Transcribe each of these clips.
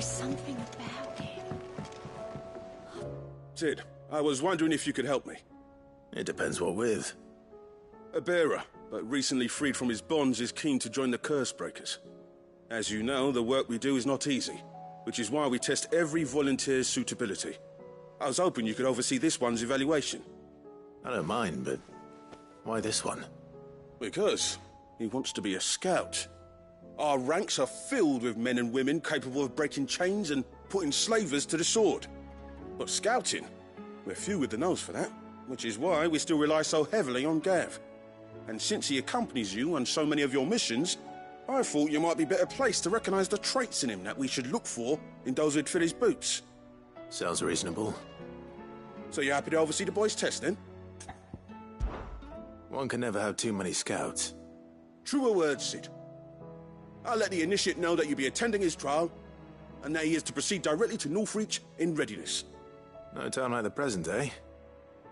something about it. Sid, I was wondering if you could help me. It depends what with. A bearer, but recently freed from his bonds, is keen to join the Curse Breakers. As you know, the work we do is not easy, which is why we test every volunteer's suitability. I was hoping you could oversee this one's evaluation. I don't mind, but why this one? Because he wants to be a scout. Our ranks are filled with men and women capable of breaking chains and putting slavers to the sword. But scouting, we're few with the nose for that, which is why we still rely so heavily on Gav. And since he accompanies you on so many of your missions, I thought you might be better placed to recognize the traits in him that we should look for in those who'd fill his boots. Sounds reasonable. So you're happy to oversee the boys' test, then? One can never have too many scouts. Truer words, Sid. I'll let the initiate know that you'll be attending his trial, and that he is to proceed directly to Northreach in readiness. No time like the present, eh?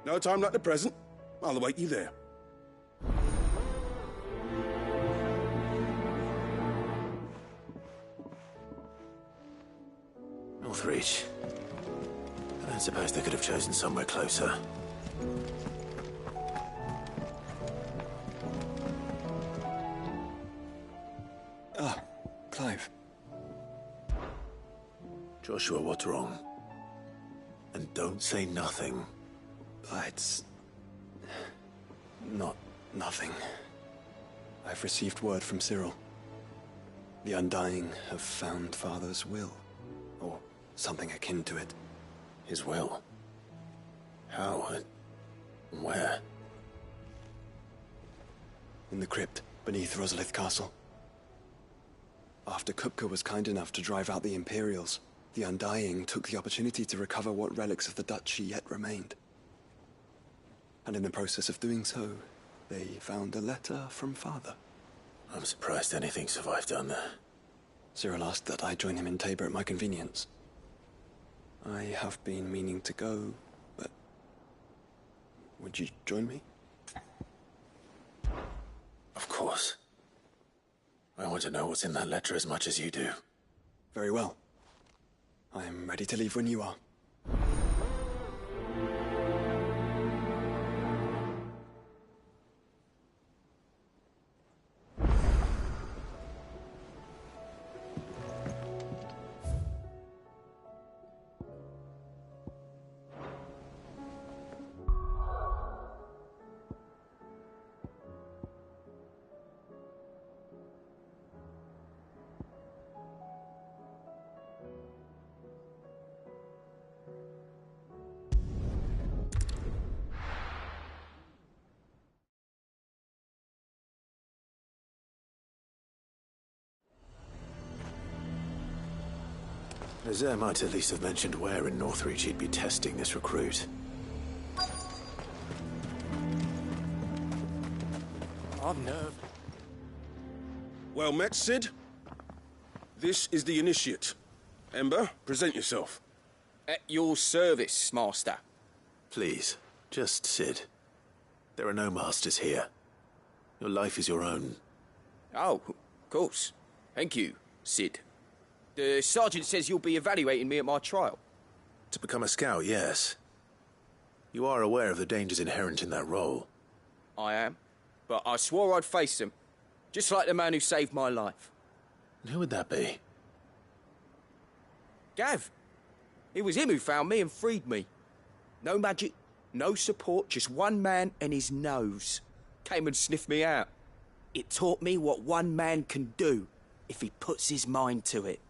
No time like the present. I'll await you there. Northreach. I don't suppose they could have chosen somewhere closer. Ah, Clive. Joshua, what's wrong? And don't say nothing. It's... not nothing. I've received word from Cyril. The Undying have found Father's will, or something akin to it. His will? How? Where? In the crypt beneath Rosalith Castle. After Kupka was kind enough to drive out the Imperials, the Undying took the opportunity to recover what relics of the Duchy yet remained. And in the process of doing so, they found a letter from Father. I'm surprised anything survived down there. Cyril asked that I join him in Tabor at my convenience. I have been meaning to go, but... would you join me? Of course. I want to know what's in that letter as much as you do. Very well. I am ready to leave when you are. Nazir might at least have mentioned where in Northreach he'd be testing this recruit. I'm nerved. Well met, Sid. This is the initiate. Ember, present yourself. At your service, Master. Please, just Sid. There are no masters here. Your life is your own. Oh, of course. Thank you, Sid. The sergeant says you'll be evaluating me at my trial. To become a scout, yes. You are aware of the dangers inherent in that role. I am. But I swore I'd face them. Just like the man who saved my life. And who would that be? Gav. It was him who found me and freed me. No magic, no support, just one man and his nose. Came and sniffed me out. It taught me what one man can do if he puts his mind to it.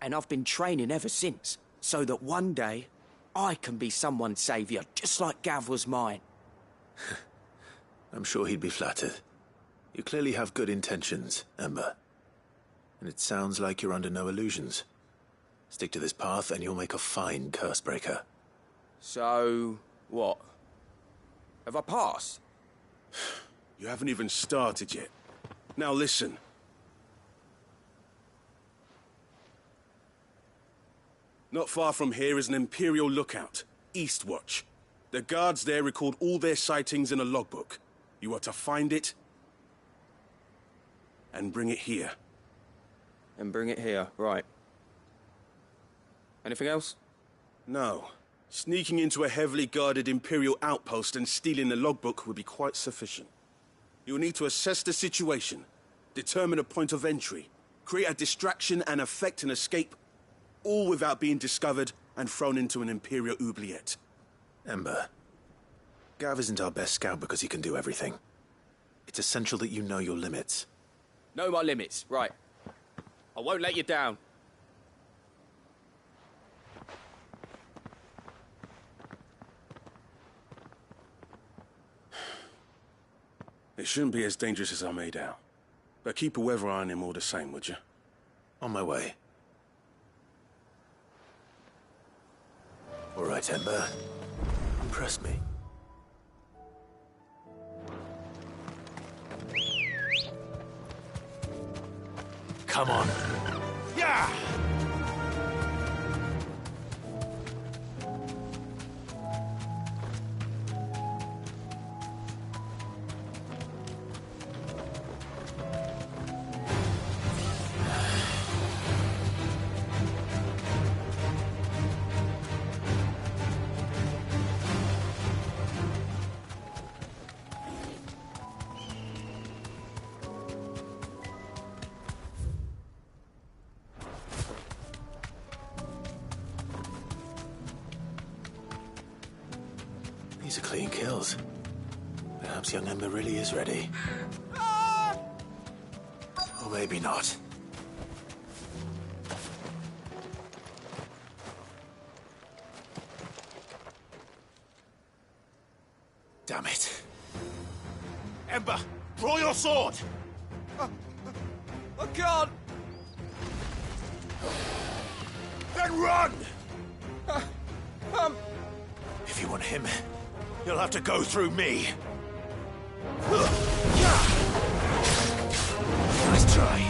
And I've been training ever since, so that one day I can be someone's saviour, just like Gav was mine. I'm sure he'd be flattered. You clearly have good intentions, Ember. And it sounds like you're under no illusions. Stick to this path and you'll make a fine Cursebreaker. So, what? Have I passed? You haven't even started yet. Now listen. Not far from here is an Imperial lookout, Eastwatch. The guards there record all their sightings in a logbook. You are to find it and bring it here. And bring it here, right. Anything else? No. Sneaking into a heavily guarded Imperial outpost and stealing the logbook would be quite sufficient. You'll need to assess the situation, determine a point of entry, create a distraction and effect an escape, all without being discovered and thrown into an Imperial oubliette. Ember, Gav isn't our best scout because he can do everything. It's essential that you know your limits. Know my limits, right. I won't let you down. It shouldn't be as dangerous as I made out. But keep a weather eye on him all the same, would you? On my way. All right, Ember. Impress me. Come on. Yeah! These are clean kills. Perhaps young Ember really is ready. Or maybe not. Damn it. Ember, draw your sword! I can't! Then run! If you want him, you'll have to go through me. Nice try.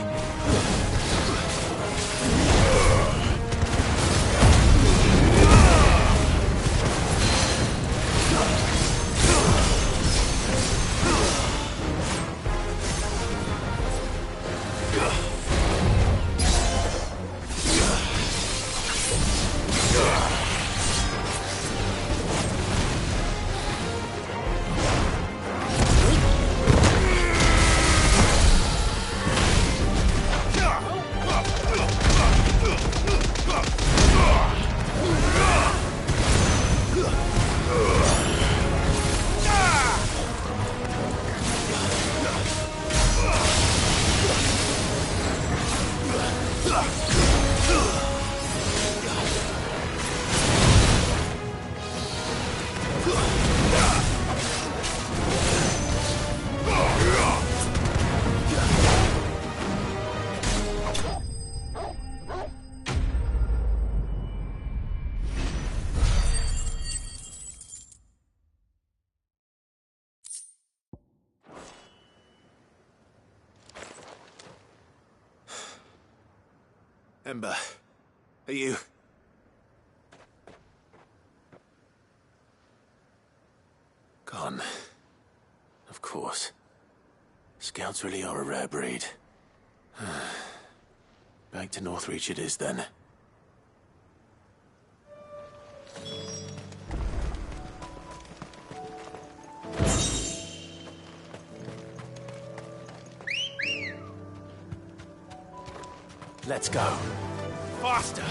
Ember, are you... Gone. Of course. Scouts really are a rare breed. Back to Northreach it is, then. Let's go. Faster!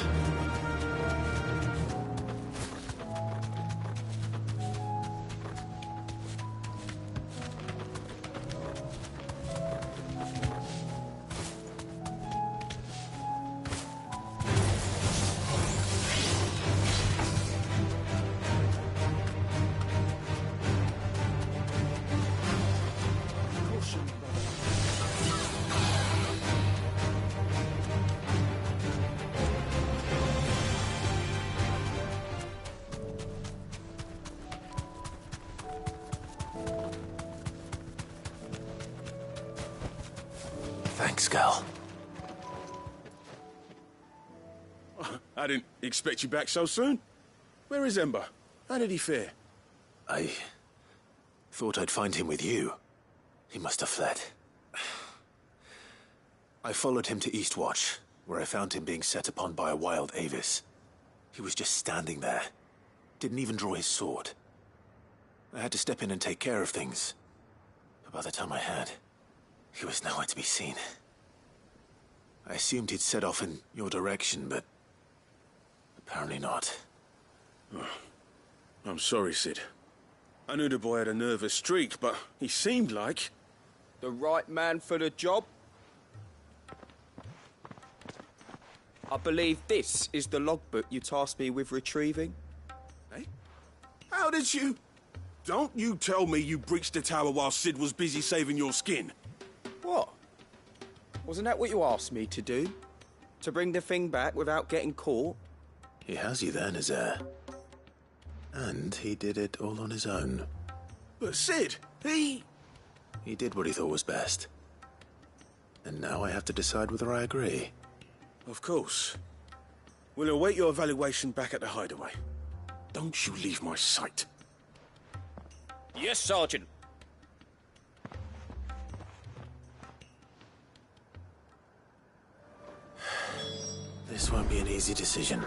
Thanks, Gal. I didn't expect you back so soon. Where is Ember? How did he fare? I thought I'd find him with you. He must have fled. I followed him to Eastwatch, where I found him being set upon by a wild Avis. He was just standing there. Didn't even draw his sword. I had to step in and take care of things. But by the time I had, he was nowhere to be seen. I assumed he'd set off in your direction, but apparently not. Oh, I'm sorry, Sid. I knew the boy had a nervous streak, but he seemed like... The right man for the job? I believe this is the logbook you tasked me with retrieving. Eh? How did you... Don't you tell me you breached the tower while Sid was busy saving your skin. What? Wasn't that what you asked me to do? To bring the thing back without getting caught? He has you there, Nazaire. And he did it all on his own. But Sid, he did what he thought was best. And now I have to decide whether I agree. Of course. We'll await your evaluation back at the hideaway. Don't you leave my sight. Yes, Sergeant. This won't be an easy decision.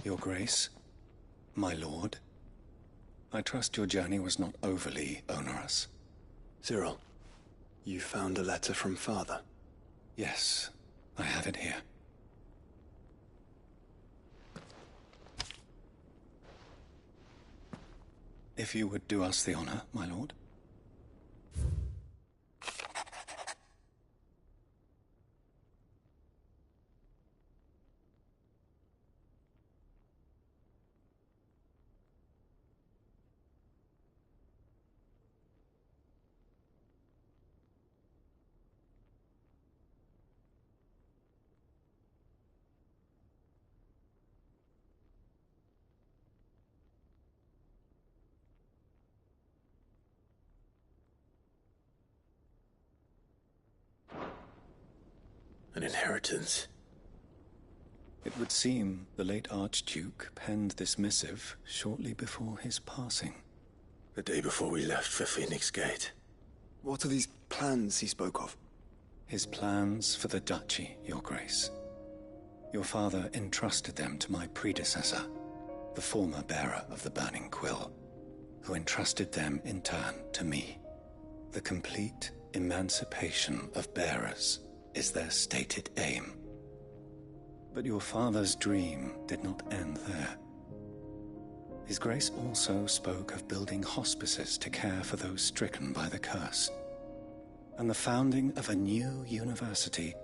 Your Grace, my lord, I trust your journey was not overly onerous. Cyril, you found a letter from Father? Yes, I have it here. If you would do us the honor, my lord. An inheritance. It would seem the late Archduke penned this missive shortly before his passing. The day before we left for Phoenix Gate. What are these plans he spoke of? His plans for the duchy, Your Grace. Your father entrusted them to my predecessor, the former bearer of the Burning Quill, who entrusted them in turn to me. The complete emancipation of bearers is their stated aim. But your father's dream did not end there. His Grace also spoke of building hospices to care for those stricken by the curse, and the founding of a new university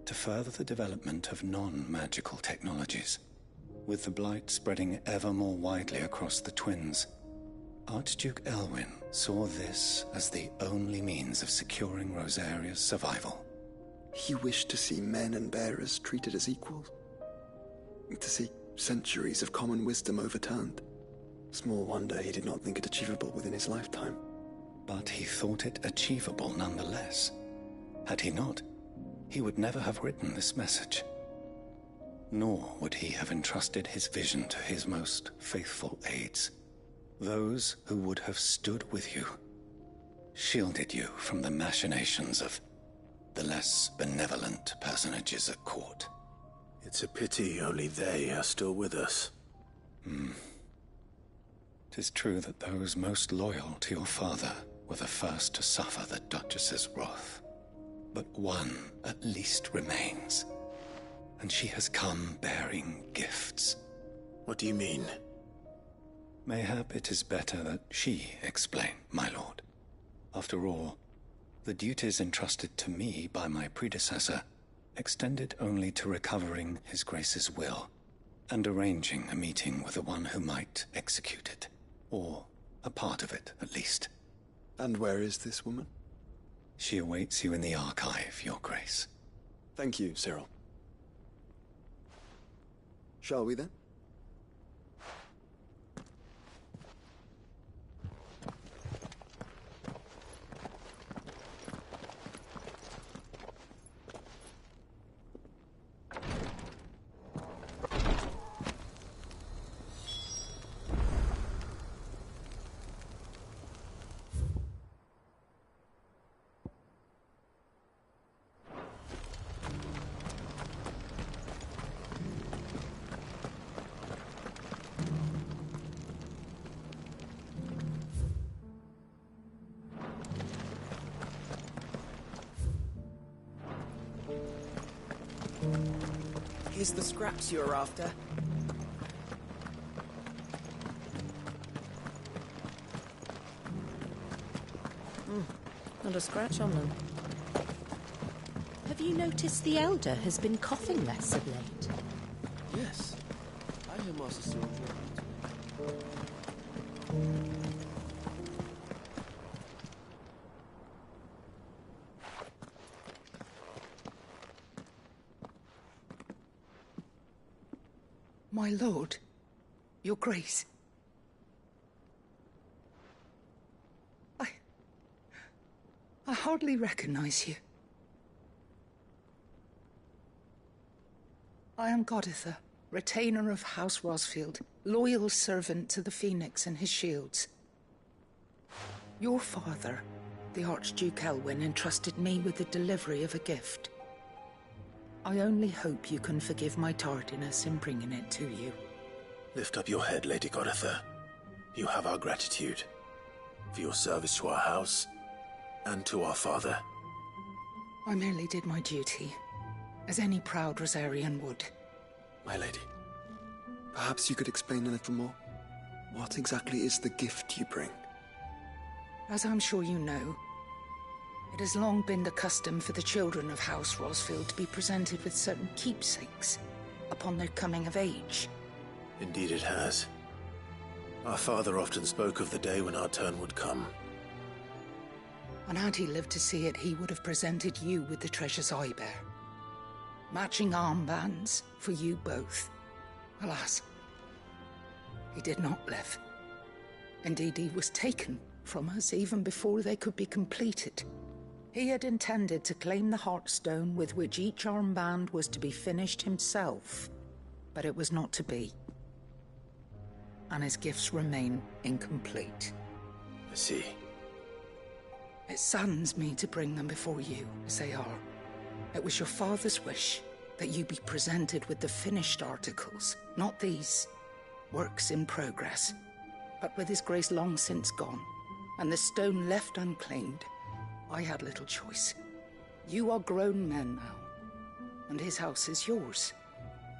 to further the development of non-magical technologies. With the blight spreading ever more widely across the twins, Archduke Elwyn saw this as the only means of securing Rosaria's survival. He wished to see men and bearers treated as equals. To see centuries of common wisdom overturned. Small wonder he did not think it achievable within his lifetime. But he thought it achievable nonetheless. Had he not, he would never have written this message. Nor would he have entrusted his vision to his most faithful aides. Those who would have stood with you, shielded you from the machinations of the less benevolent personages at court. It's a pity only they are still with us. 'Tis true that those most loyal to your father were the first to suffer the Duchess's wrath. But one at least remains, and she has come bearing gifts. What do you mean? Mayhap it is better that she explain, my lord. After all, the duties entrusted to me by my predecessor extended only to recovering His Grace's will and arranging a meeting with the one who might execute it. Or a part of it, at least. And where is this woman? She awaits you in the archive, Your Grace. Thank you, Cyril. Shall we then? Here's the scraps you're after. Not a scratch on them. Have you noticed the Elder has been coughing less of late? Yes. I hear Master Cyril drinking. My lord, Your Grace. I hardly recognize you. I am Goditha, retainer of House Rosfield, loyal servant to the Phoenix and his shields. Your father, the Archduke Elwyn, entrusted me with the delivery of a gift. I only hope you can forgive my tardiness in bringing it to you. Lift up your head, Lady Goditha. You have our gratitude for your service to our house and to our father. I merely did my duty, as any proud Rosarian would. My lady, perhaps you could explain a little more? What exactly is the gift you bring? As I'm sure you know, it has long been the custom for the children of House Rosfield to be presented with certain keepsakes upon their coming of age. Indeed it has. Our father often spoke of the day when our turn would come. And had he lived to see it, he would have presented you with the treasures I bear. Matching armbands for you both. Alas, he did not live. Indeed, he was taken from us even before they could be completed. He had intended to claim the Heartstone with which each armband was to be finished himself, but it was not to be. And his gifts remain incomplete. I see. It saddens me to bring them before you, as they are. It was your father's wish that you be presented with the finished articles, not these, works in progress. But with his grace long since gone, and the stone left unclaimed, I had little choice. You are grown men now, and his house is yours.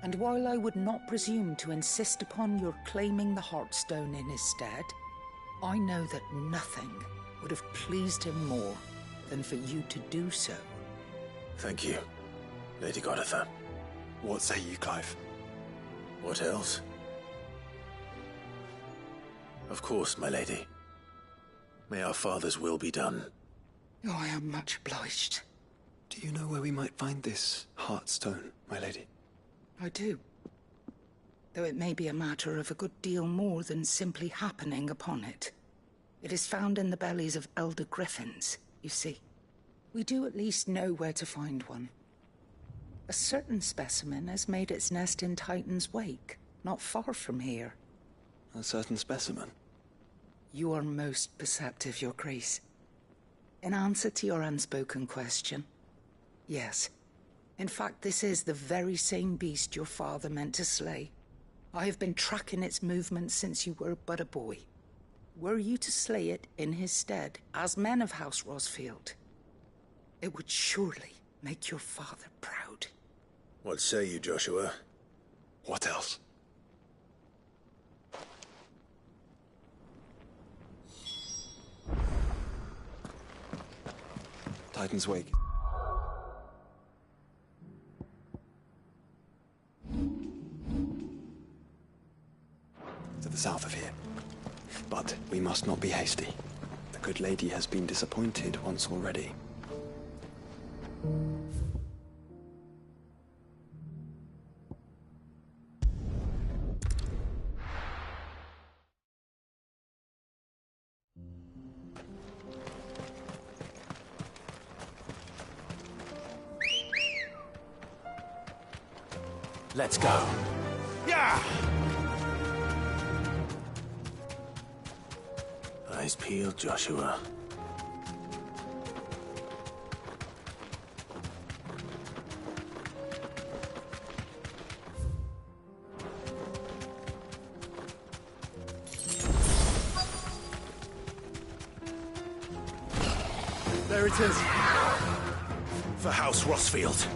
And while I would not presume to insist upon your claiming the Heartstone in his stead, I know that nothing would have pleased him more than for you to do so. Thank you, Lady Goditha. What say you, Clive? What else? Of course, my lady. May our father's will be done. Oh, I am much obliged. Do you know where we might find this Heartstone, my lady? I do. Though it may be a matter of a good deal more than simply happening upon it. It is found in the bellies of elder griffins, you see. We do at least know where to find one. A certain specimen has made its nest in Titan's Wake, not far from here. A certain specimen? You are most perceptive, Your Grace. In answer to your unspoken question, yes. In fact, this is the very same beast your father meant to slay. I have been tracking its movements since you were but a boy. Were you to slay it in his stead, as men of House Rosfield, it would surely make your father proud. What say you, Joshua? What else? Titan's Wake. To the south of here. But we must not be hasty. The good lady has been disappointed once already. Let's go. Yeah! Eyes peeled, Joshua. There it is. For House Rossfield.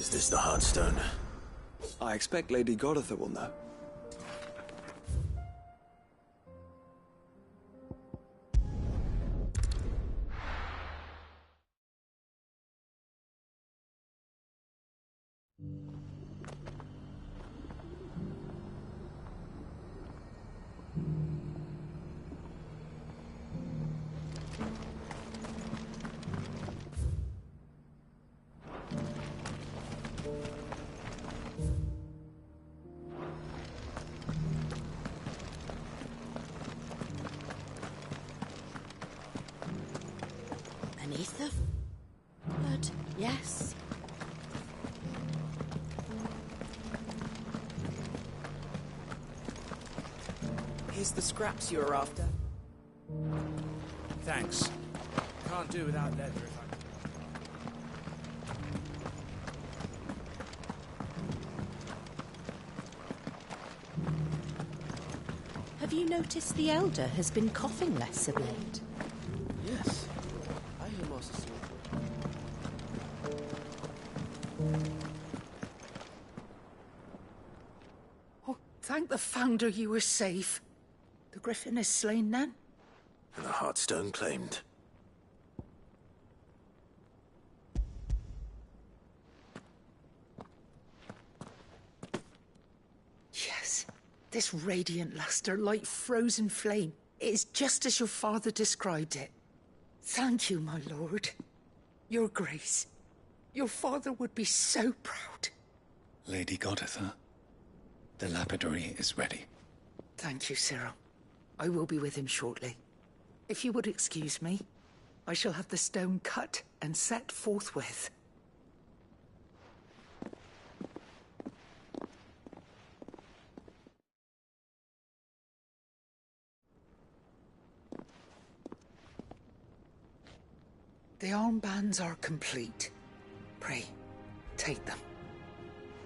Is this the Heartstone? I expect Lady Goditha will know. Here's the scraps you were after. Thanks. Can't do without leather if I... Have you noticed the Elder has been coughing less of late? Yes. I hear Master Sword. Oh, thank the Founder you were safe. The Griffin is slain then? And the Heartstone claimed. Yes. This radiant luster, like frozen flame, is just as your father described it. Thank you, my lord. Your grace. Your father would be so proud. Lady Goditha, the lapidary is ready. Thank you, Cyril. I will be with him shortly. If you would excuse me, I shall have the stone cut and set forthwith. The armbands are complete. Pray, take them.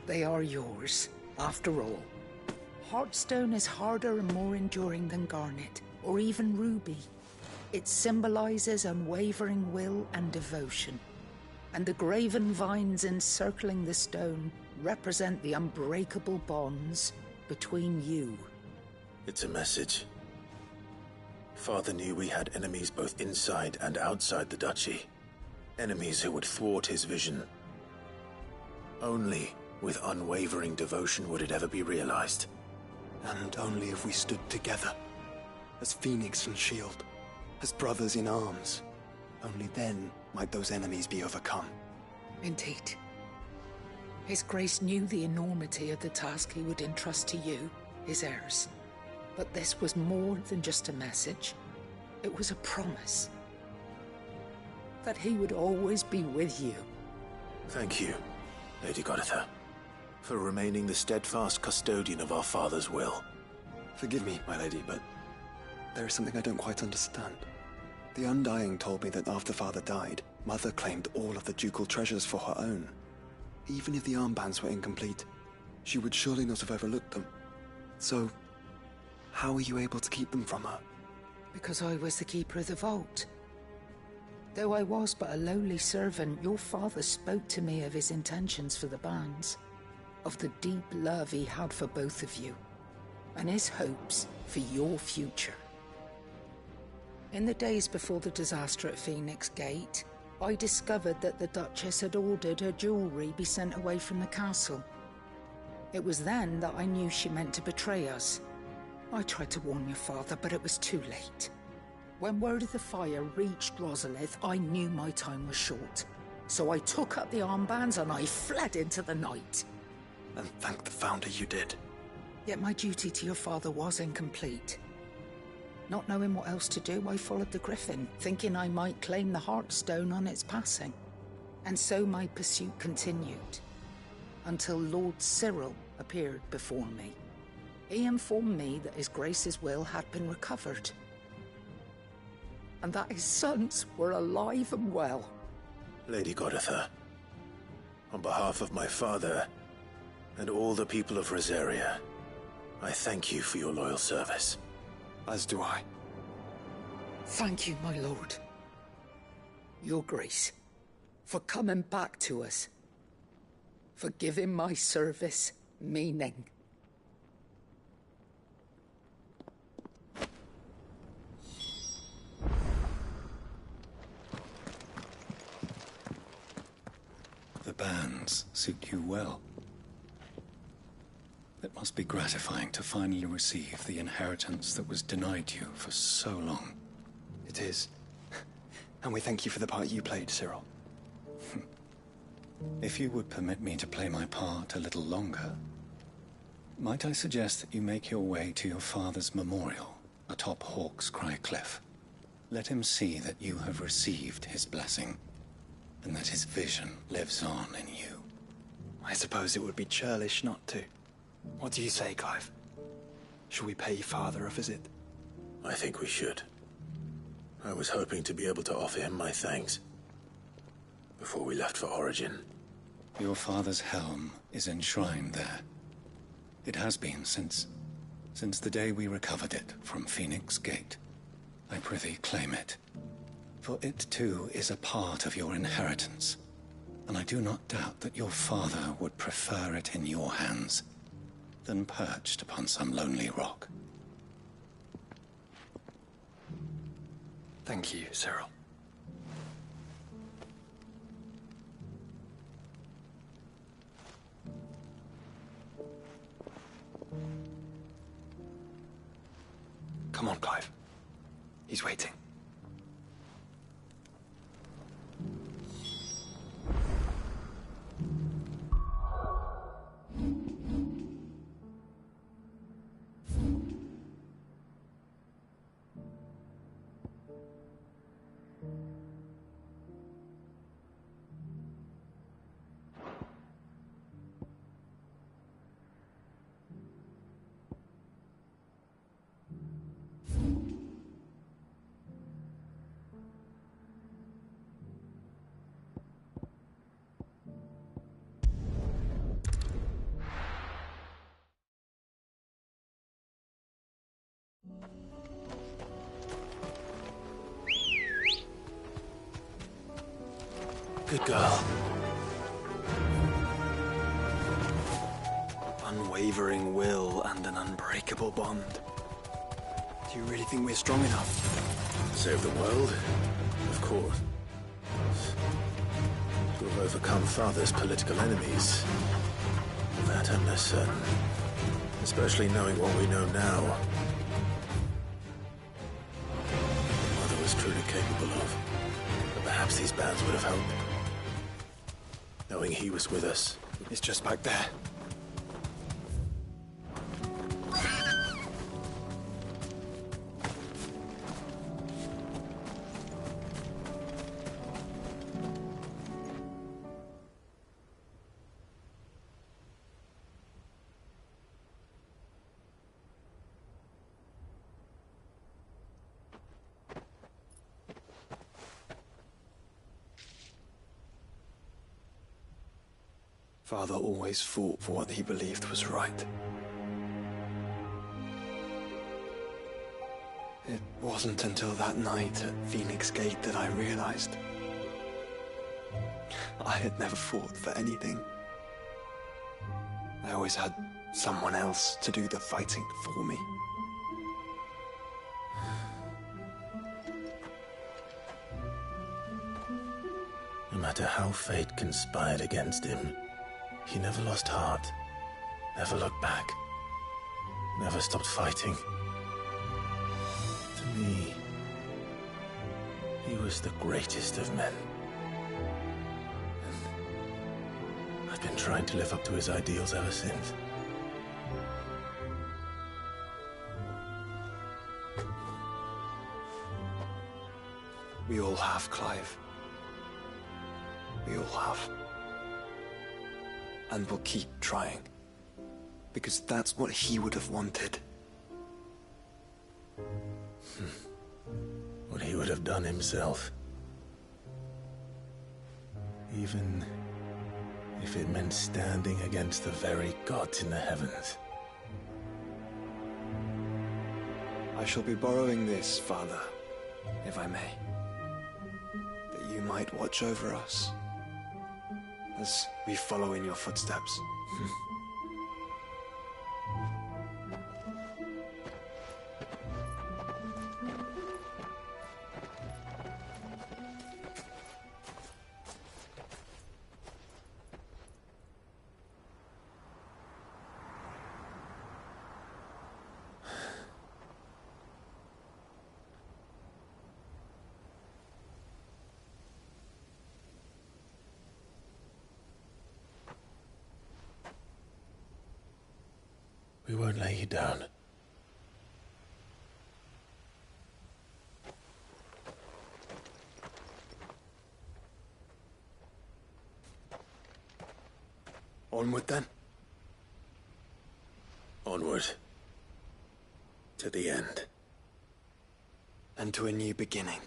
They are yours, after all. Heartstone is harder and more enduring than garnet, or even ruby. It symbolizes unwavering will and devotion. And the graven vines encircling the stone represent the unbreakable bonds between you. It's a message. Father knew we had enemies both inside and outside the duchy. Enemies who would thwart his vision. Only with unwavering devotion would it ever be realized. And only if we stood together, as Phoenix and Shield, as brothers in arms. Only then might those enemies be overcome. Indeed. His Grace knew the enormity of the task he would entrust to you, his heirs. But this was more than just a message. It was a promise. That he would always be with you. Thank you, Lady Goditha, for remaining the steadfast custodian of our father's will. Forgive me, my lady, but there is something I don't quite understand. The Undying told me that after Father died, Mother claimed all of the ducal treasures for her own. Even if the armbands were incomplete, she would surely not have overlooked them. So, how were you able to keep them from her? Because I was the keeper of the vault. Though I was but a lowly servant, your father spoke to me of his intentions for the bands, of the deep love he had for both of you, and his hopes for your future. In the days before the disaster at Phoenix Gate, I discovered that the Duchess had ordered her jewelry be sent away from the castle. It was then that I knew she meant to betray us. I tried to warn your father, but it was too late. When word of the fire reached Rosalith, I knew my time was short. So I took up the armbands and I fled into the night. And thank the Founder you did. Yet my duty to your father was incomplete. Not knowing what else to do, I followed the Griffin, thinking I might claim the Heartstone on its passing. And so my pursuit continued, until Lord Cyril appeared before me. He informed me that His Grace's will had been recovered, and that his sons were alive and well. Lady Goditha, on behalf of my father and all the people of Rosaria, I thank you for your loyal service. As do I. Thank you, my lord. Your Grace, for coming back to us, for giving my service meaning. The bands suit you well. It must be gratifying to finally receive the inheritance that was denied you for so long. It is. And we thank you for the part you played, Cyril. If you would permit me to play my part a little longer, might I suggest that you make your way to your father's memorial atop Hawk's Cry Cliff? Let him see that you have received his blessing, and that his vision lives on in you. I suppose it would be churlish not to. What do you say, Clive? Shall we pay Father a visit? I think we should. I was hoping to be able to offer him my thanks before we left for Origin. Your father's helm is enshrined there. It has been since the day we recovered it from Phoenix Gate. I prithee claim it, for it too is a part of your inheritance, and I do not doubt that your father would prefer it in your hands than perched upon some lonely rock. Thank you, Cyril. Come on, Clive. He's waiting. Good girl. Unwavering will and an unbreakable bond. Do you really think we're strong enough? Save the world? Of course. To have overcome Father's political enemies. Of that I'm less certain. Especially knowing what we know now. Mother was truly capable of. But perhaps these bands would have helped. Knowing he was with us. It's just back there. Father always fought for what he believed was right. It wasn't until that night at Phoenix Gate that I realized I had never fought for anything. I always had someone else to do the fighting for me. No matter how fate conspired against him, he never lost heart, never looked back, never stopped fighting. To me, he was the greatest of men. And I've been trying to live up to his ideals ever since. We all have, Clive. We all have. And we'll keep trying. Because that's what he would have wanted. What he would have done himself. Even if it meant standing against the very gods in the heavens. I shall be borrowing this, Father, if I may. That you might watch over us as we follow in your footsteps. We won't lay you down. Onward then. Onward. To the end. And to a new beginning.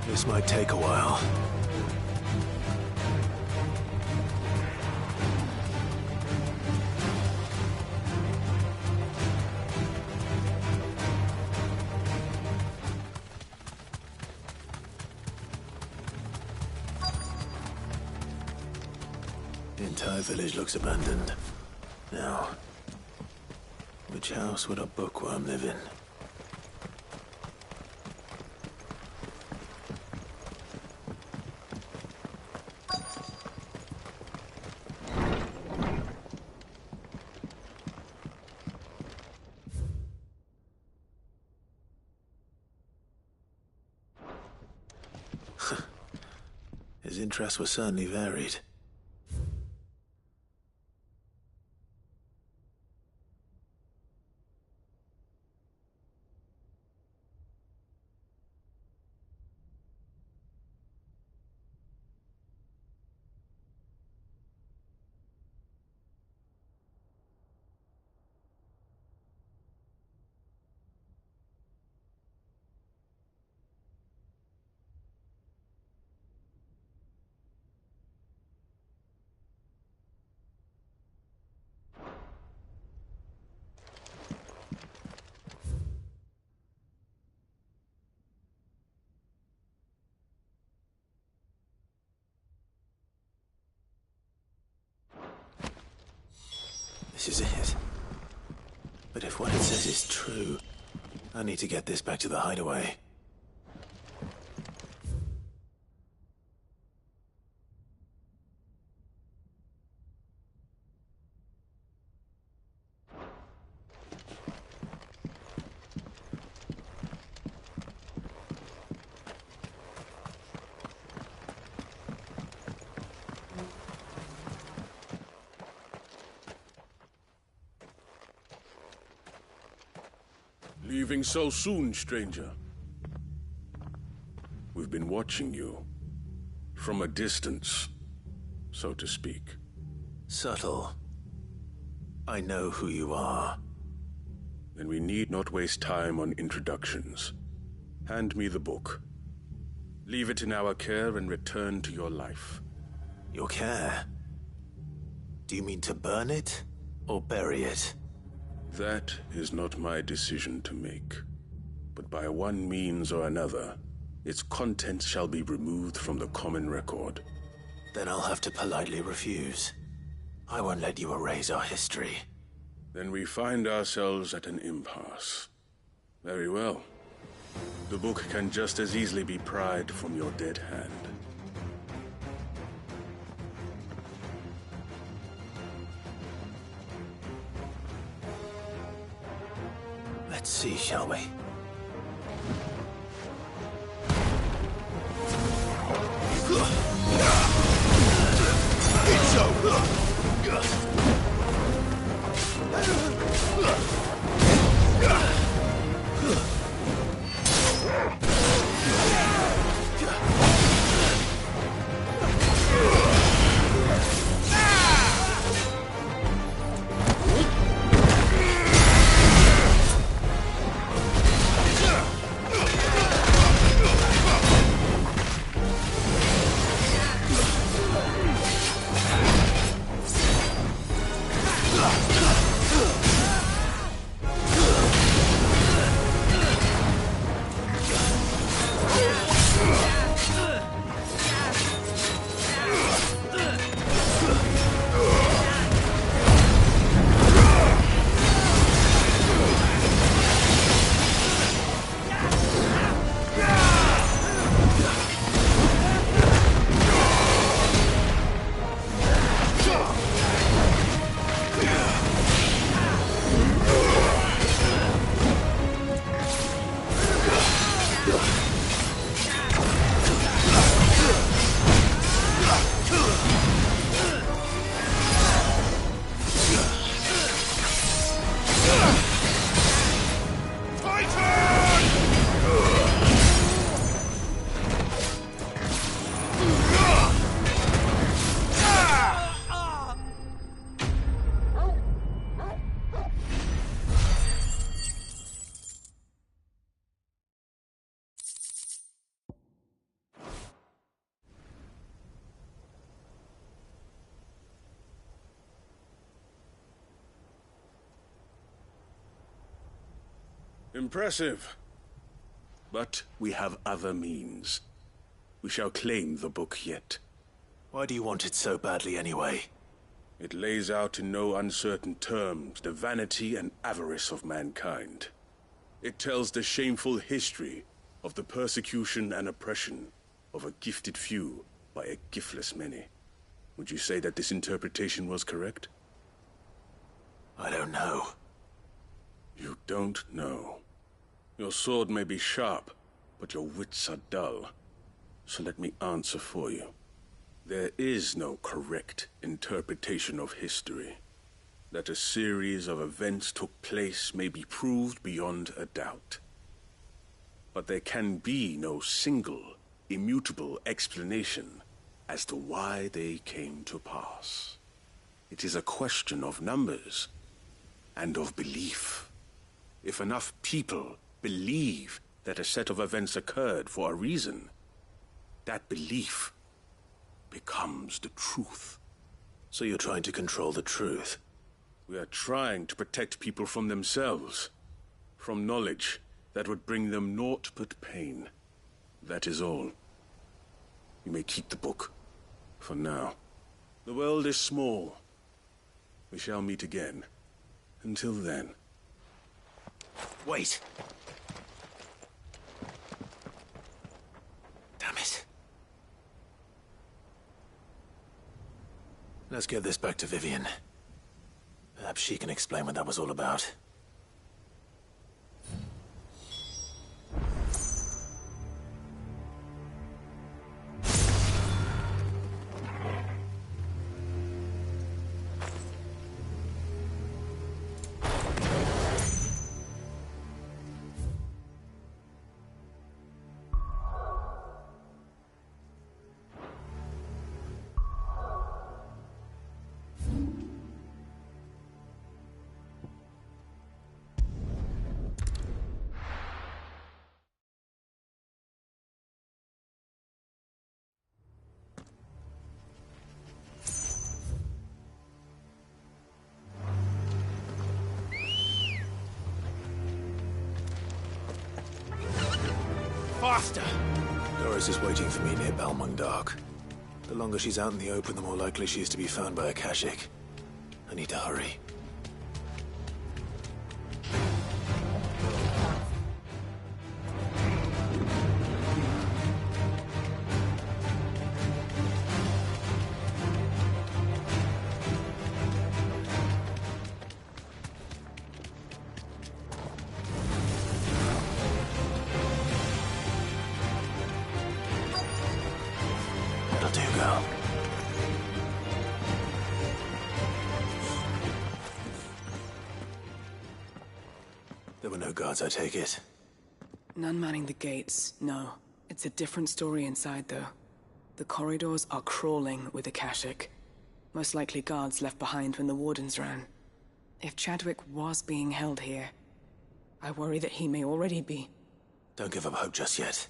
This might take a while. The entire village looks abandoned. Now, which house would a bookworm live in? His interests were certainly varied. This is it. But if what it says is true, I need to get this back to the hideaway. Leaving so soon, stranger? We've been watching you. From a distance, so to speak. Subtle. I know who you are. Then we need not waste time on introductions. Hand me the book. Leave it in our care and return to your life. Your care? Do you mean to burn it, or bury it? That is not my decision to make. But by one means or another, its contents shall be removed from the common record. Then I'll have to politely refuse. I won't let you erase our history. Then we find ourselves at an impasse. Very well. The book can just as easily be pried from your dead hand. Let's see, shall we? Impressive. But we have other means. We shall claim the book yet. Why do you want it so badly anyway? It lays out in no uncertain terms the vanity and avarice of mankind. It tells the shameful history of the persecution and oppression of a gifted few by a giftless many. Would you say that this interpretation was correct? I don't know. You don't know. Your sword may be sharp, but your wits are dull. So let me answer for you. There is no correct interpretation of history. That a series of events took place may be proved beyond a doubt. But there can be no single, immutable explanation as to why they came to pass. It is a question of numbers and of belief. If enough people believe that a set of events occurred for a reason, that belief becomes the truth. So you're trying to control the truth? We are trying to protect people from themselves, from knowledge that would bring them naught but pain. That is all. You may keep the book, for now. The world is small. We shall meet again. Until then. Wait! Damn it. Let's get this back to Vivian. Perhaps she can explain what that was all about. Faster! Doris is waiting for me near Balmung Dock. The longer she's out in the open, the more likely she is to be found by a Kashik. I need to hurry. That'll do. girl. There were no guards, I take it? None manning the gates, no. It's a different story inside, though. The corridors are crawling with Akashic. Most likely guards left behind when the Wardens ran. If Chadwick was being held here, I worry that he may already be. Don't give up hope just yet,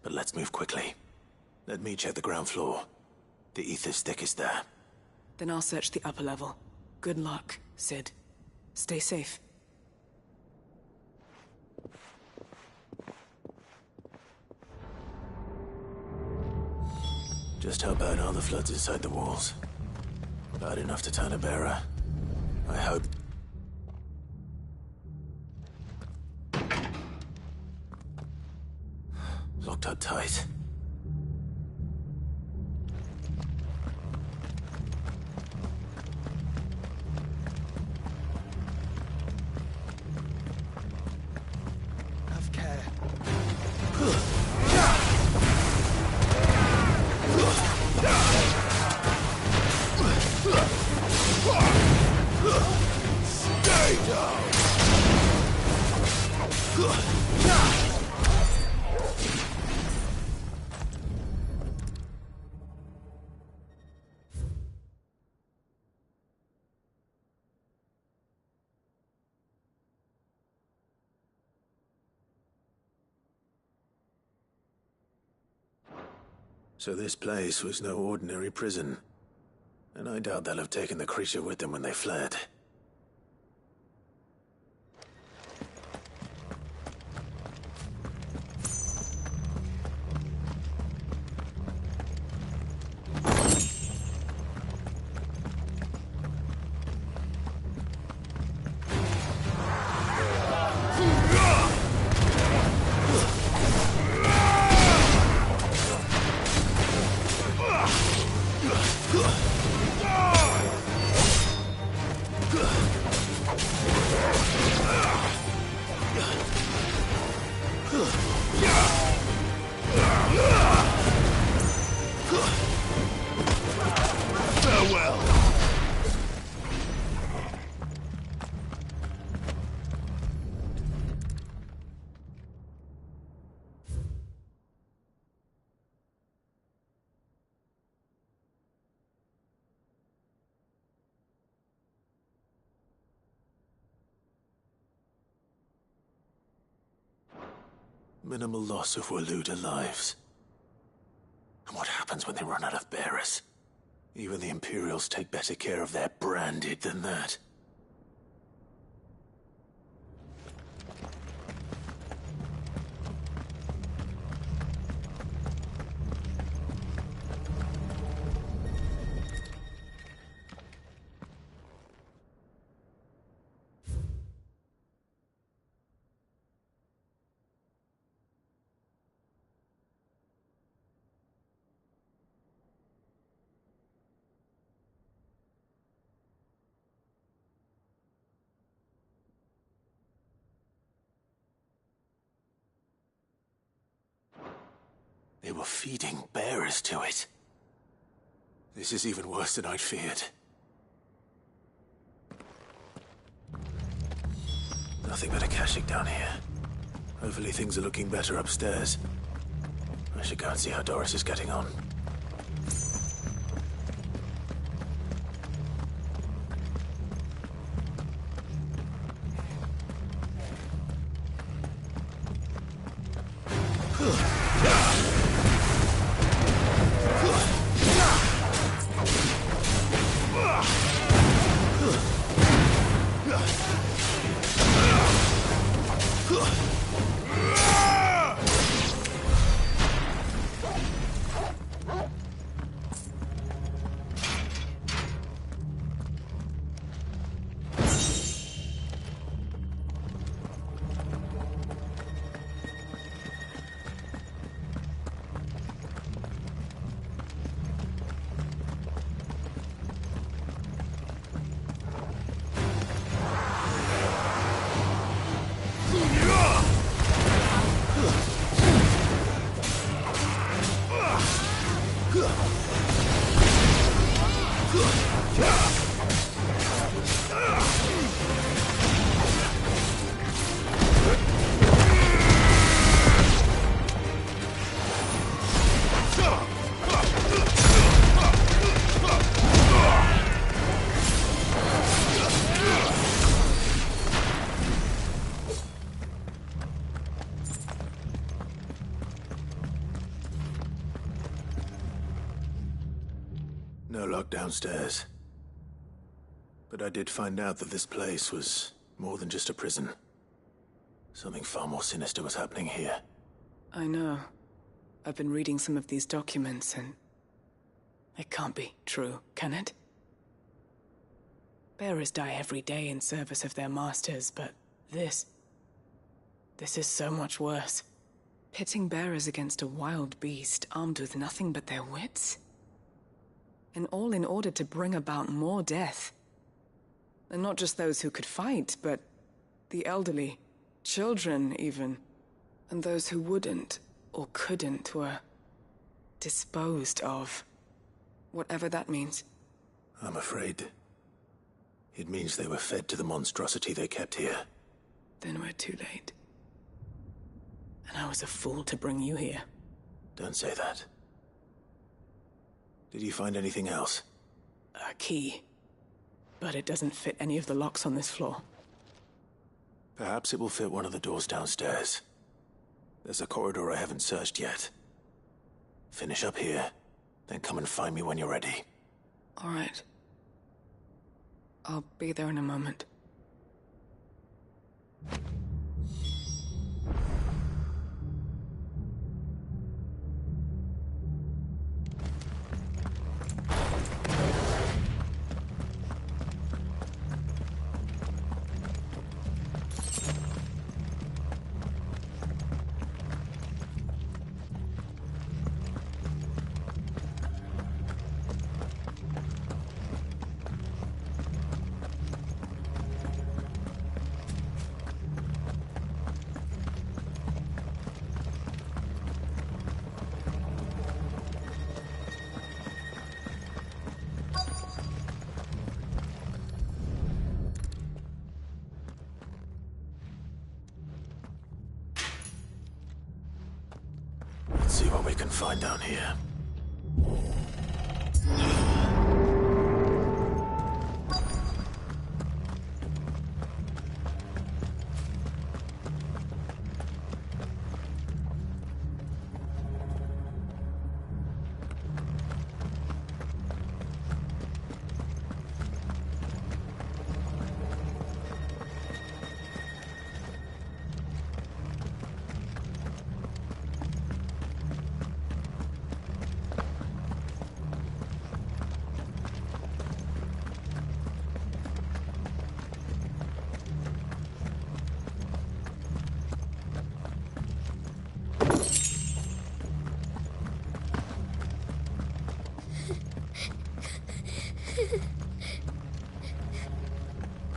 but let's move quickly. Let me check the ground floor. The ether stick is there. Then I'll search the upper level. Good luck, Sid. Stay safe. Just how bad are the floods inside the walls? Bad enough to turn a bearer. I hope. Locked up tight. Have care. Stay down! So this place was no ordinary prison. And I doubt they'll have taken the creature with them when they fled. Minimal loss of Waluda lives. And what happens when they run out of bearers? Even the Imperials take better care of their branded than that. They were feeding bearers to it. This is even worse than I'd feared. Nothing but Akashic down here. Hopefully things are looking better upstairs. I should go and see how Doris is getting on. No lock downstairs. But I did find out that this place was more than just a prison. Something far more sinister was happening here. I know. I've been reading some of these documents and... it can't be true, can it? Bearers die every day in service of their masters, but this is so much worse. Pitting bearers against a wild beast armed with nothing but their wits? And all in order to bring about more death. And not just those who could fight, but the elderly, children even. And those who wouldn't or couldn't were disposed of. Whatever that means. I'm afraid it means they were fed to the monstrosity they kept here. Then we're too late. And I was a fool to bring you here. Don't say that. Did you find anything else? A key. But it doesn't fit any of the locks on this floor. Perhaps it will fit one of the doors downstairs. There's a corridor I haven't searched yet. Finish up here, then come and find me when you're ready. All right. I'll be there in a moment. Let's see what we can find down here.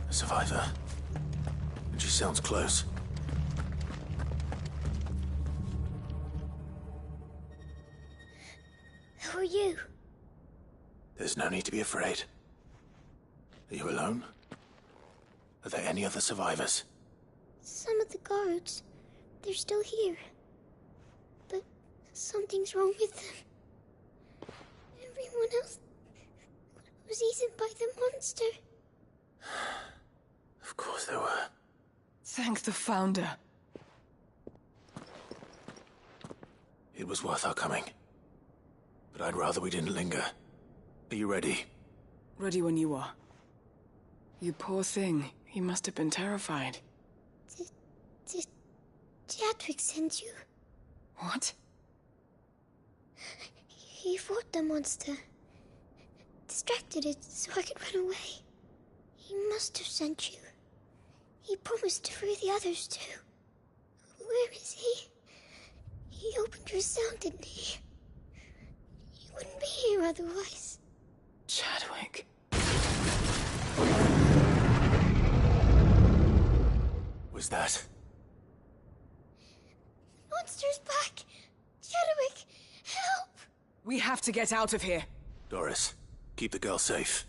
A survivor. And she sounds close. Who are you? There's no need to be afraid. Are you alone? Are there any other survivors? Some of the guards. They're still here. But something's wrong with them. Everyone else was eaten by the monster. Of course there were. Thank the Founder. It was worth our coming. But I'd rather we didn't linger. Are you ready? Ready when you are. You poor thing. He must have been terrified. Did Chadwick send you? What? He fought the monster. Distracted it so I could run away. He must have sent you. He promised to free the others too. Where is he? He opened your cell, didn't he? He wouldn't be here otherwise. Chadwick. Was that? Monster's back! Chadwick, help! We have to get out of here. Doris, keep the girl safe.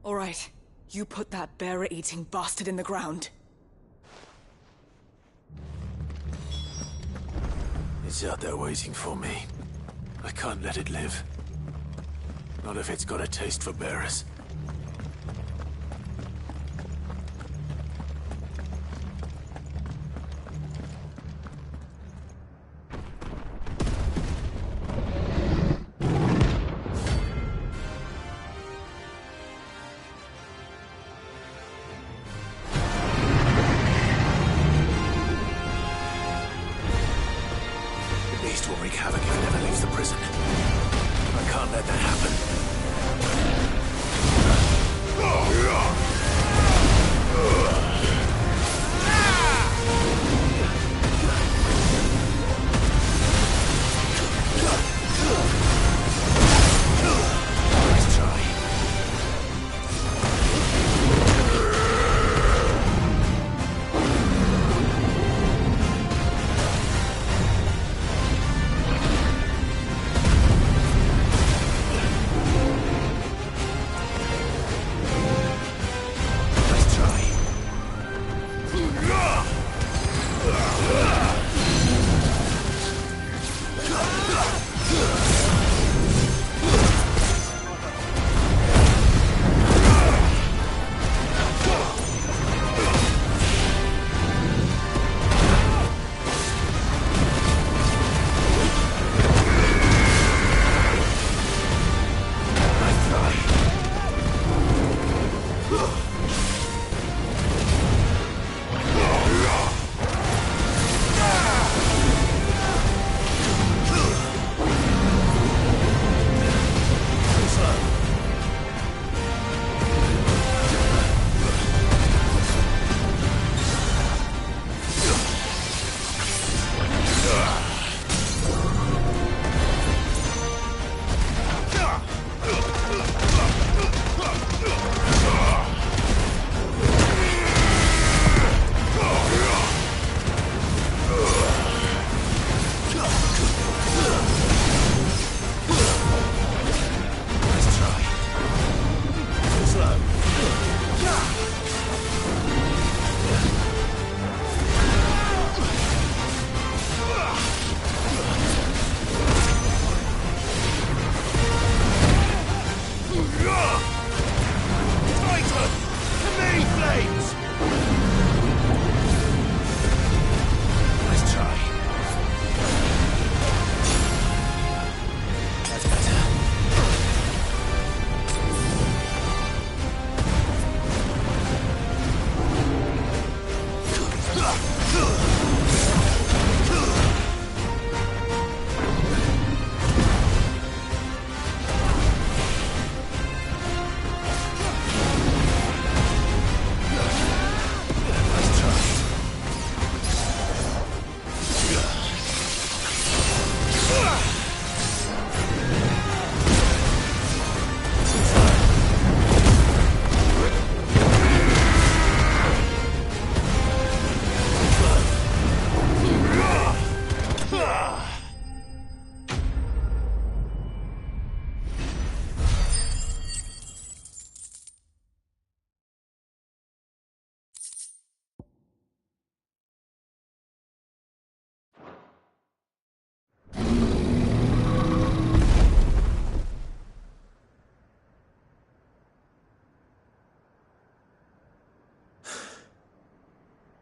All right. You put that bearer-eating bastard in the ground. It's out there waiting for me. I can't let it live. Not if it's got a taste for bearers.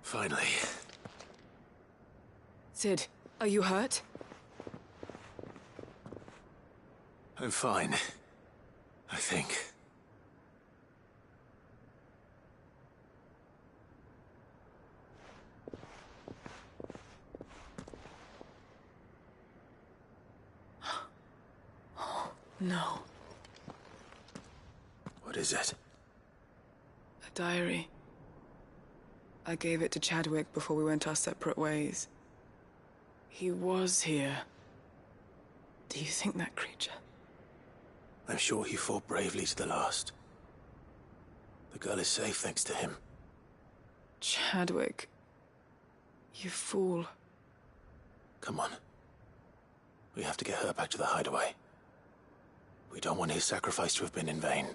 Finally. Sid, are you hurt? I'm fine. I think. Oh, no. What is it? A diary. I gave it to Chadwick before we went our separate ways. He was here. Do you think that creature? I'm sure he fought bravely to the last. The girl is safe thanks to him. Chadwick. You fool. Come on. We have to get her back to the hideaway. We don't want his sacrifice to have been in vain.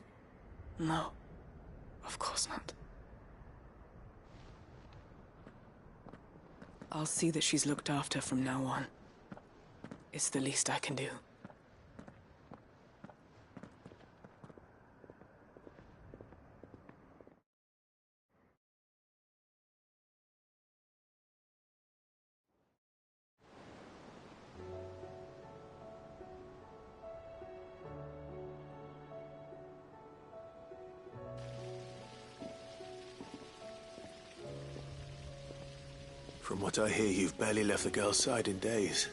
No. Of course not. I'll see that she's looked after from now on. It's the least I can do. From what I hear, you've barely left the girl's side in days.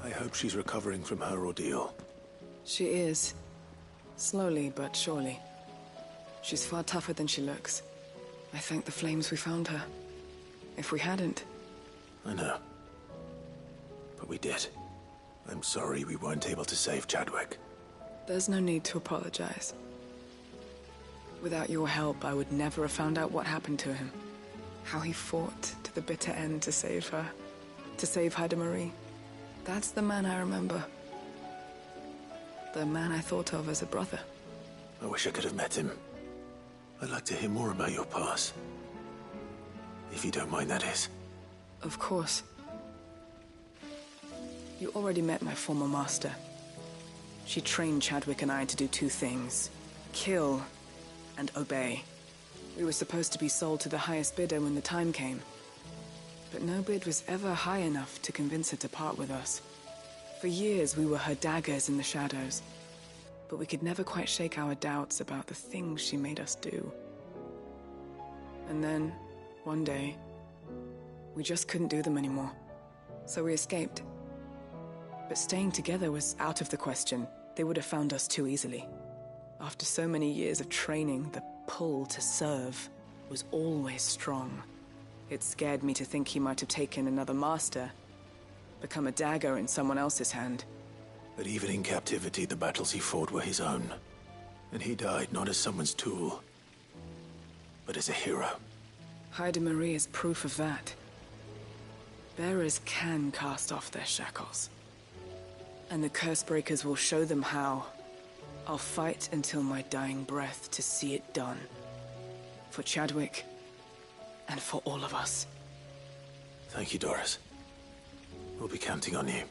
I hope she's recovering from her ordeal. She is. Slowly but surely. She's far tougher than she looks. I thank the flames we found her. If we hadn't... I know. But we did. I'm sorry we weren't able to save Chadwick. There's no need to apologize. Without your help, I would never have found out what happened to him. How he fought to the bitter end to save her. To save Haida Marie. That's the man I remember. The man I thought of as a brother. I wish I could have met him. I'd like to hear more about your past. If you don't mind, that is. Of course. You already met my former master. She trained Chadwick and I to do two things. Kill and obey. We were supposed to be sold to the highest bidder when the time came. But no bid was ever high enough to convince her to part with us. For years, we were her daggers in the shadows. But we could never quite shake our doubts about the things she made us do. And then, one day, we just couldn't do them anymore. So we escaped. But staying together was out of the question. They would have found us too easily. After so many years of training, the pull to serve was always strong. It scared me to think he might have taken another master, become a dagger in someone else's hand. But even in captivity, the battles he fought were his own. And he died not as someone's tool, but as a hero. Haida Marie is proof of that. Bearers can cast off their shackles. And the Cursebreakers will show them how. I'll fight until my dying breath to see it done. For Chadwick, and for all of us. Thank you, Doris. We'll be counting on you.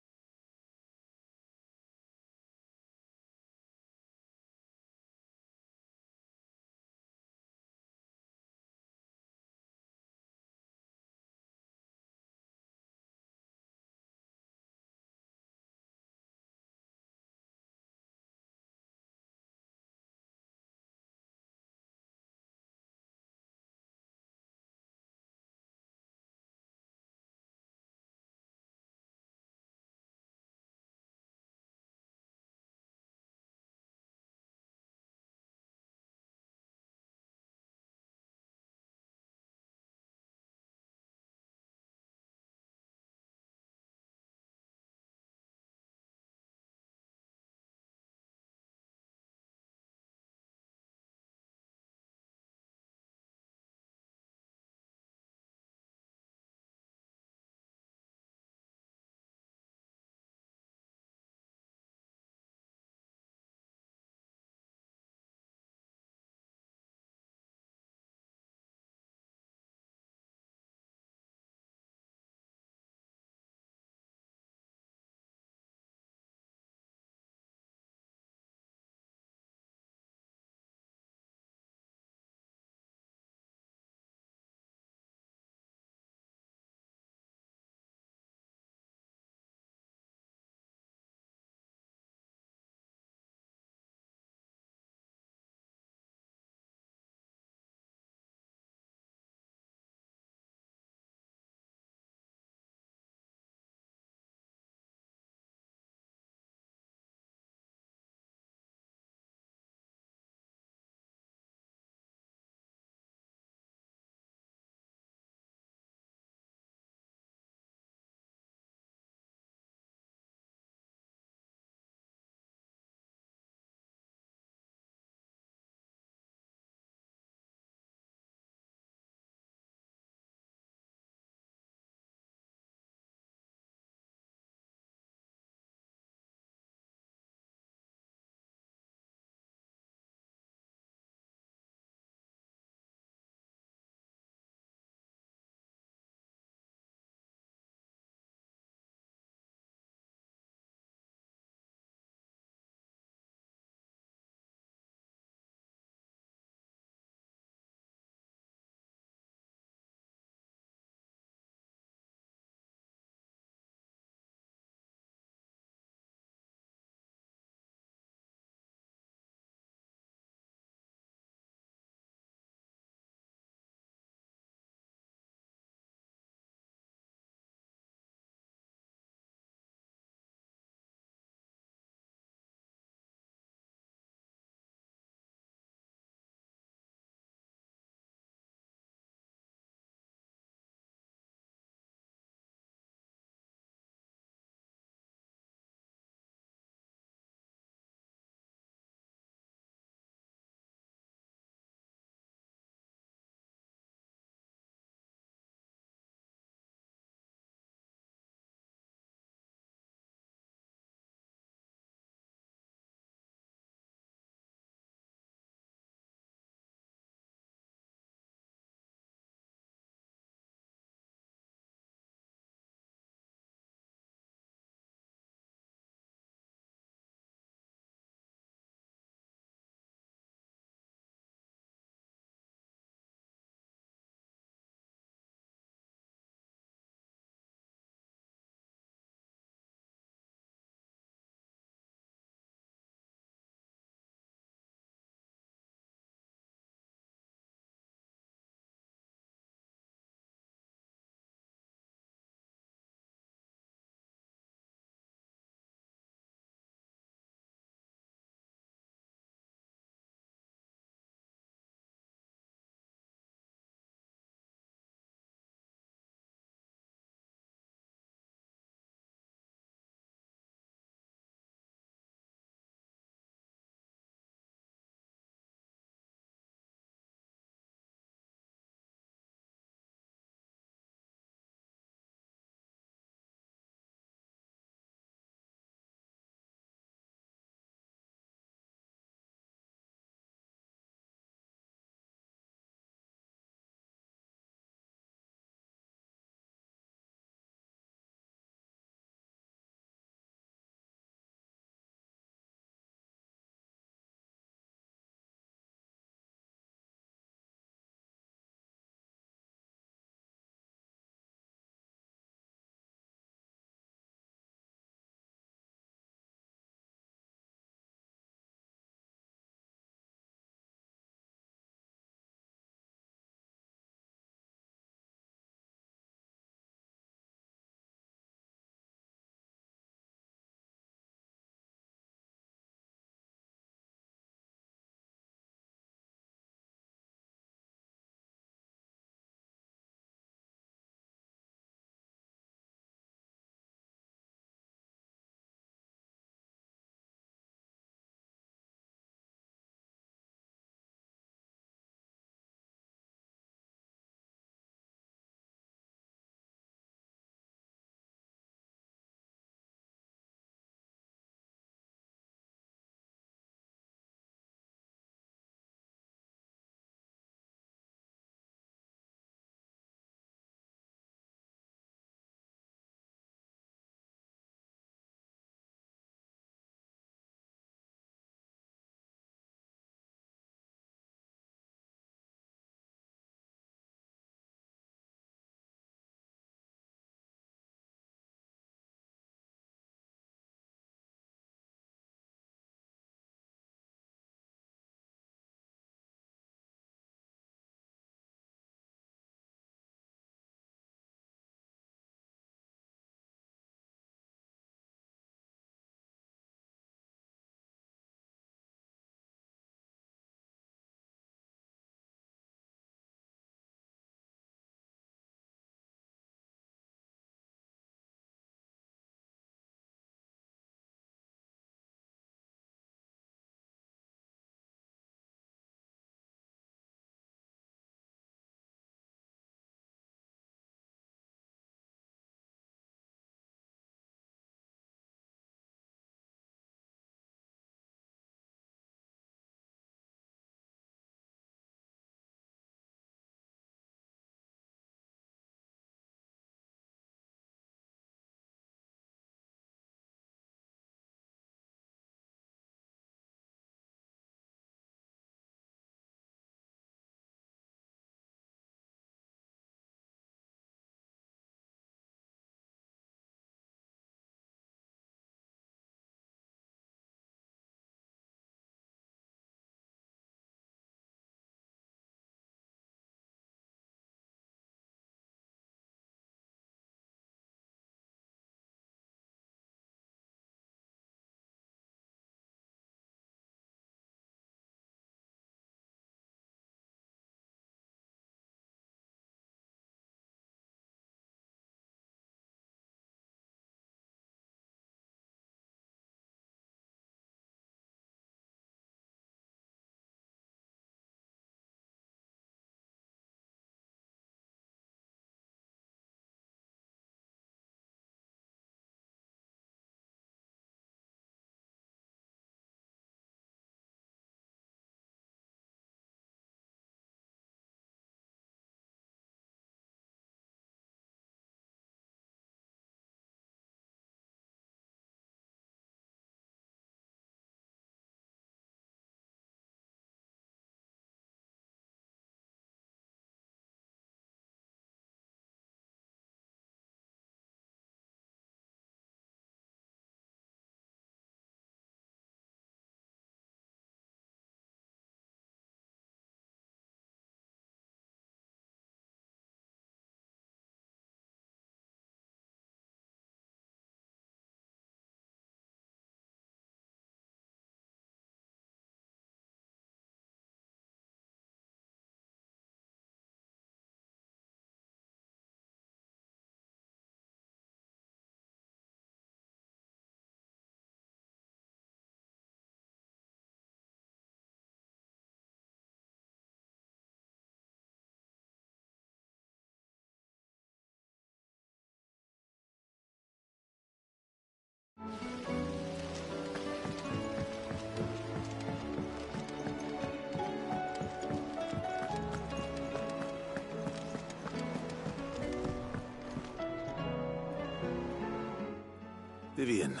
Vivian.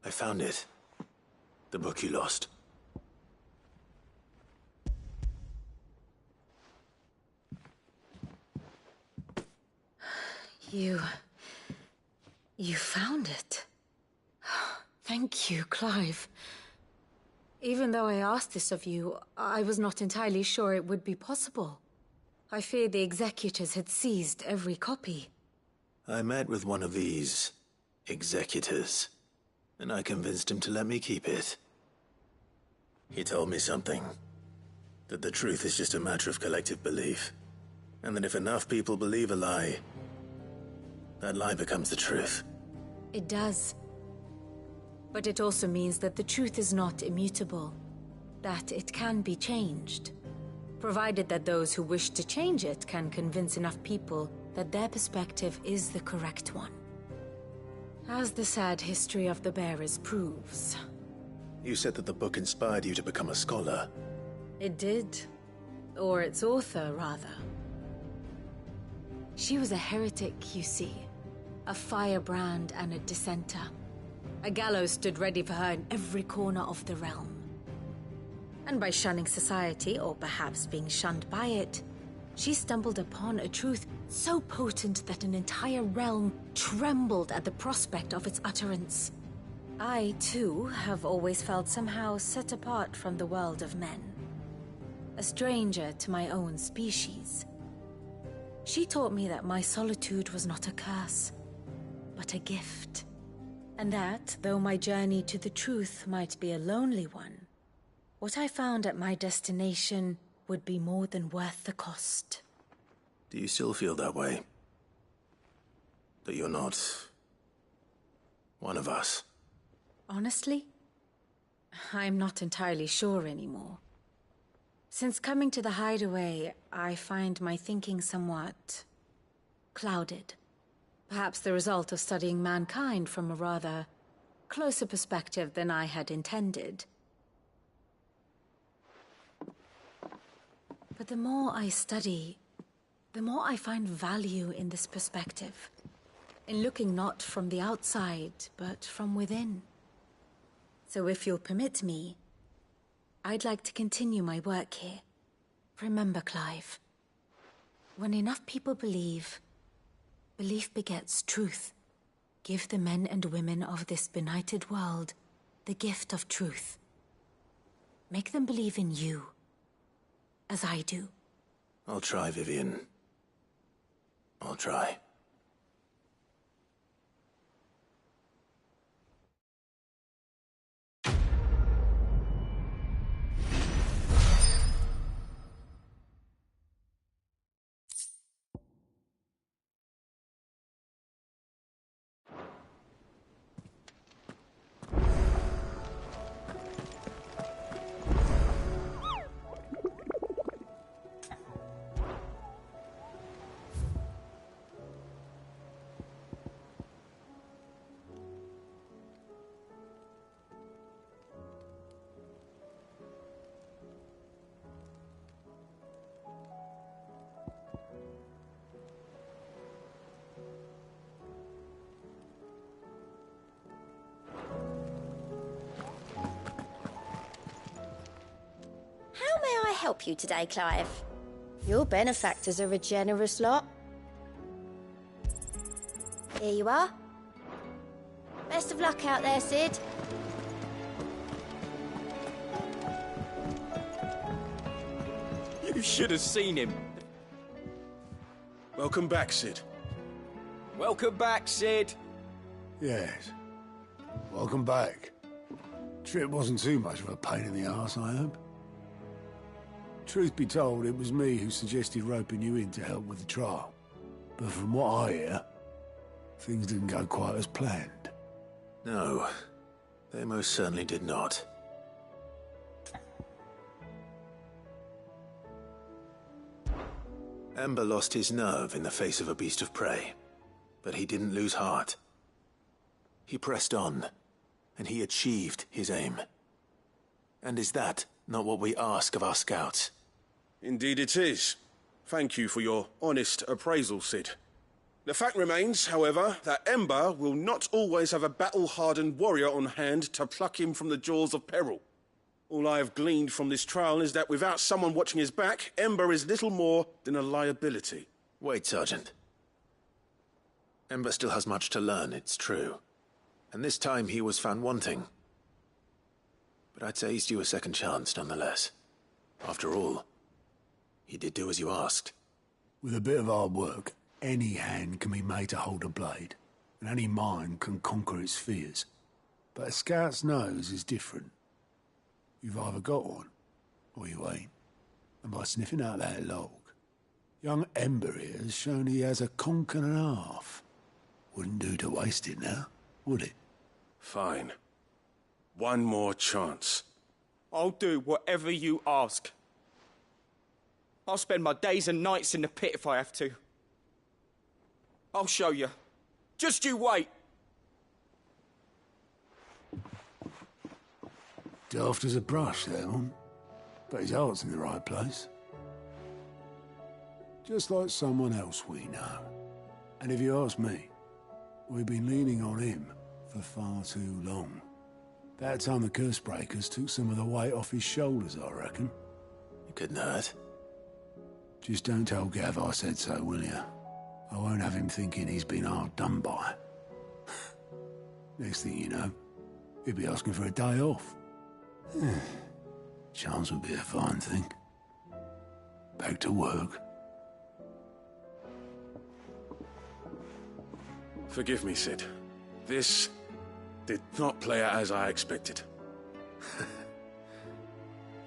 I found it. The book you lost. You found it. Thank you, Clive. Even though I asked this of you, I was not entirely sure it would be possible. I feared the executors had seized every copy. I met with one of these executors, and I convinced him to let me keep it. He told me something. That the truth is just a matter of collective belief. And that if enough people believe a lie, that lie becomes the truth. It does. But it also means that the truth is not immutable. That it can be changed. Provided that those who wish to change it can convince enough people that their perspective is the correct one. As the sad history of the bearers proves. You said that the book inspired you to become a scholar. It did. Or its author, rather. She was a heretic, you see. A firebrand and a dissenter. A gallows stood ready for her in every corner of the realm. And by shunning society, or perhaps being shunned by it, she stumbled upon a truth so potent that an entire realm trembled at the prospect of its utterance. I, too, have always felt somehow set apart from the world of men. A stranger to my own species. She taught me that my solitude was not a curse, but a gift. And that, though my journey to the truth might be a lonely one, what I found at my destination would be more than worth the cost. Do you still feel that way? That you're not one of us? Honestly, I'm not entirely sure anymore. Since coming to the hideaway, I find my thinking somewhat clouded. Perhaps the result of studying mankind from a rather closer perspective than I had intended. But the more I study, the more I find value in this perspective. In looking not from the outside, but from within. So if you'll permit me, I'd like to continue my work here. Remember, Clive, when enough people believe, belief begets truth. Give the men and women of this benighted world the gift of truth. Make them believe in you, as I do. I'll try, Vivian. I'll try. Help you today, Clive. Your benefactors are a generous lot. Here you are. Best of luck out there, Sid. You should have seen him. Welcome back, Sid. Welcome back, Sid. Yes. Welcome back. Trip wasn't too much of a pain in the arse, I hope. Truth be told, it was me who suggested roping you in to help with the trial. But from what I hear, things didn't go quite as planned. No, they most certainly did not. Ember lost his nerve in the face of a beast of prey, but he didn't lose heart. He pressed on, and he achieved his aim. And is that not what we ask of our scouts? Indeed it is. Thank you for your honest appraisal, Sid. The fact remains, however, that Ember will not always have a battle-hardened warrior on hand to pluck him from the jaws of peril. All I have gleaned from this trial is that without someone watching his back, Ember is little more than a liability. Wait, Sergeant. Ember still has much to learn, it's true. And this time he was found wanting. But I'd say he's due a second chance, nonetheless. After all, he did do as you asked. With a bit of hard work, any hand can be made to hold a blade, and any mind can conquer its fears. But a scout's nose is different. You've either got one, or you ain't. And by sniffing out that log, young Ember here has shown he has a conch and a half. Wouldn't do to waste it now, would it? Fine. One more chance. I'll do whatever you ask. I'll spend my days and nights in the pit if I have to. I'll show you. Just you wait. Daft as a brush, that one. But his heart's in the right place. Just like someone else we know. And if you ask me, we've been leaning on him for far too long. That time the curse breakers took some of the weight off his shoulders, I reckon. It couldn't hurt. Just don't tell Gav I said so, will you? I won't have him thinking he's been hard done by. Next thing you know, he'll be asking for a day off. Chance would be a fine thing. Back to work. Forgive me, Sid. This did not play out as I expected.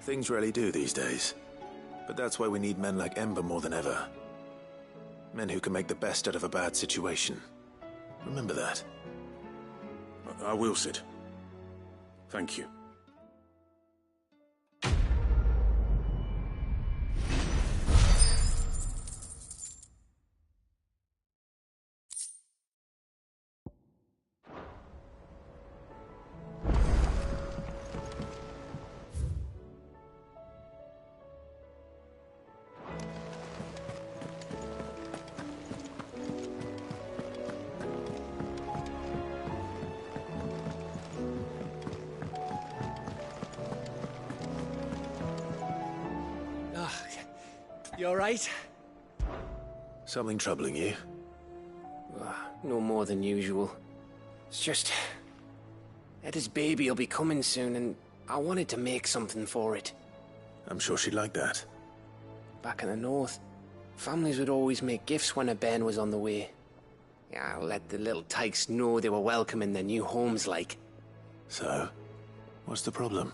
Things rarely do these days. But that's why we need men like Ember more than ever. Men who can make the best out of a bad situation. Remember that. I will, Sid. Thank you. You alright? Something troubling you? No more than usual. It's just... Etta's baby will be coming soon, and I wanted to make something for it. I'm sure she'd like that. Back in the north, families would always make gifts when a bairn was on the way. Yeah, I'll let the little tykes know they were welcome in their new homes, like. So, what's the problem?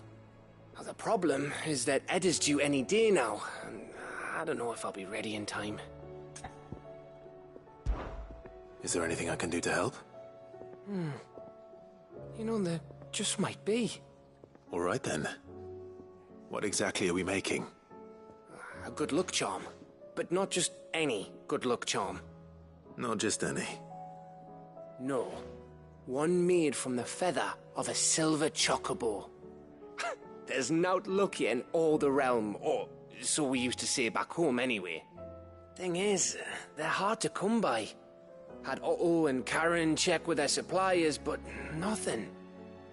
Well, the problem is that Etta's due any day now, and I don't know if I'll be ready in time. Is there anything I can do to help? You know, there just might be. All right, then. What exactly are we making? A good luck charm. But not just any good luck charm. Not just any. No. One made from the feather of a silver chocobo. There's naught lucky in all the realm, or so we used to say back home anyway. Thing is, they're hard to come by. Had Otto and Karen check with their suppliers, but nothing.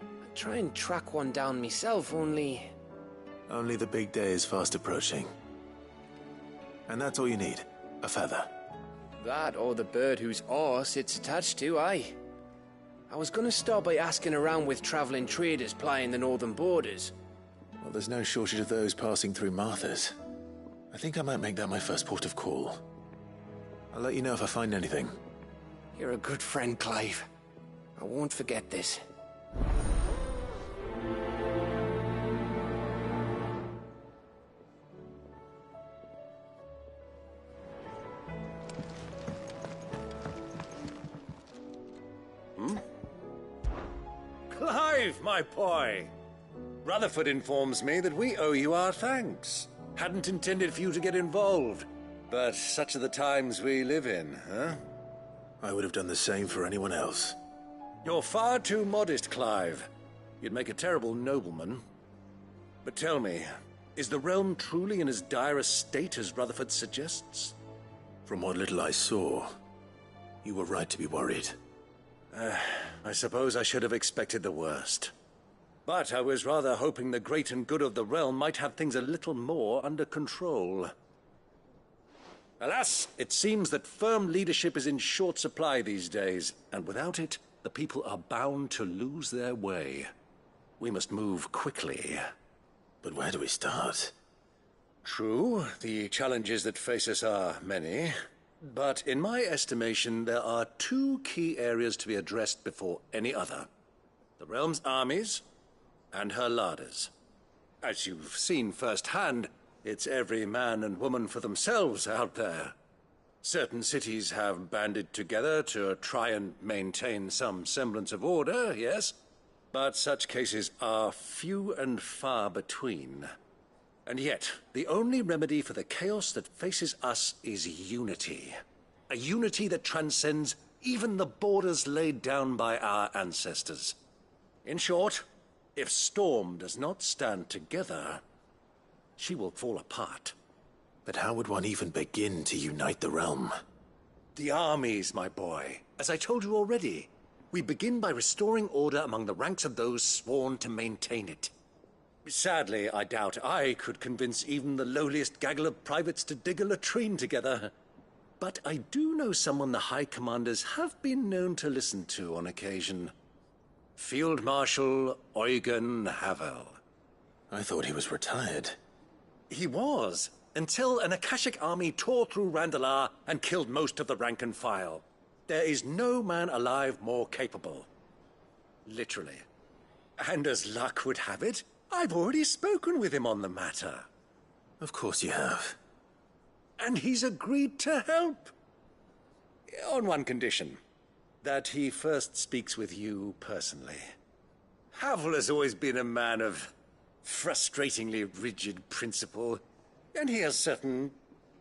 I try and track one down myself, only... Only the big day is fast approaching. And that's all you need, a feather. That or the bird whose arse it's attached to, aye. I was gonna start by asking around with traveling traders plying the northern borders. Well, there's no shortage of those passing through Martha's. I think I might make that my first port of call. I'll let you know if I find anything. You're a good friend, Clive. I won't forget this. Clive, my boy! Rutherford informs me that we owe you our thanks. Hadn't intended for you to get involved, but such are the times we live in, huh? I would have done the same for anyone else. You're far too modest, Clive. You'd make a terrible nobleman. But tell me, is the realm truly in as dire a state as Rutherford suggests? From what little I saw, You were right to be worried. I suppose I should have expected the worst. But I was rather hoping the great and good of the realm might have things a little more under control. Alas, it seems that firm leadership is in short supply these days, and without it, the people are bound to lose their way. We must move quickly. But where do we start? True, the challenges that face us are many. But in my estimation, there are two key areas to be addressed before any other. The realm's armies and her larders. As you've seen firsthand, it's every man and woman for themselves out there. Certain cities have banded together to try and maintain some semblance of order, yes, but such cases are few and far between. And yet, the only remedy for the chaos that faces us is unity. A unity that transcends even the borders laid down by our ancestors. In short, if Storm does not stand together, she will fall apart. But how would one even begin to unite the realm? The armies, my boy. As I told you already, we begin by restoring order among the ranks of those sworn to maintain it. Sadly, I doubt I could convince even the lowliest gaggle of privates to dig a latrine together. But I do know someone the High Commanders have been known to listen to on occasion. Field Marshal Eugen Havel. I thought he was retired. He was, until an Akashic army tore through Randalar and killed most of the rank and file. There is no man alive more capable. Literally. And as luck would have it, I've already spoken with him on the matter. Of course you have. And he's agreed to help. On one condition. That he first speaks with you personally. Havel has always been a man of frustratingly rigid principle, and he has certain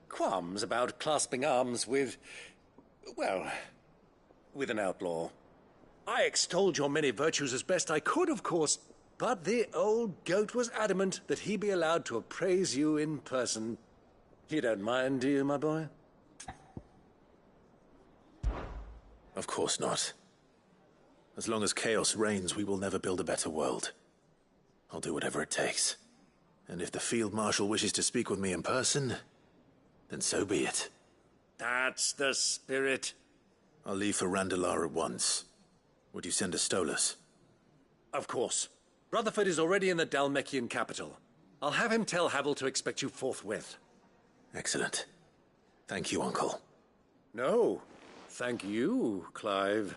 qualms about clasping arms with, well, with an outlaw. I extolled your many virtues as best I could, of course, but the old goat was adamant that he be allowed to appraise you in person. You don't mind, do you, my boy? Of course not. As long as chaos reigns, we will never build a better world. I'll do whatever it takes. And if the Field Marshal wishes to speak with me in person, then so be it. That's the spirit. I'll leave for Randalar at once. Would you send a Stolas? Of course. Rutherford is already in the Dalmekian capital. I'll have him tell Havel to expect you forthwith. Excellent. Thank you, Uncle. No, thank you, Clive.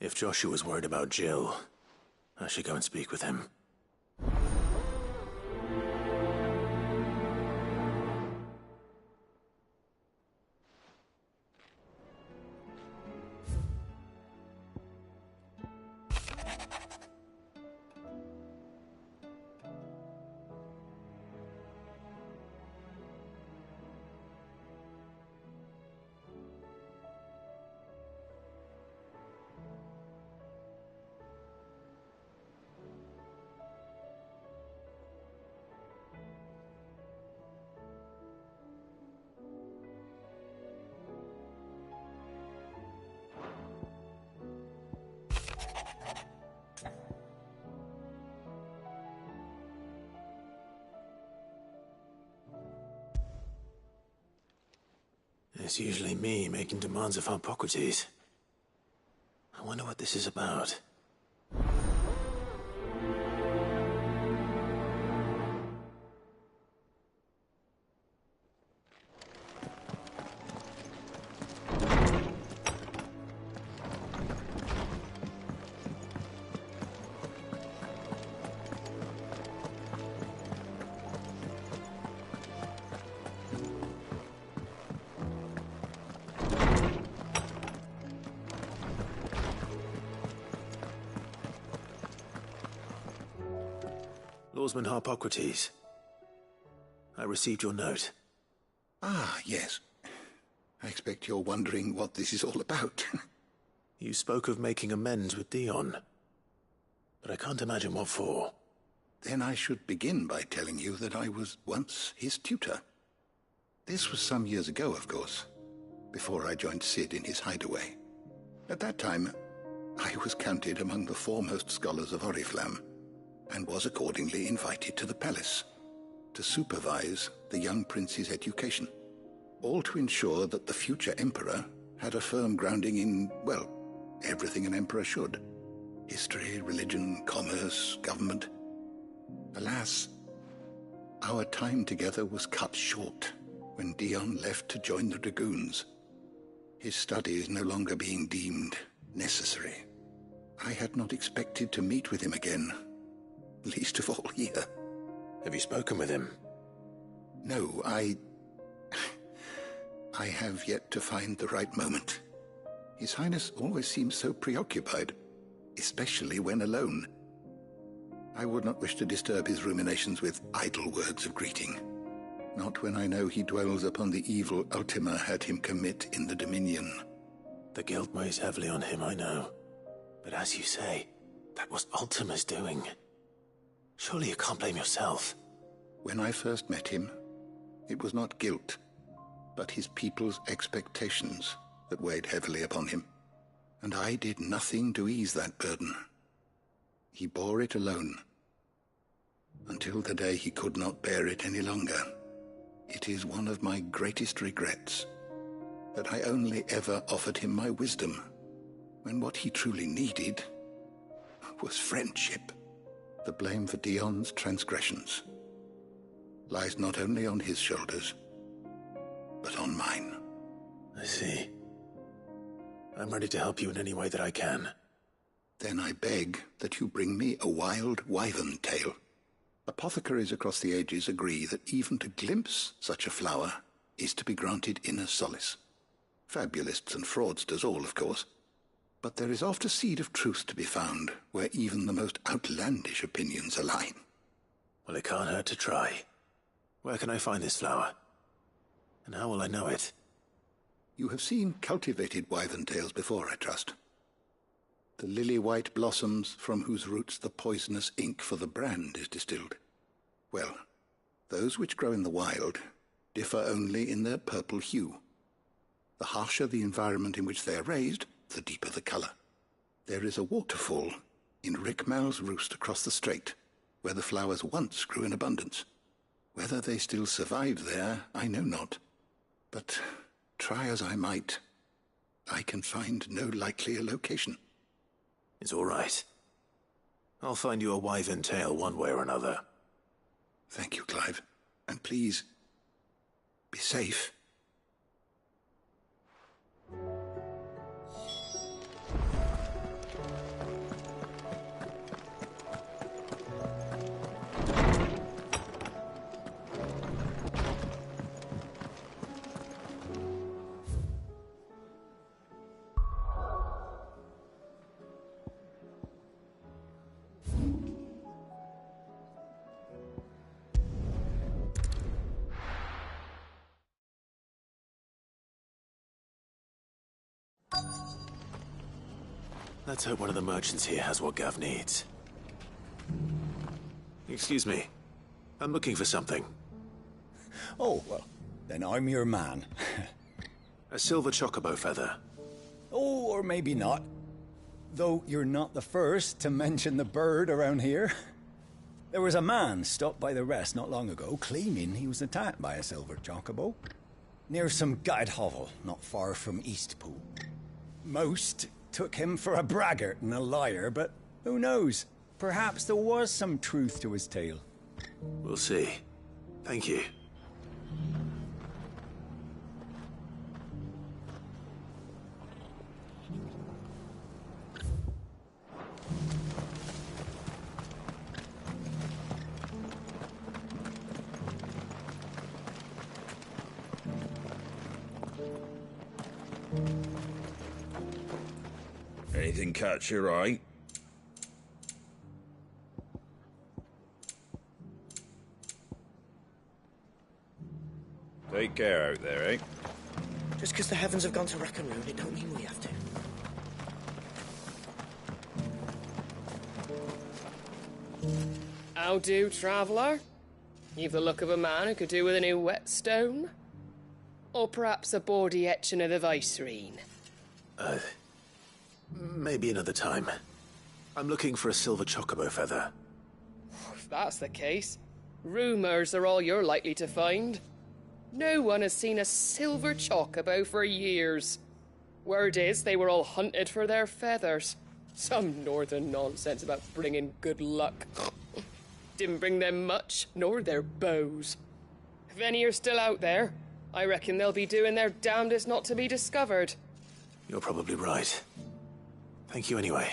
If Joshua's worried about Jill, I should go and speak with him. It's usually me making demands of Harpocrates. I wonder what this is about. Lawsman Harpocrates. I received your note. Ah, yes. I expect you're wondering what this is all about. You spoke of making amends with Dion, but I can't imagine what for. Then I should begin by telling you that I was once his tutor. This was some years ago, of course, before I joined Sid in his hideaway. At that time, I was counted among the foremost scholars of Oriflamme, and was accordingly invited to the palace to supervise the young prince's education, all to ensure that the future emperor had a firm grounding in, well, everything an emperor should. History, religion, commerce, government. Alas, our time together was cut short when Dion left to join the Dragoons, his studies no longer being deemed necessary. I had not expected to meet with him again, least of all here. Have you spoken with him? No, I have yet to find the right moment. His Highness always seems so preoccupied, especially when alone. I would not wish to disturb his ruminations with idle words of greeting. Not when I know he dwells upon the evil Ultima had him commit in the Dominion. The guilt weighs heavily on him, I know. But as you say, that was Ultima's doing. Surely you can't blame yourself. When I first met him, it was not guilt, but his people's expectations that weighed heavily upon him. And I did nothing to ease that burden. He bore it alone, until the day he could not bear it any longer. It is one of my greatest regrets that I only ever offered him my wisdom, when what he truly needed was friendship. The blame for Dion's transgressions lies not only on his shoulders, but on mine. I see. I'm ready to help you in any way that I can. Then I beg that you bring me a wild wyvern tail. Apothecaries across the ages agree that even to glimpse such a flower is to be granted inner solace. Fabulists and fraudsters all, of course. But there is oft a seed of truth to be found where even the most outlandish opinions align. Well, it can't hurt to try. Where can I find this flower? And how will I know it? You have seen cultivated wyvern tails before, I trust. The lily-white blossoms from whose roots the poisonous ink for the brand is distilled. Well, those which grow in the wild differ only in their purple hue. The harsher the environment in which they are raised, the deeper the color. There is a waterfall in Rickmal's roost across the strait, where the flowers once grew in abundance. Whether they still survive there, I know not. But try as I might, I can find no likelier location. It's all right. I'll find you a wyvern tail one way or another. Thank you, Clive. And please, be safe. Let's hope one of the merchants here has what Gav needs. Excuse me. I'm looking for something. Oh, well, then I'm your man. A silver chocobo feather. Oh, or maybe not. Though you're not the first to mention the bird around here. There was a man stopped by the rest not long ago claiming he was attacked by a silver chocobo. near some gutted hovel not far from Eastpool. Most took him for a braggart and a liar, but who knows? Perhaps there was some truth to his tale. We'll see. Thank you. Anything catch your eye? Take care out there, eh? Just because the heavens have gone to wreck and ruin, it don't mean we have to. How do, traveller? You've the look of a man who could do with a new whetstone. Or perhaps a bawdy etching of the Vicerine. Maybe another time. I'm looking for a silver chocobo feather. If that's the case, rumours are all you're likely to find. No one has seen a silver chocobo for years. Word is they were all hunted for their feathers. Some northern nonsense about bringing good luck. Didn't bring them much, nor their bows. If any are still out there, I reckon they'll be doing their damnedest not to be discovered. You're probably right. Thank you anyway.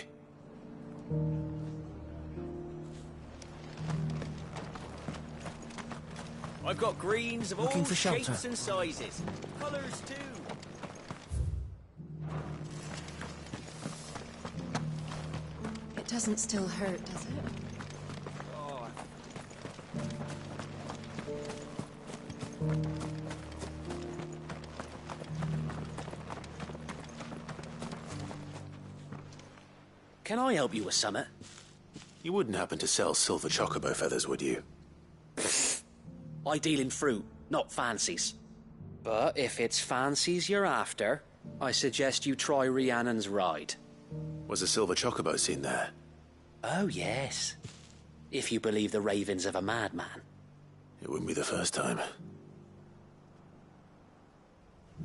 I've got greens of Looking all for shelter. shapes and sizes. Colours too. It doesn't still hurt, does it? Oh. Can I help you with summit? You wouldn't happen to sell silver chocobo feathers, would you? I deal in fruit, not fancies. But if it's fancies you're after, I suggest you try Rhiannon's ride. Was a silver chocobo seen there? Oh, yes. If you believe the ravings of a madman. It wouldn't be the first time.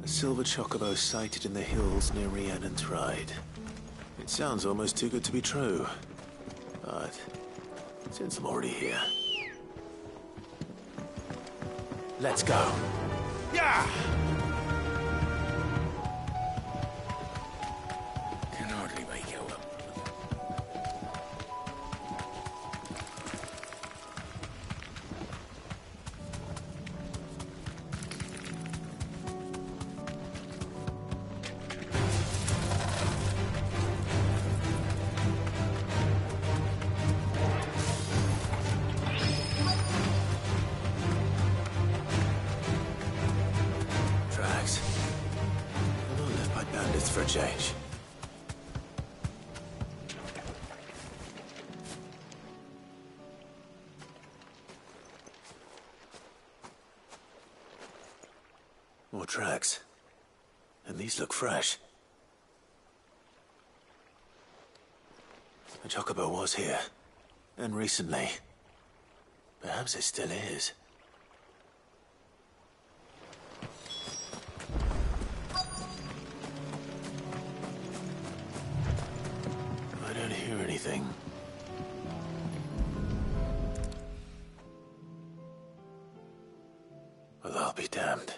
A silver chocobo sighted in the hills near Rhiannon's ride. It sounds almost too good to be true. But since I'm already here... Let's go. Yeah! Can hardly make it up. Tracks. They're not left by bandits for a change. More tracks. And these look fresh. The chocobo was here. And recently. Perhaps it still is. I don't hear anything. Well, I'll be damned.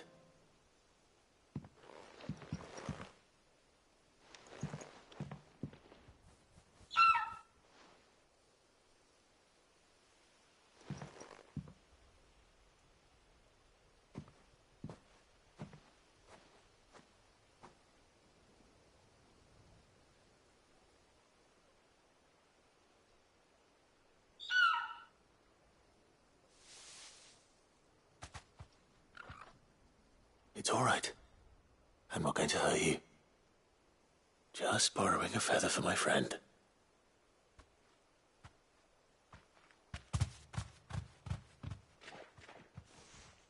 It's all right. I'm not going to hurt you. Just borrowing a feather for my friend.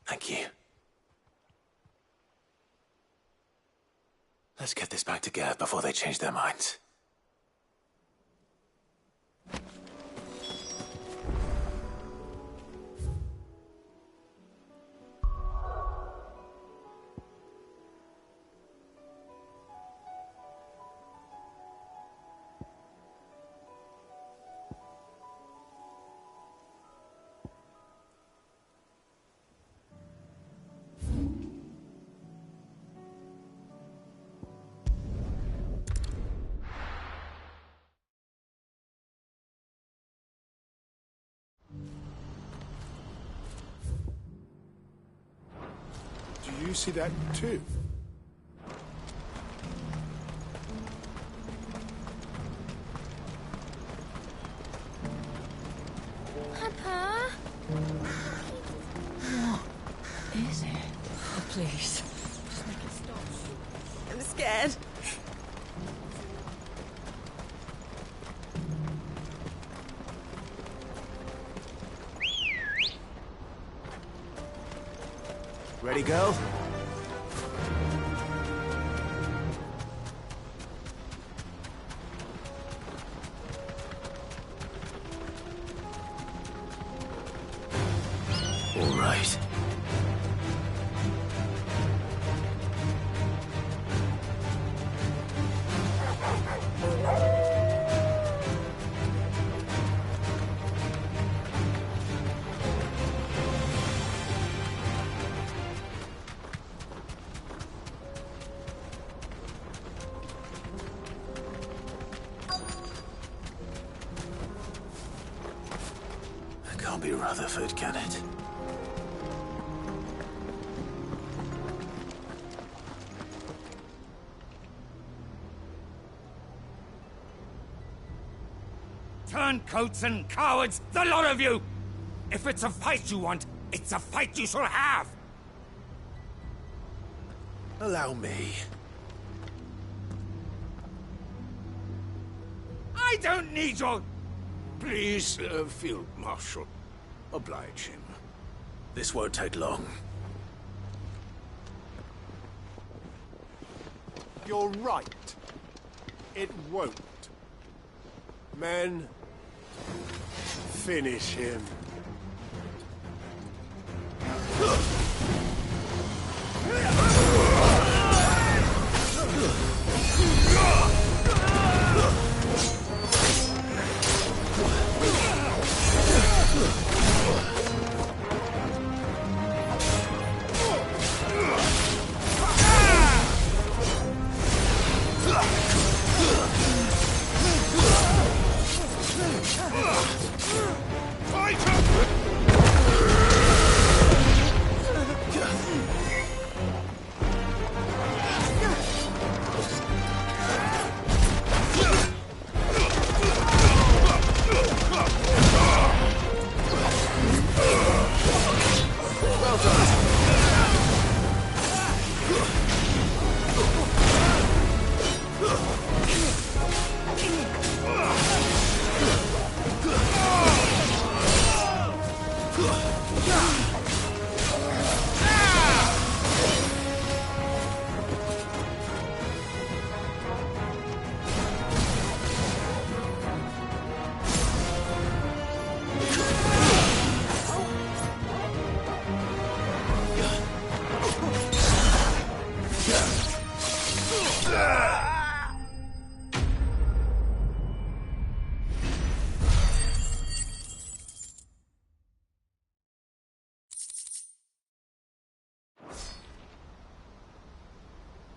Thank you. Let's get this back to Gav before they change their minds. Do you see that too? Papa? What is it? Oh, please. Just make it stop. I'm scared. Ready, girl? All right. Can't be Rutherford, can it? Turncoats and cowards, the lot of you! If it's a fight you want, it's a fight you shall have! Allow me. I don't need your... Please, Field Marshal, oblige him. This won't take long. You're right. It won't. Men, finish him.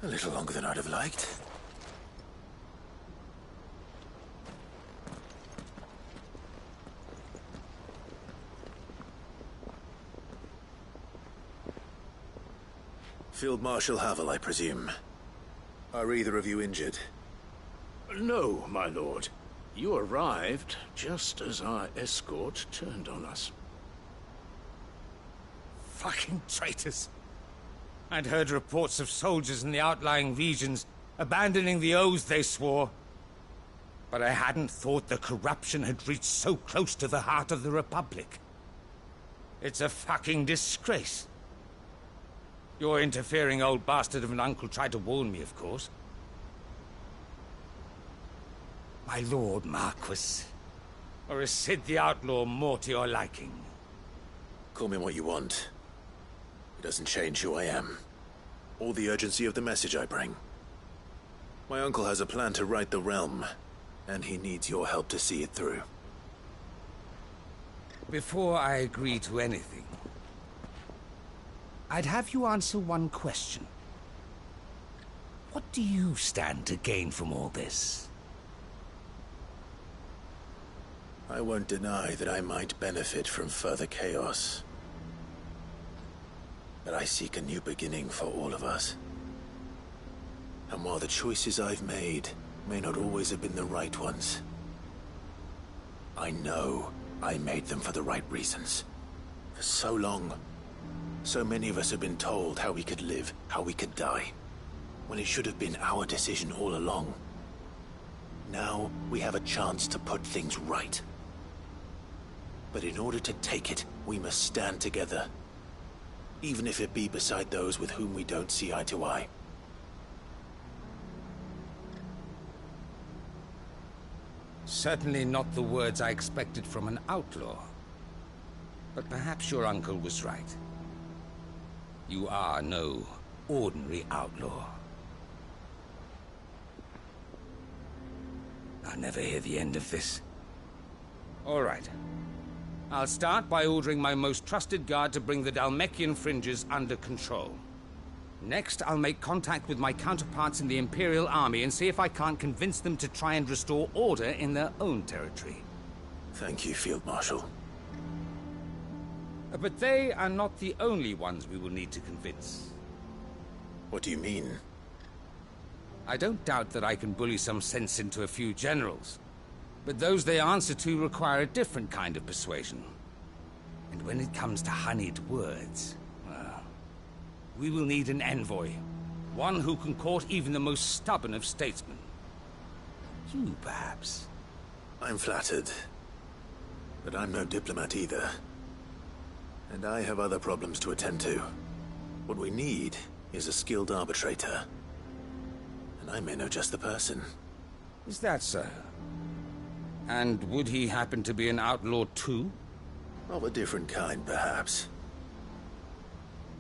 A little longer than I'd have liked. Field Marshal Havel, I presume. Are either of you injured? No, my lord. You arrived just as our escort turned on us. Fucking traitors. I'd heard reports of soldiers in the outlying regions abandoning the oaths they swore. But I hadn't thought the corruption had reached so close to the heart of the Republic. It's a fucking disgrace. Your interfering old bastard of an uncle tried to warn me, of course. My lord Marquis. Or is Sid the Outlaw more to your liking? Call me what you want. It doesn't change who I am, or the urgency of the message I bring. My uncle has a plan to right the realm, and he needs your help to see it through. Before I agree to anything, I'd have you answer one question. What do you stand to gain from all this? I won't deny that I might benefit from further chaos. but I seek a new beginning for all of us. And while the choices I've made may not always have been the right ones, I know I made them for the right reasons. For so long, so many of us have been told how we could live, how we could die, when it should have been our decision all along. Now we have a chance to put things right. But in order to take it, we must stand together, even if it be beside those with whom we don't see eye to eye. Certainly not the words I expected from an outlaw. But perhaps your uncle was right. You are no ordinary outlaw. I'll never hear the end of this. All right. I'll start by ordering my most trusted guard to bring the Dhalmekian fringes under control. Next, I'll make contact with my counterparts in the Imperial Army and see if I can't convince them to try and restore order in their own territory. Thank you, Field Marshal. But they are not the only ones we will need to convince. What do you mean? I don't doubt that I can bully some sense into a few generals, but those they answer to require a different kind of persuasion. And when it comes to honeyed words, well, we will need an envoy. One who can court even the most stubborn of statesmen. You, perhaps. I'm flattered. But I'm no diplomat either. And I have other problems to attend to. What we need is a skilled arbitrator. And I may know just the person. Is that so? And would he happen to be an outlaw too? Of a different kind, perhaps.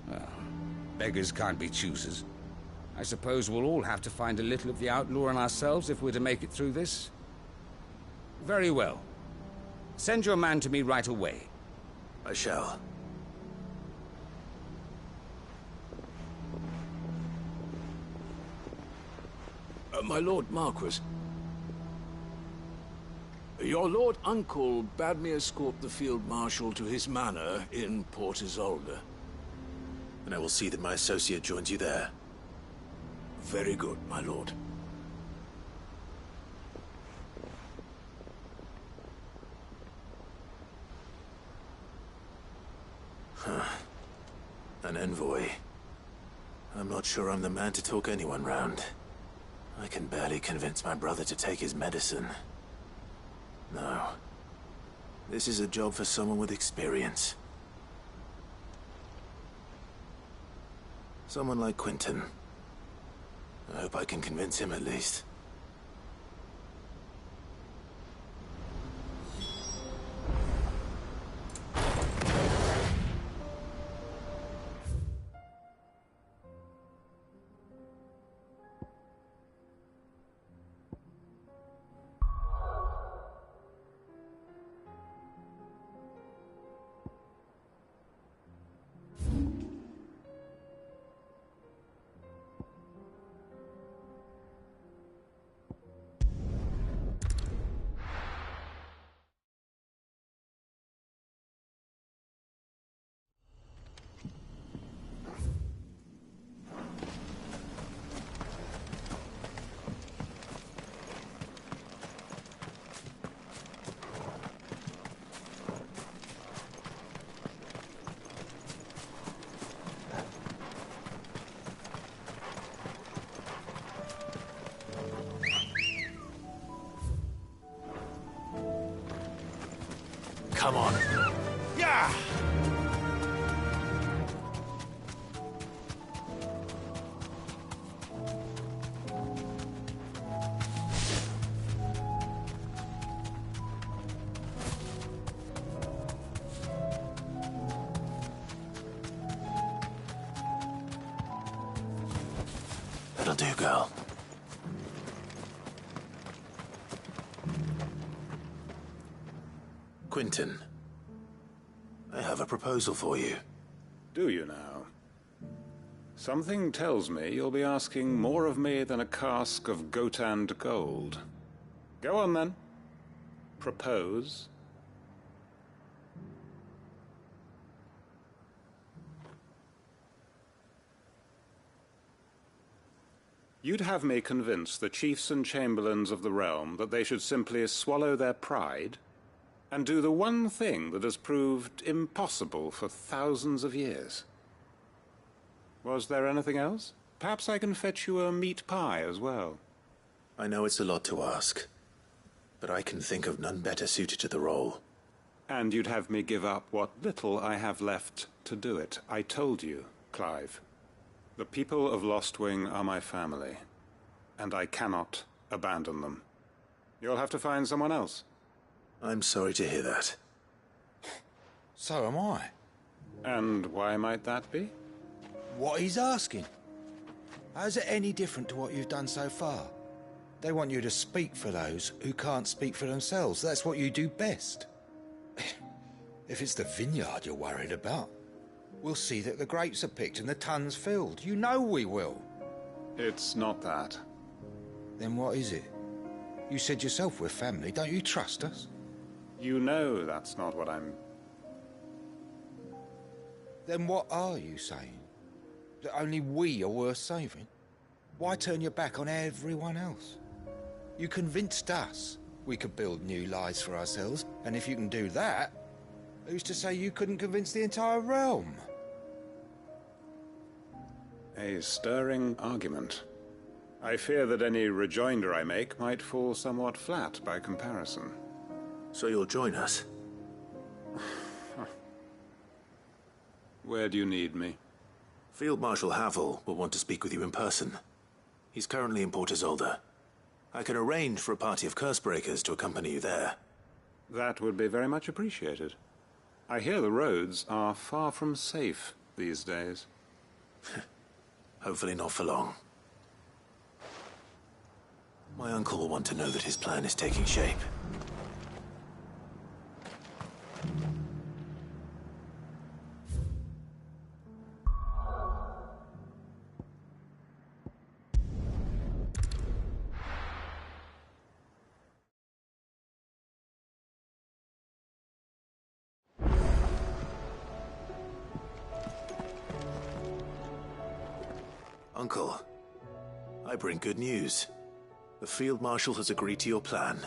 Well, beggars can't be choosers. I suppose we'll all have to find a little of the outlaw in ourselves if we're to make it through this. Very well. Send your man to me right away. I shall. My Lord Marquis. Your Lord Uncle bade me escort the Field Marshal to his manor in Port Isolde. And I will see that my associate joins you there. Very good, my lord. Huh. An envoy. I'm not sure I'm the man to talk anyone round. I can barely convince my brother to take his medicine. No. This is a job for someone with experience. Someone like Quentin. I hope I can convince him at least. Come on. Yeah! That'll do, girl. Quentin, I have a proposal for you. Do you now? Something tells me you'll be asking more of me than a cask of Gotand gold. Go on, then. Propose. You'd have me convince the chiefs and chamberlains of the realm that they should simply swallow their pride and do the one thing that has proved impossible for thousands of years. Was there anything else? Perhaps I can fetch you a meat pie as well. I know it's a lot to ask, but I can think of none better suited to the role. And you'd have me give up what little I have left to do it. I told you, Clive. The people of Lostwing are my family, and I cannot abandon them. You'll have to find someone else. I'm sorry to hear that. So am I. And why might that be? What he's asking. How's it any different to what you've done so far? They want you to speak for those who can't speak for themselves. That's what you do best. If it's the vineyard you're worried about, we'll see that the grapes are picked and the tons filled. You know we will. It's not that. Then what is it? You said yourself we're family. Don't you trust us? You know that's not what I'm... Then what are you saying? That only we are worth saving? Why turn your back on everyone else? You convinced us we could build new lives for ourselves, and if you can do that, who's to say you couldn't convince the entire realm? A stirring argument. I fear that any rejoinder I make might fall somewhat flat by comparison. So you'll join us? Where do you need me? Field Marshal Havel will want to speak with you in person. He's currently in Port Isolde. I can arrange for a party of Cursebreakers to accompany you there. That would be very much appreciated. I hear the roads are far from safe these days. Hopefully not for long. My uncle will want to know that his plan is taking shape. Uncle, I bring good news. The Field Marshal has agreed to your plan.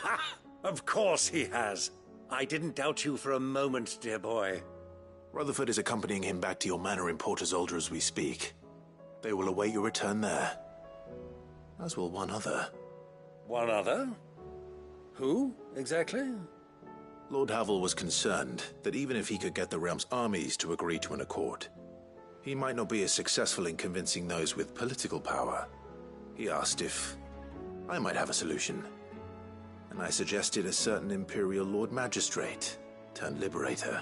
Ha! Of course he has. I didn't doubt you for a moment, dear boy. Rutherford is accompanying him back to your manor in Port Isolde as we speak. They will await your return there. As will one other. One other? Who, exactly? Lord Havel was concerned that even if he could get the realm's armies to agree to an accord, he might not be as successful in convincing those with political power. He asked if I might have a solution, and I suggested a certain Imperial Lord Magistrate turned Liberator.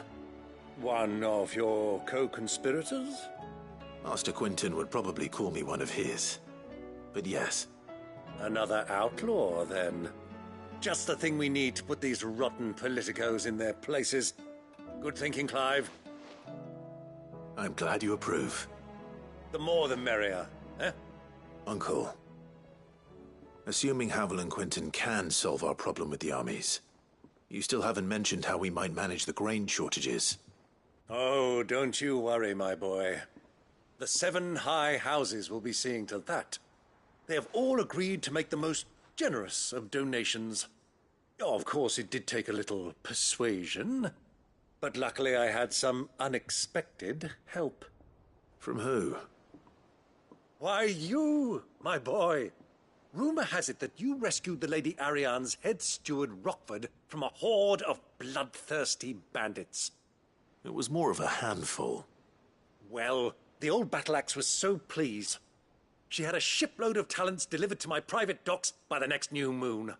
One of your co-conspirators? Master Quinton would probably call me one of his, but yes. Another outlaw, then. Just the thing we need to put these rotten politicos in their places. Good thinking, Clive. I'm glad you approve. The more the merrier, eh? Uncle, assuming Havel and Quinton can solve our problem with the armies, you still haven't mentioned how we might manage the grain shortages. Oh, don't you worry, my boy. The 7 high houses will be seeing to that. They have all agreed to make the most generous of donations. Oh, of course, it did take a little persuasion, but luckily I had some unexpected help. From who? Why, you, my boy. Rumor has it that you rescued the Lady Ariane's head steward Rockford from a horde of bloodthirsty bandits. It was more of a handful. Well, the old battle-axe was so pleased. She had a shipload of talents delivered to my private docks by the next new moon.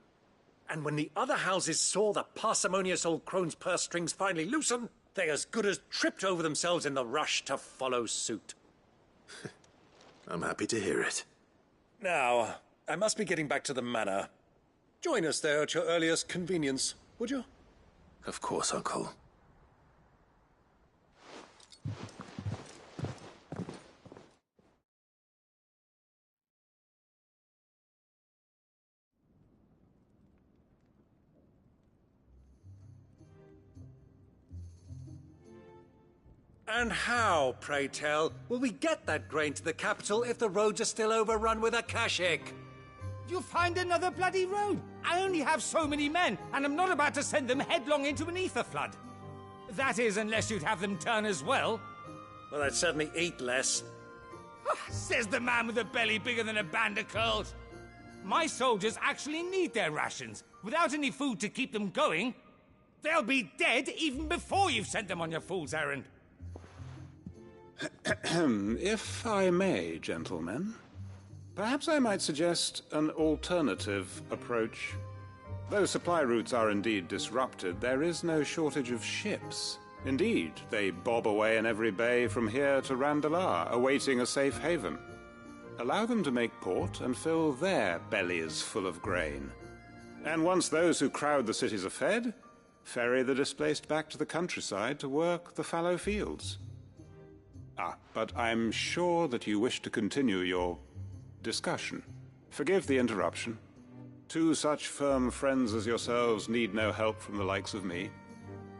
And when the other houses saw the parsimonious old crone's purse strings finally loosen, they as good as tripped over themselves in the rush to follow suit. I'm happy to hear it. Now, I must be getting back to the manor. Join us there at your earliest convenience, would you? Of course, Uncle. And how, pray tell, will we get that grain to the capital if the roads are still overrun with Akashic? You'll find another bloody road. I only have so many men, and I'm not about to send them headlong into an ether flood. That is, unless you'd have them turn as well. Well, I'd certainly eat less. Says the man with a belly bigger than a band of curls. My soldiers actually need their rations. Without any food to keep them going, they'll be dead even before you've sent them on your fool's errand. If I may, gentlemen, perhaps I might suggest an alternative approach. Though supply routes are indeed disrupted, there is no shortage of ships. Indeed, they bob away in every bay from here to Randalar, awaiting a safe haven. Allow them to make port and fill their bellies full of grain. And once those who crowd the cities are fed, ferry the displaced back to the countryside to work the fallow fields. But I'm sure that you wish to continue your discussion. Forgive the interruption. Two such firm friends as yourselves need no help from the likes of me.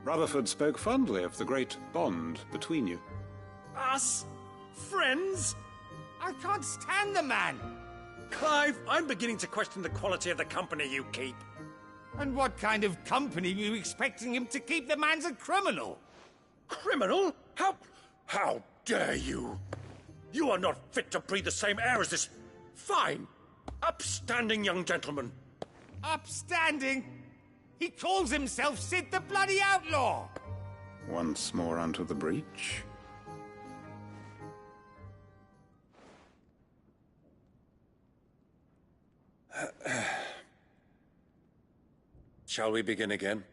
Rutherford spoke fondly of the great bond between you. Us? Friends? I can't stand the man! Clive, I'm beginning to question the quality of the company you keep. And what kind of company were you expecting him to keep? The man's a criminal! Criminal? How dare you? You are not fit to breathe the same air as this fine, upstanding young gentleman. Upstanding? He calls himself Sid the Bloody Outlaw! Once more onto the breach. Shall we begin again?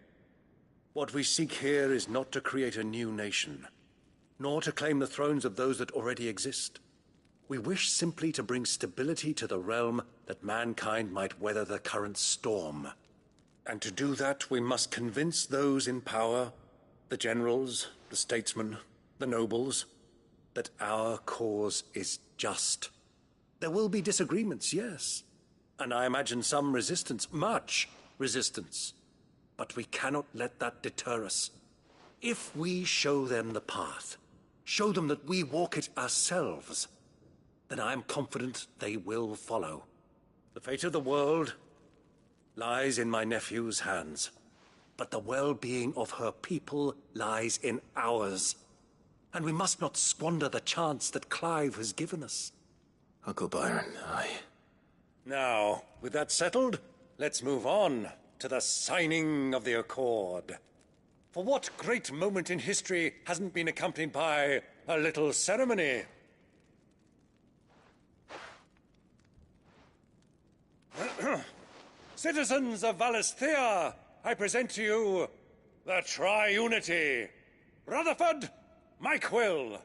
What we seek here is not to create a new nation, nor to claim the thrones of those that already exist. We wish simply to bring stability to the realm that mankind might weather the current storm. And to do that, we must convince those in power, the generals, the statesmen, the nobles, that our cause is just. There will be disagreements, yes, and I imagine some resistance, much resistance. But we cannot let that deter us. If we show them the path, show them that we walk it ourselves, then I am confident they will follow. The fate of the world lies in my nephew's hands, but the well-being of her people lies in ours. And we must not squander the chance that Clive has given us. Uncle Byron, Now, with that settled, let's move on to the signing of the Accord. For what great moment in history hasn't been accompanied by a little ceremony? Citizens of Valisthea, I present to you the Triunity. Rutherford, Mike Will.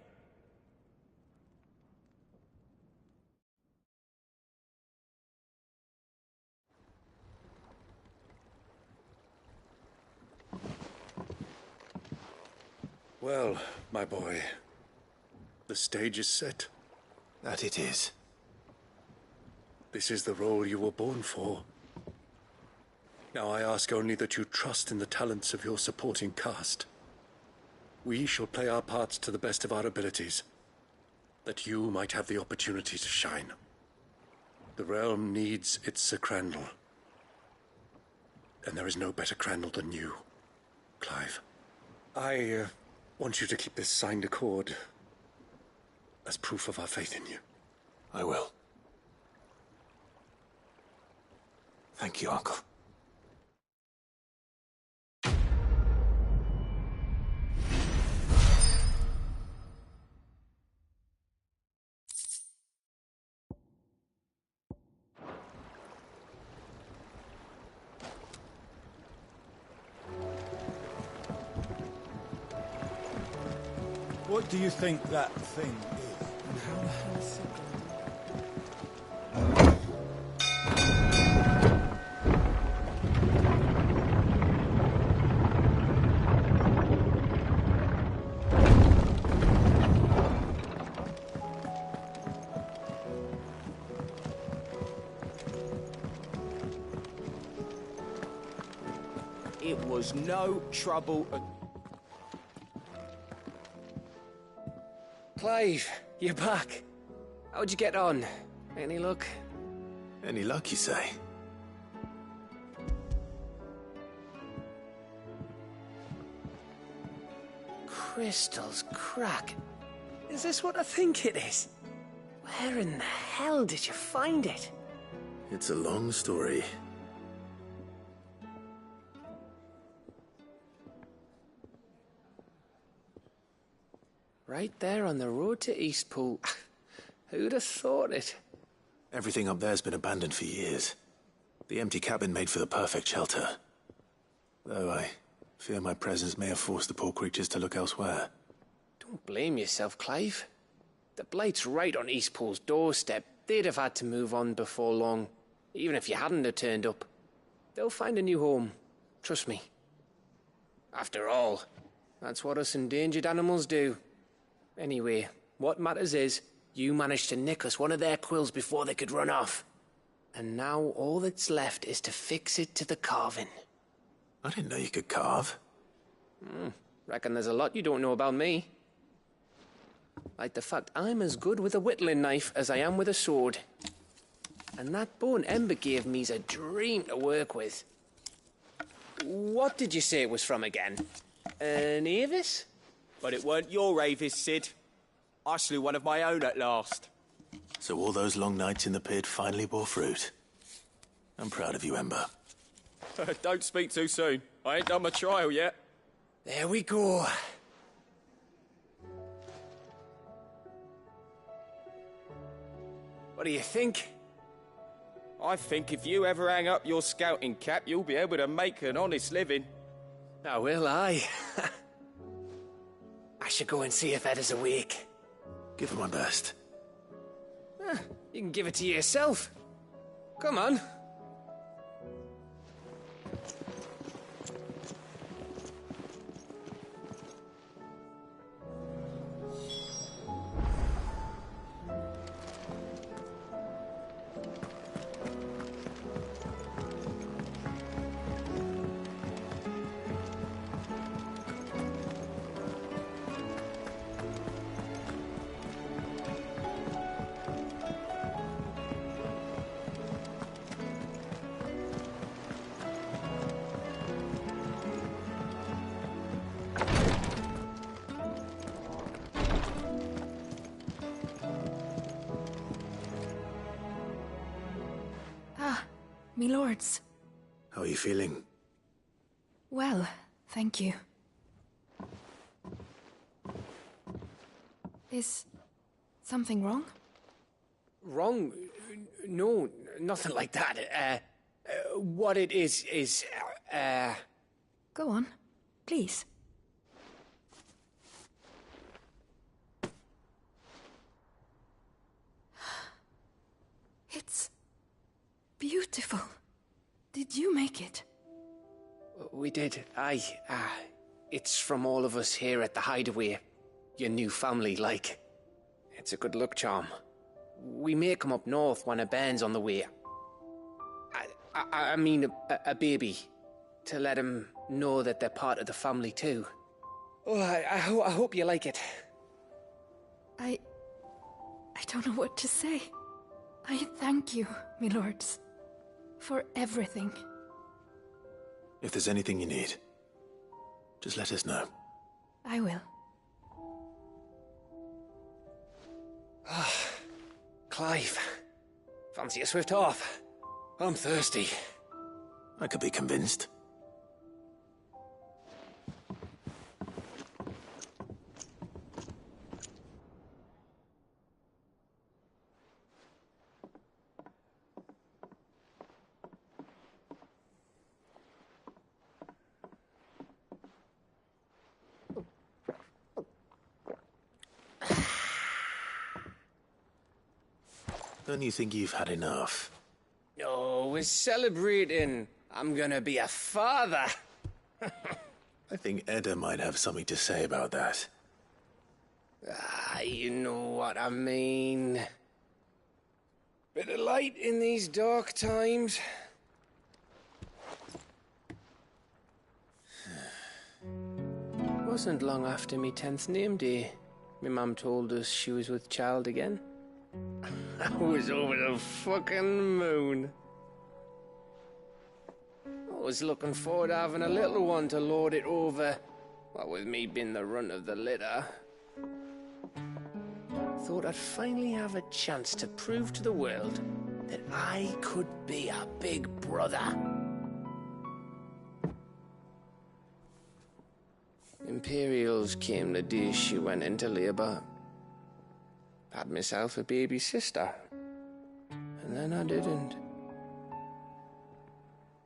Well, my boy, the stage is set. That it is. This is the role you were born for. Now I ask only that you trust in the talents of your supporting cast. We shall play our parts to the best of our abilities, that you might have the opportunity to shine. The realm needs its Sir Crandall. And there is no better Crandall than you, Clive. I want you to keep this signed accord as proof of our faith in you. I will. Thank you, Uncle. What do you think that thing is? And how the hell is it It was no trouble at... Clive, you're back. How'd you get on? Any luck? Any luck, you say? Crystal's crack. Is this what I think it is? Where in the hell did you find it? It's a long story. Right there on the road to Eastpool. Who'd have thought it? Everything up there's been abandoned for years. The empty cabin made for the perfect shelter. Though I fear my presence may have forced the poor creatures to look elsewhere. Don't blame yourself, Clive. The Blight's right on Eastpool's doorstep. They'd have had to move on before long, even if you hadn't have turned up. They'll find a new home. Trust me. After all, that's what us endangered animals do. Anyway, what matters is, you managed to nick us one of their quills before they could run off. And now all that's left is to fix it to the carving. I didn't know you could carve. Reckon there's a lot you don't know about me. Like the fact I'm as good with a whittling knife as I am with a sword. And that bone Ember gave me's a dream to work with. What did you say it was from again? An Avis? But it weren't your Avis, Sid. I slew one of my own at last. So all those long nights in the pit finally bore fruit. I'm proud of you, Ember. Don't speak too soon. I ain't done my trial yet. There we go. What do you think? I think if you ever hang up your scouting cap, you'll be able to make an honest living. Oh, will I? I should go and see if Ed is awake. Give it my best. You can give it to yourself. Come on. Me lords. How are you feeling? Well, thank you. Is something wrong? Wrong? No, nothing like that. What it is... Go on, please. It's beautiful. Did you make it? We did. Aye. It's from all of us here at the Hideaway. Your new family, like. It's a good luck charm. We may come up north when a band's on the way. I mean a baby. To let him know that they're part of the family too. Oh, I hope you like it. I don't know what to say. I thank you, me lords, for everything. If there's anything you need, just let us know. I will. Clive, fancy a swift off? I'm thirsty. I could be convinced. Don't you think you've had enough? No, we're celebrating. I'm gonna be a father. I think Edda might have something to say about that. You know what I mean. Bit of light in these dark times. Wasn't long after me 10th name day. My mum told us she was with child again. I was over the fucking moon. I was looking forward to having a little one to lord it over, what with me being the runt of the litter. Thought I'd finally have a chance to prove to the world that I could be a big brother. Imperials came the day she went into labour. Had myself a baby sister. And then I didn't.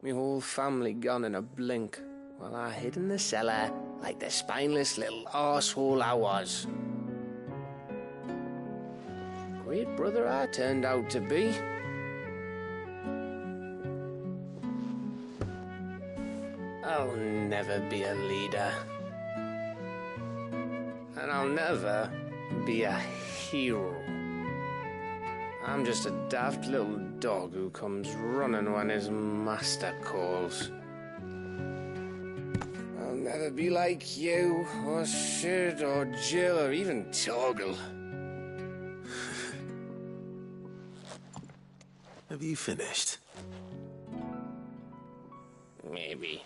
My whole family gone in a blink, while I hid in the cellar like the spineless little arsehole I was. Great brother I turned out to be. I'll never be a leader. And I'll never be a hero. I'm just a daft little dog who comes running when his master calls. I'll never be like you, or Sid, or Jill, or even Torgal. Have you finished? Maybe.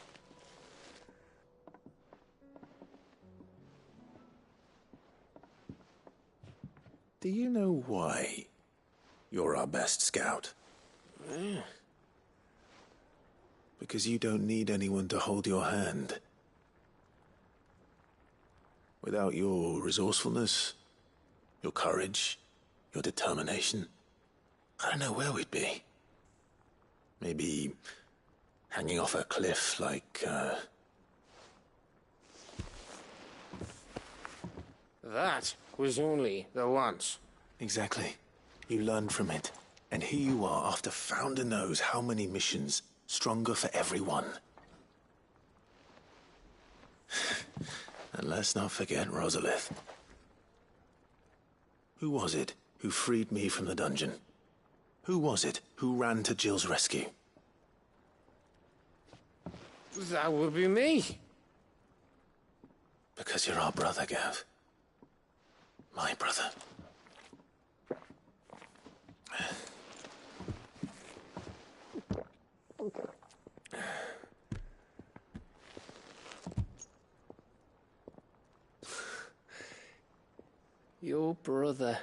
Do you know why you're our best scout? Because you don't need anyone to hold your hand. Without your resourcefulness, your courage, your determination, I don't know where we'd be. Maybe hanging off a cliff like, That was only the once. Exactly. You learned from it. And here you are, after Founder knows how many missions, stronger for everyone. And let's not forget Rosalith. Who was it who freed me from the dungeon? Who was it who ran to Jill's rescue? That would be me. Because you're our brother, Gav. My brother. Your brother.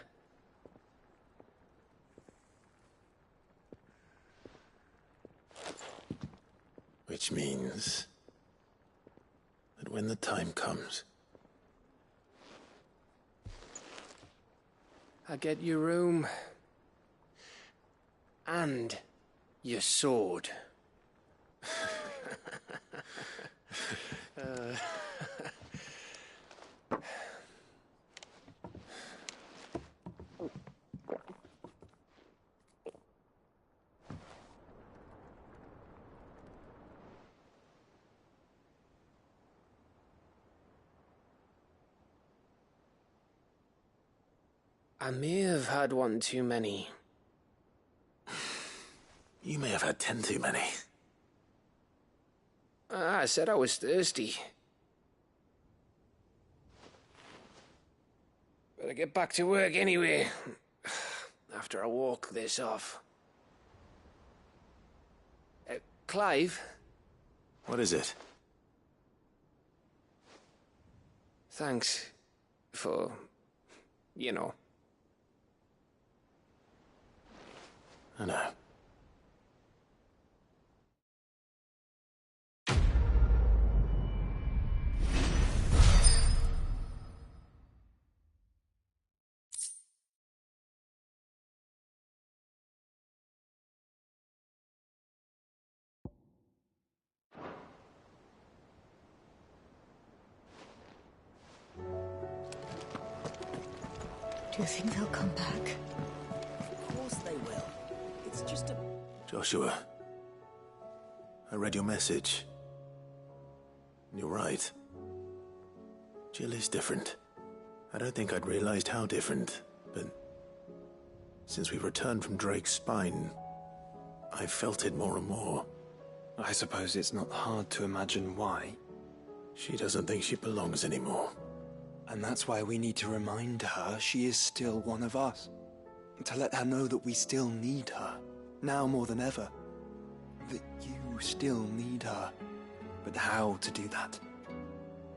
Which means that when the time comes, I get your room. And your sword. I may have had one too many. you may have had 10 too many. I said I was thirsty. Better get back to work anyway, after I walk this off. Clive? What is it? Thanks for, you know. I know. Do you think they'll come back? Of course they will. It's just a... Joshua, I read your message. You're right. Jill is different. I don't think I'd realized how different, but since we returned from Drake's spine, I've felt it more and more. I suppose it's not hard to imagine why. She doesn't think she belongs anymore. And that's why we need to remind her she is still one of us. To let her know that we still need her, now more than ever. That you still need her. But how to do that?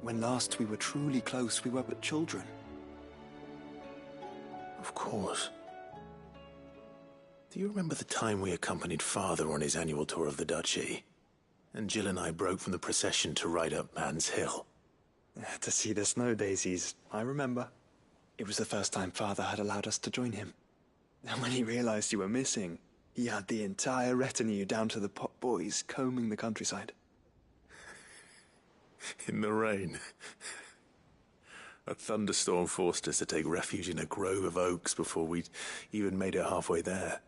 When last we were truly close, we were but children. Of course. Do you remember the time we accompanied Father on his annual tour of the Duchy? And Jill and I broke from the procession to ride up Man's Hill. To see the snow daisies, I remember. It was the first time Father had allowed us to join him. And when he realized you were missing, he had the entire retinue down to the pot boys combing the countryside. In the rain. A thunderstorm forced us to take refuge in a grove of oaks before we'd even made it halfway there.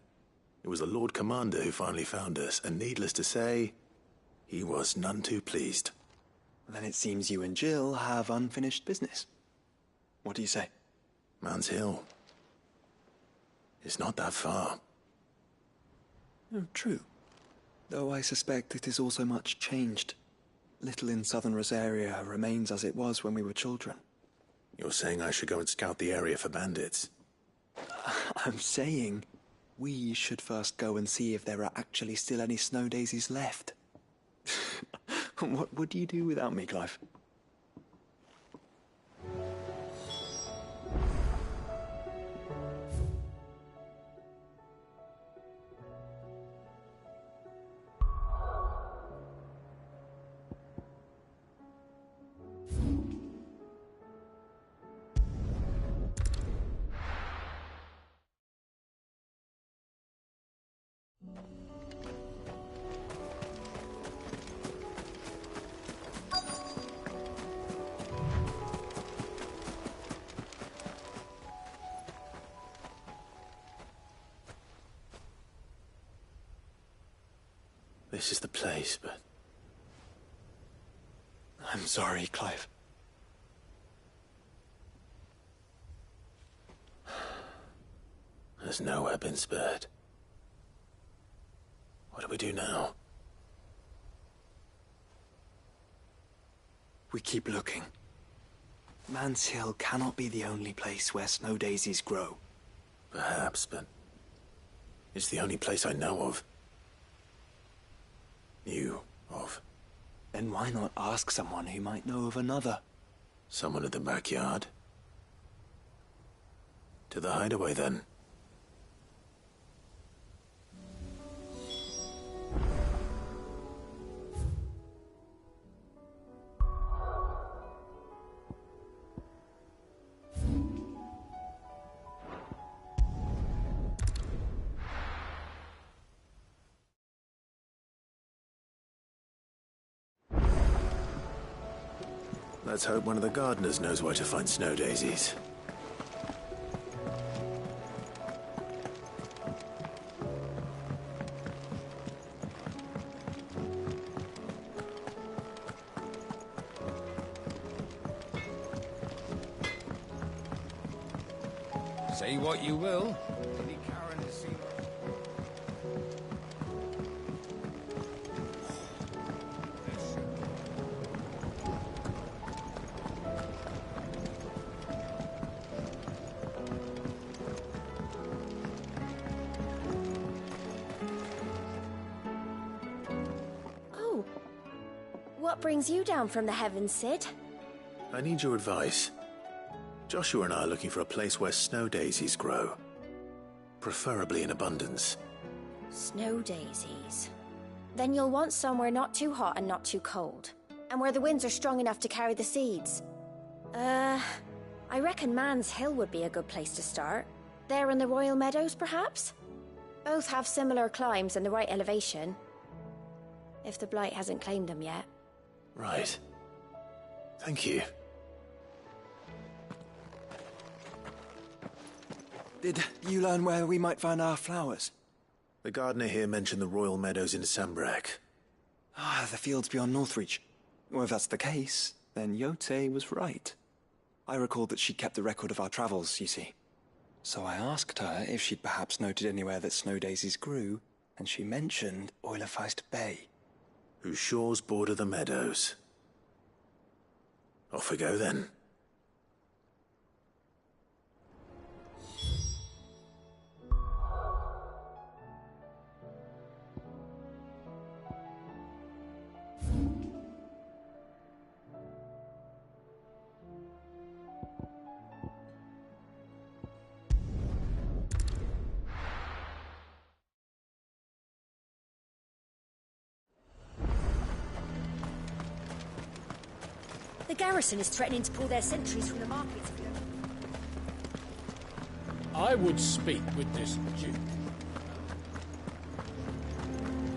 It was the Lord Commander who finally found us, and needless to say, he was none too pleased. Then it seems you and Jill have unfinished business. What do you say? Man's Hill. It's not that far. Oh, true. Though I suspect it is also much changed. Little in southern Rosaria remains as it was when we were children. You're saying I should go and scout the area for bandits? I'm saying we should first go and see if there are actually still any snow daisies left. What would you do without me, Clive? This is the place, but... I'm sorry, Clive. There's nowhere been spared. What do we do now? We keep looking. Man's Hill cannot be the only place where snow daisies grow. Perhaps, but... it's the only place I know of. Knew of. Then why not ask someone who might know of another? Someone in the backyard? To the hideaway, then. Let's hope one of the gardeners knows where to find snow daisies. Say what you will. Lady Karen has seen... Oh. What brings you down from the heavens, Sid? I need your advice. Joshua and I are looking for a place where snow daisies grow. Preferably in abundance. Snow daisies. Then you'll want somewhere not too hot and not too cold. And where the winds are strong enough to carry the seeds. I reckon Man's Hill would be a good place to start. There in the Royal Meadows, perhaps? Both have similar climbs and the right elevation. If the Blight hasn't claimed them yet. Right. Thank you. Did you learn where we might find our flowers? The gardener here mentioned the Royal Meadows in Sambrek. The fields beyond Northreach. Well, if that's the case, then Yote was right. I recalled that she kept the record of our travels, you see. So I asked her if she'd perhaps noted anywhere that snow daisies grew, and she mentioned Oilafeist Bay. Whose shores border the meadows. Off we go, then. garrison is threatening to pull their sentries from the markets. I would speak with this Duke.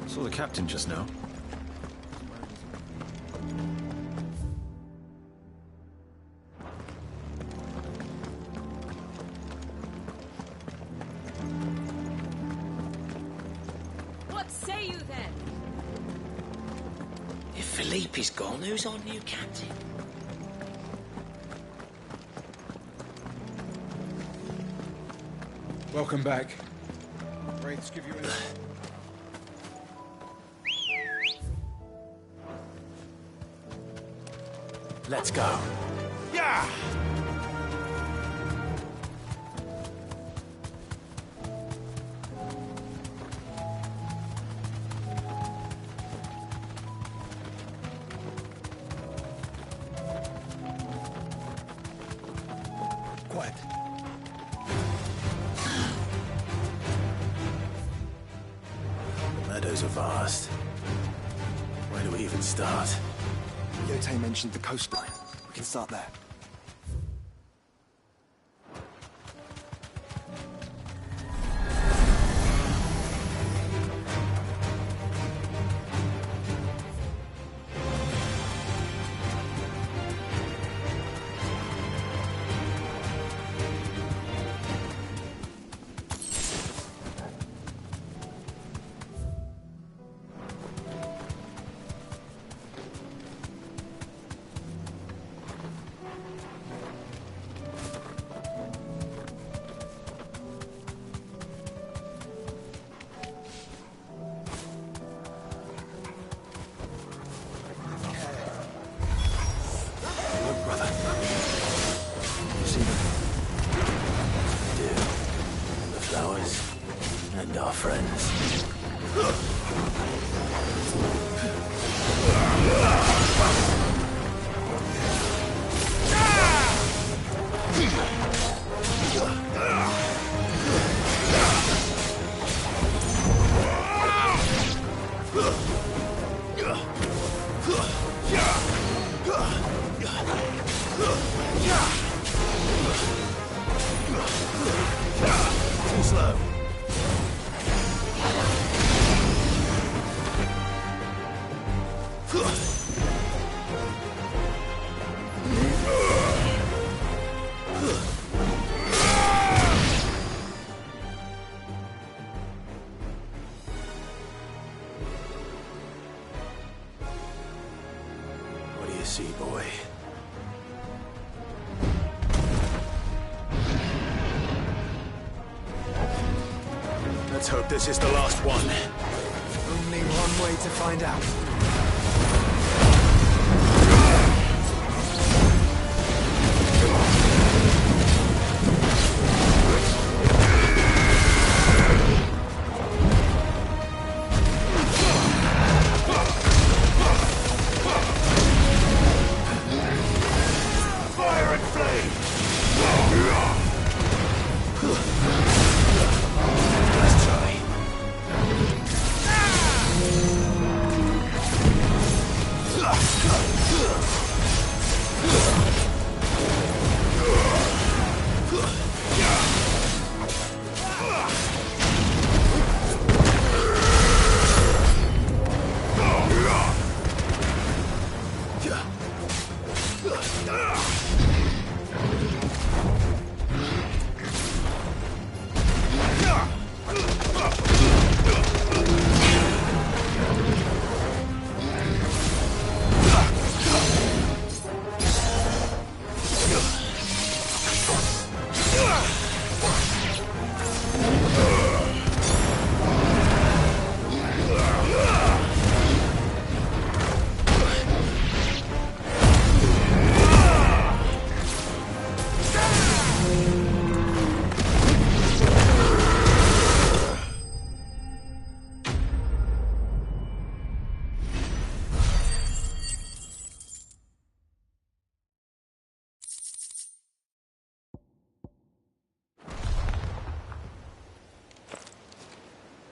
Saw the captain just now. What say you then? If Felipe's gone, who's our new captain? Welcome back. Wraiths give you any... Let's go. Yeah! Quiet. The meadows are vast. Where do we even start? Yote mentioned the coastline. We can start there. And our friends. Too slow. What do you see, boy? Let's hope this is the last one. Only one way to find out. Fire and flame! Let's try.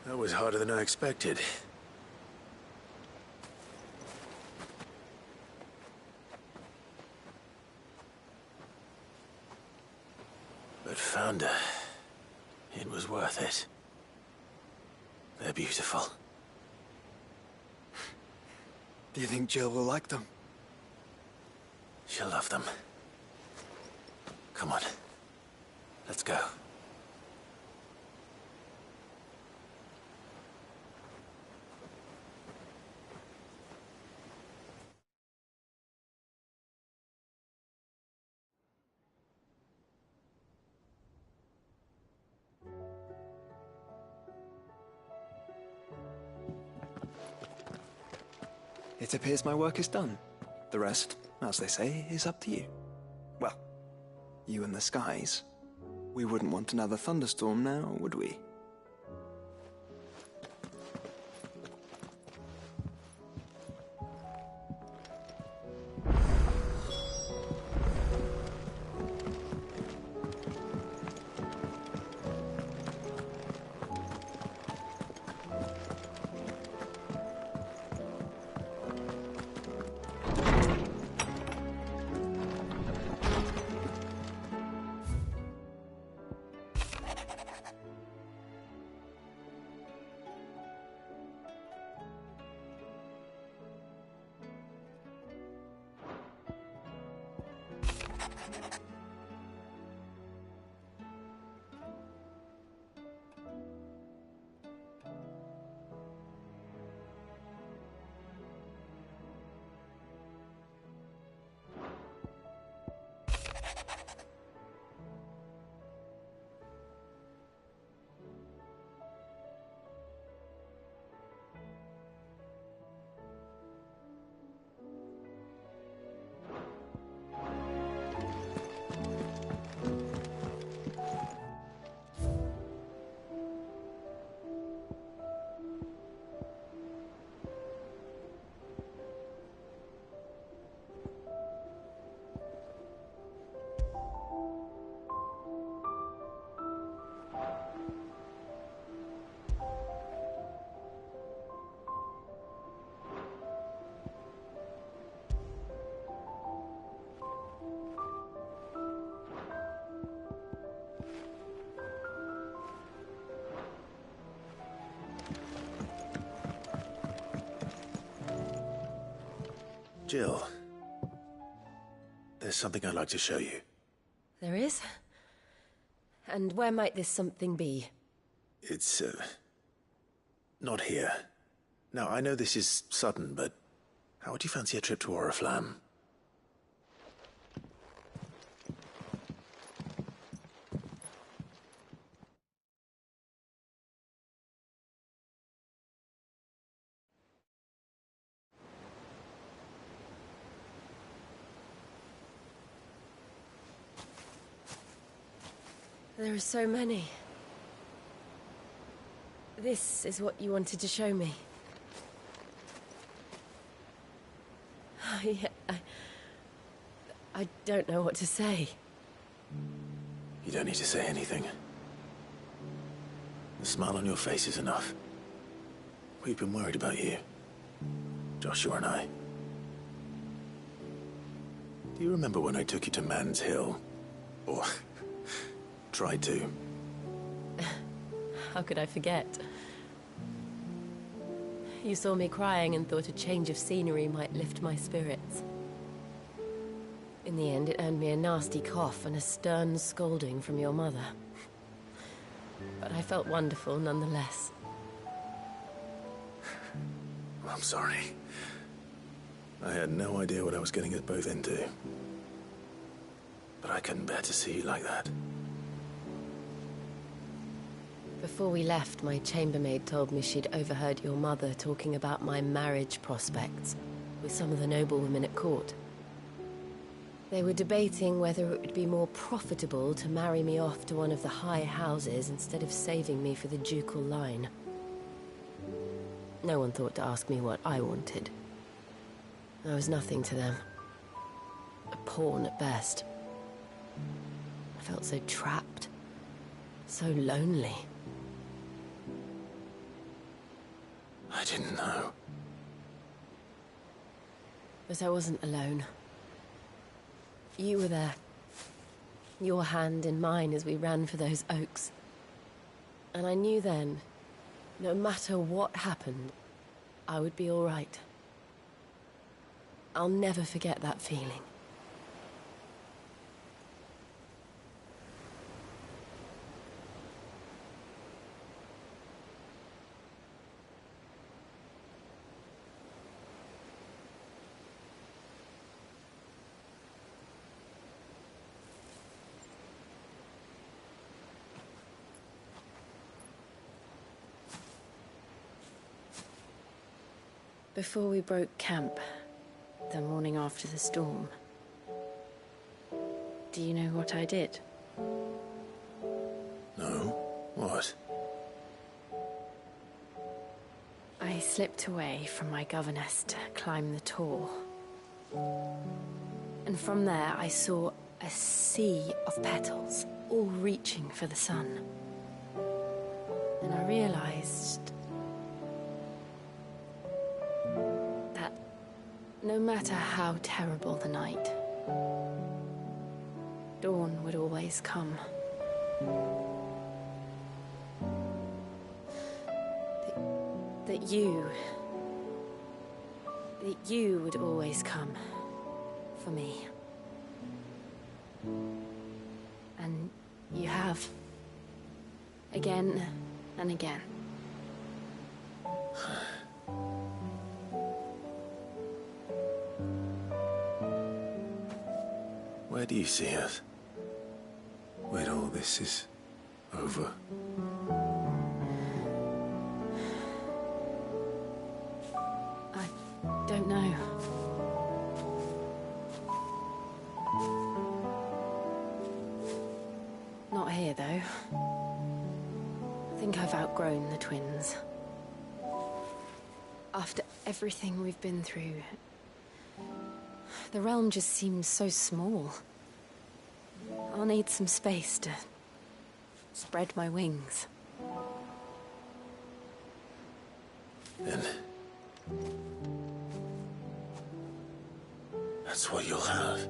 That was harder than I expected. wonder. It was worth it. They're beautiful. Do you think Jill will like them? She'll love them. Come on. Let's go. It appears my work is done. The rest, as they say, is up to you. Well, you and the skies. We wouldn't want another thunderstorm now, would we? Jill, there's something I'd like to show you. There is? And where might this something be? It's, not here. Now, I know this is sudden, but how would you fancy a trip to Oriflamme? There are so many. This is what you wanted to show me. I don't know what to say. You don't need to say anything. The smile on your face is enough. We've been worried about you. Joshua and I. Do you remember when I took you to Man's Hill? Or tried to? How could I forget? You saw me crying and thought a change of scenery might lift my spirits. In the end, it earned me a nasty cough and a stern scolding from your mother. But I felt wonderful nonetheless. I'm sorry. I had no idea what I was getting us both into. But I couldn't bear to see you like that. Before we left, my chambermaid told me she'd overheard your mother talking about my marriage prospects with some of the noblewomen at court. They were debating whether it would be more profitable to marry me off to one of the high houses instead of saving me for the ducal line. No one thought to ask me what I wanted. I was nothing to them. A pawn at best. I felt so trapped. So lonely. I didn't know. But I wasn't alone. You were there. your hand in mine as we ran for those oaks. And I knew then, no matter what happened, I would be all right. I'll never forget that feeling. Before we broke camp, the morning after the storm, do you know what I did? No? What? I slipped away from my governess to climb the tor. And from there I saw a sea of petals, all reaching for the sun. And I realized that no matter how terrible the night, dawn would always come. That you would always come for me. And you have. Again and again. Where do you see us? When all this is over? I don't know. Not here, though. I think I've outgrown the twins. After everything we've been through, the realm just seems so small. I'll need some space to spread my wings. Then that's what you'll have.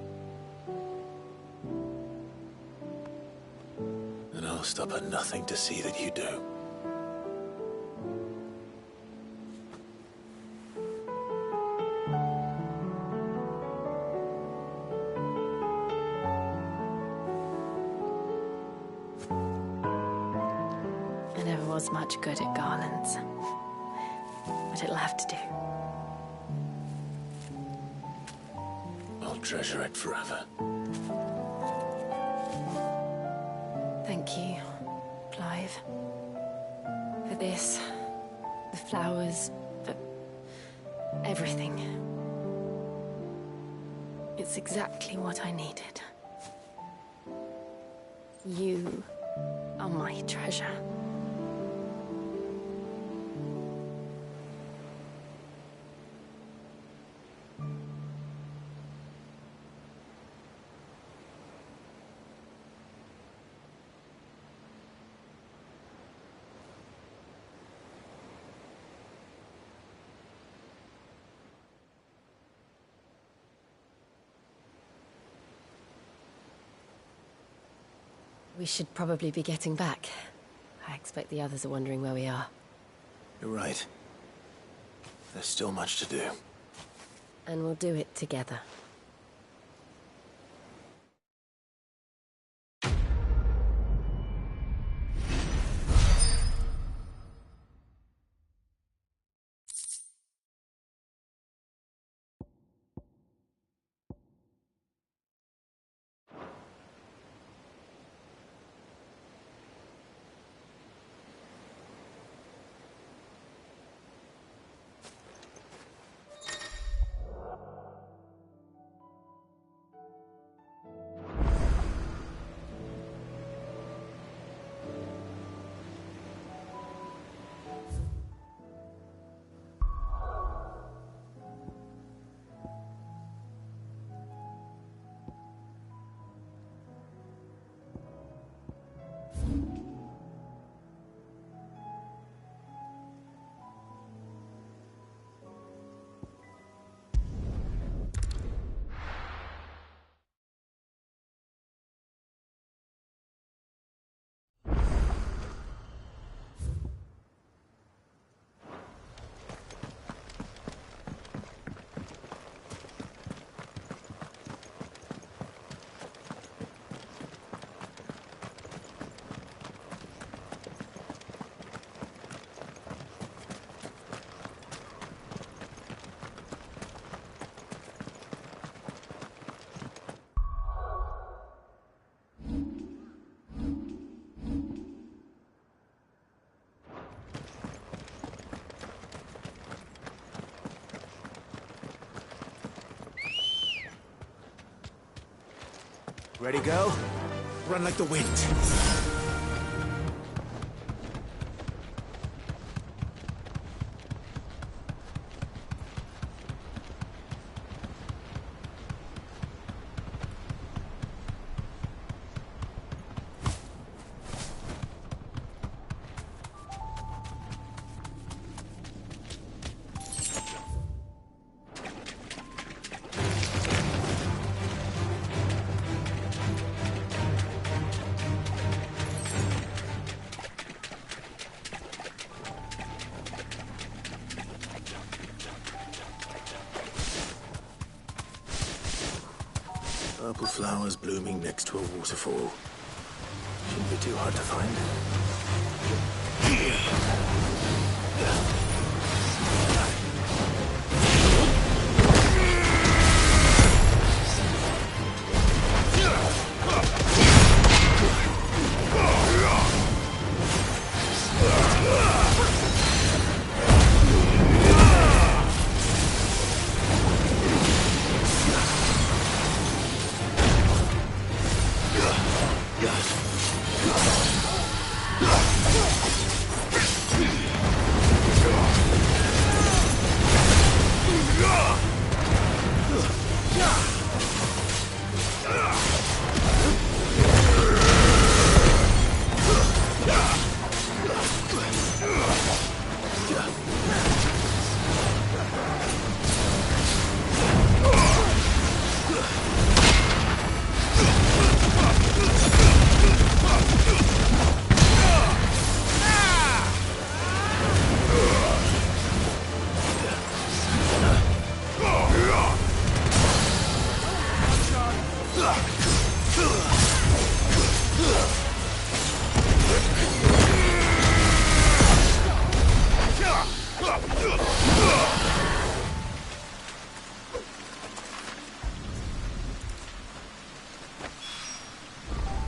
And I'll stop at nothing to see that you do. I never was much good at garlands, but it'll have to do. I'll treasure it forever. Thank you, Clive. For this, the flowers, for everything. It's exactly what I needed. You are my treasure. We should probably be getting back. I expect the others are wondering where we are. You're right. There's still much to do. And we'll do it together. Ready, girl? Run like the wind. Purple flowers blooming next to a waterfall. Shouldn't be too hard to find.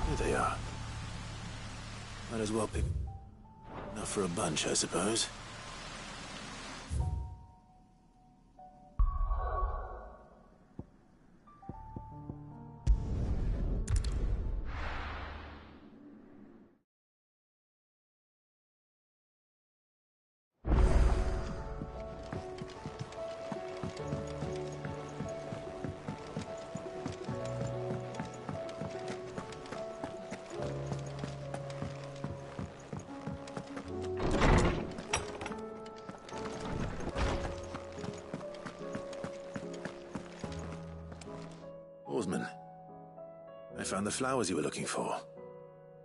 Here they are. Might as well pick enough for a bunch, I suppose. Oarsman, I found the flowers you were looking for.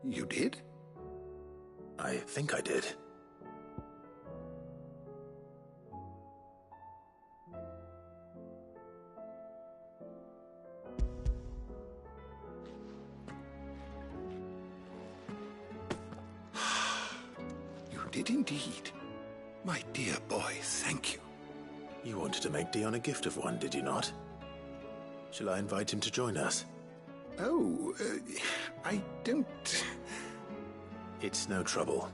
You did? I think I did. You did indeed. My dear boy, thank you. You wanted to make Dion a gift of one, did you not? Shall I invite him to join us? Oh, I don't... It's no trouble.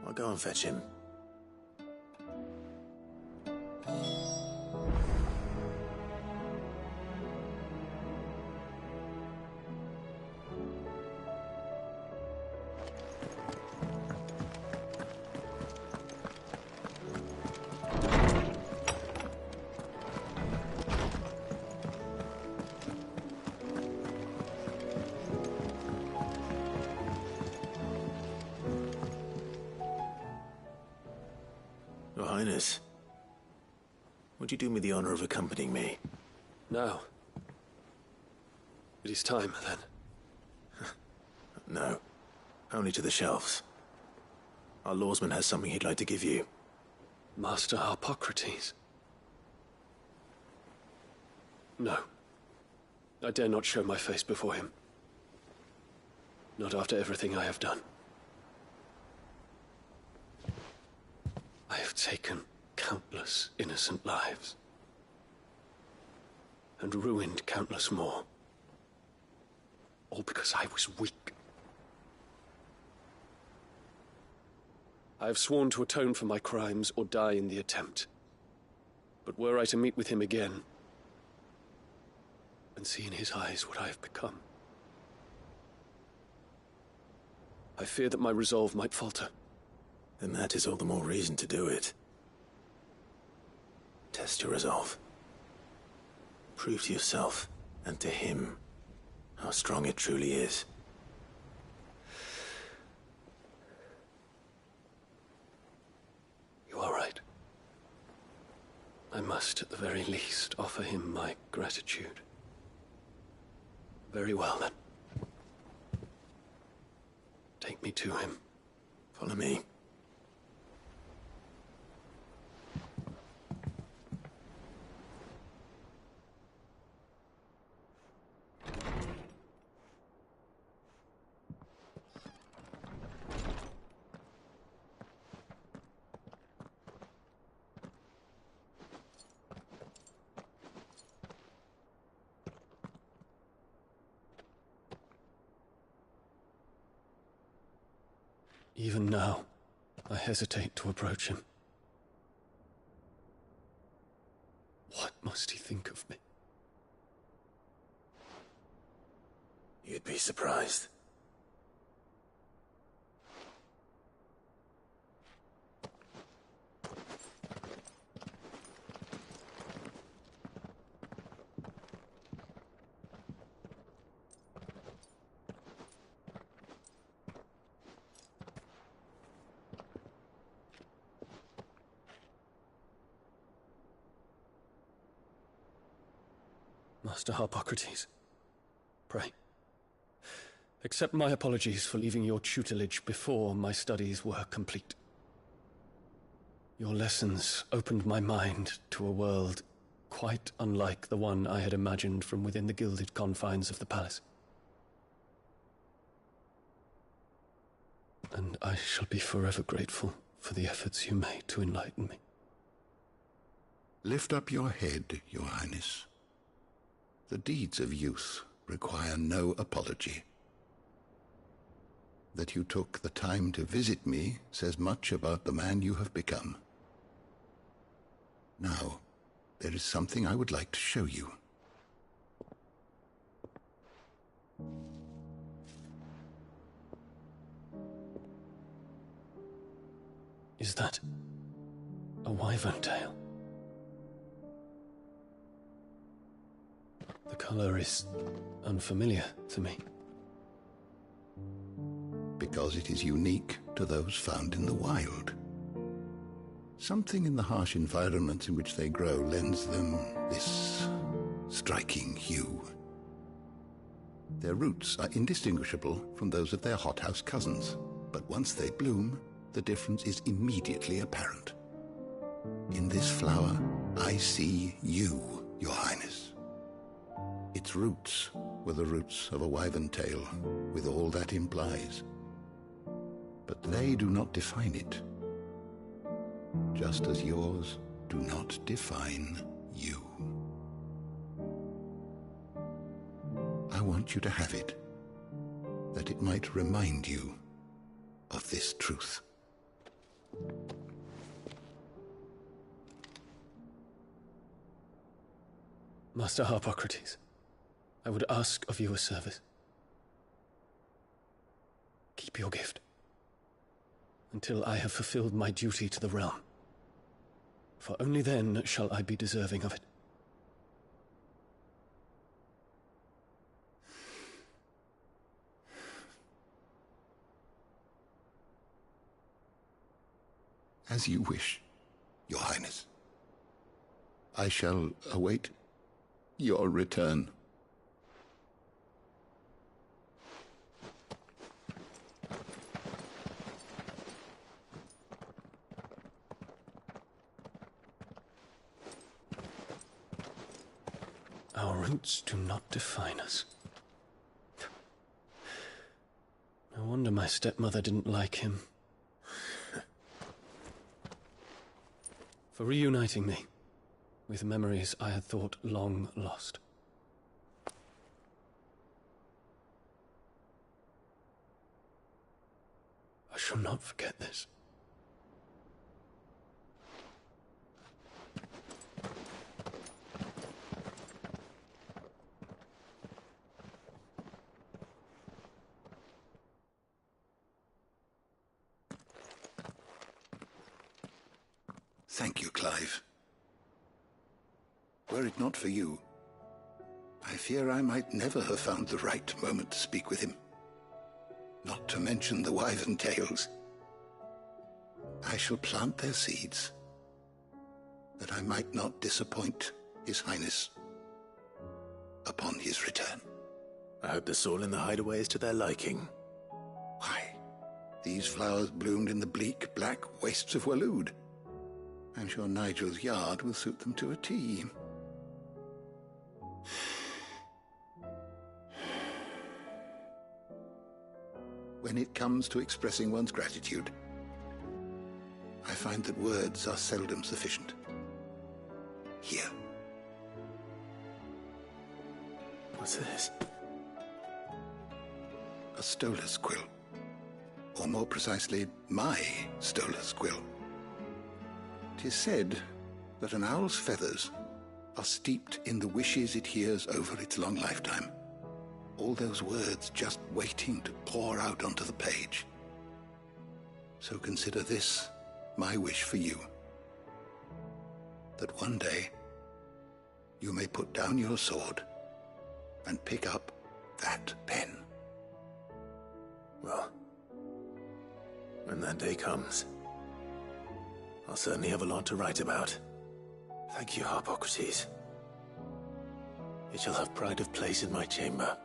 I'll go and fetch him. Your Highness, would you do me the honor of accompanying me? No. It is time, then. No. Only to the shelves. Our lawsman has something he'd like to give you. Master Harpocrates. No. I dare not show my face before him. Not after everything I have done. I have taken countless innocent lives. And ruined countless more. All because I was weak. I have sworn to atone for my crimes or die in the attempt. But were I to meet with him again, and see in his eyes what I have become, I fear that my resolve might falter. Then that is all the more reason to do it. Test your resolve. Prove to yourself, and to him, how strong it truly is. You are right. I must, at the very least, offer him my gratitude. Very well, then. Take me to him. Follow me. Even now, I hesitate to approach him. What must he think of me? You'd be surprised. Master Harpocrates, pray, accept my apologies for leaving your tutelage before my studies were complete. Your lessons opened my mind to a world quite unlike the one I had imagined from within the gilded confines of the palace. And I shall be forever grateful for the efforts you made to enlighten me. Lift up your head, Your Highness. The deeds of youth require no apology. That you took the time to visit me says much about the man you have become. Now, there is something I would like to show you. Is that a wyvern tail? The color is unfamiliar to me. Because it is unique to those found in the wild. Something in the harsh environments in which they grow lends them this striking hue. Their roots are indistinguishable from those of their hothouse cousins, but once they bloom, the difference is immediately apparent. In this flower, I see you, Your Highness. Its roots were the roots of a wyvern tail, with all that implies. But they do not define it, just as yours do not define you. I want you to have it, that it might remind you of this truth. Master Harpocrates, I would ask of you a service. Keep your gift until I have fulfilled my duty to the realm, for only then shall I be deserving of it. As you wish, Your Highness. I shall await your return. Our roots do not define us. No wonder my stepmother didn't like him. For reuniting me with memories I had thought long lost. I shall not forget this. Thank you, Clive. Were it not for you, I fear I might never have found the right moment to speak with him. Not to mention the wyvern tales. I shall plant their seeds, that I might not disappoint His Highness upon his return. I hope the soil in the hideaway is to their liking. Why, these flowers bloomed in the bleak, black wastes of Waloed. I'm sure Nigel's yard will suit them to a T. When it comes to expressing one's gratitude, I find that words are seldom sufficient. Here. What's this? A stoler's quill. Or more precisely, my stoler's quill. 'Tis said that an owl's feathers are steeped in the wishes it hears over its long lifetime. All those words just waiting to pour out onto the page. So consider this my wish for you. That one day you may put down your sword and pick up that pen. Well, when that day comes, I'll certainly have a lot to write about. Thank you, Harpocrates. It shall have pride of place in my chamber.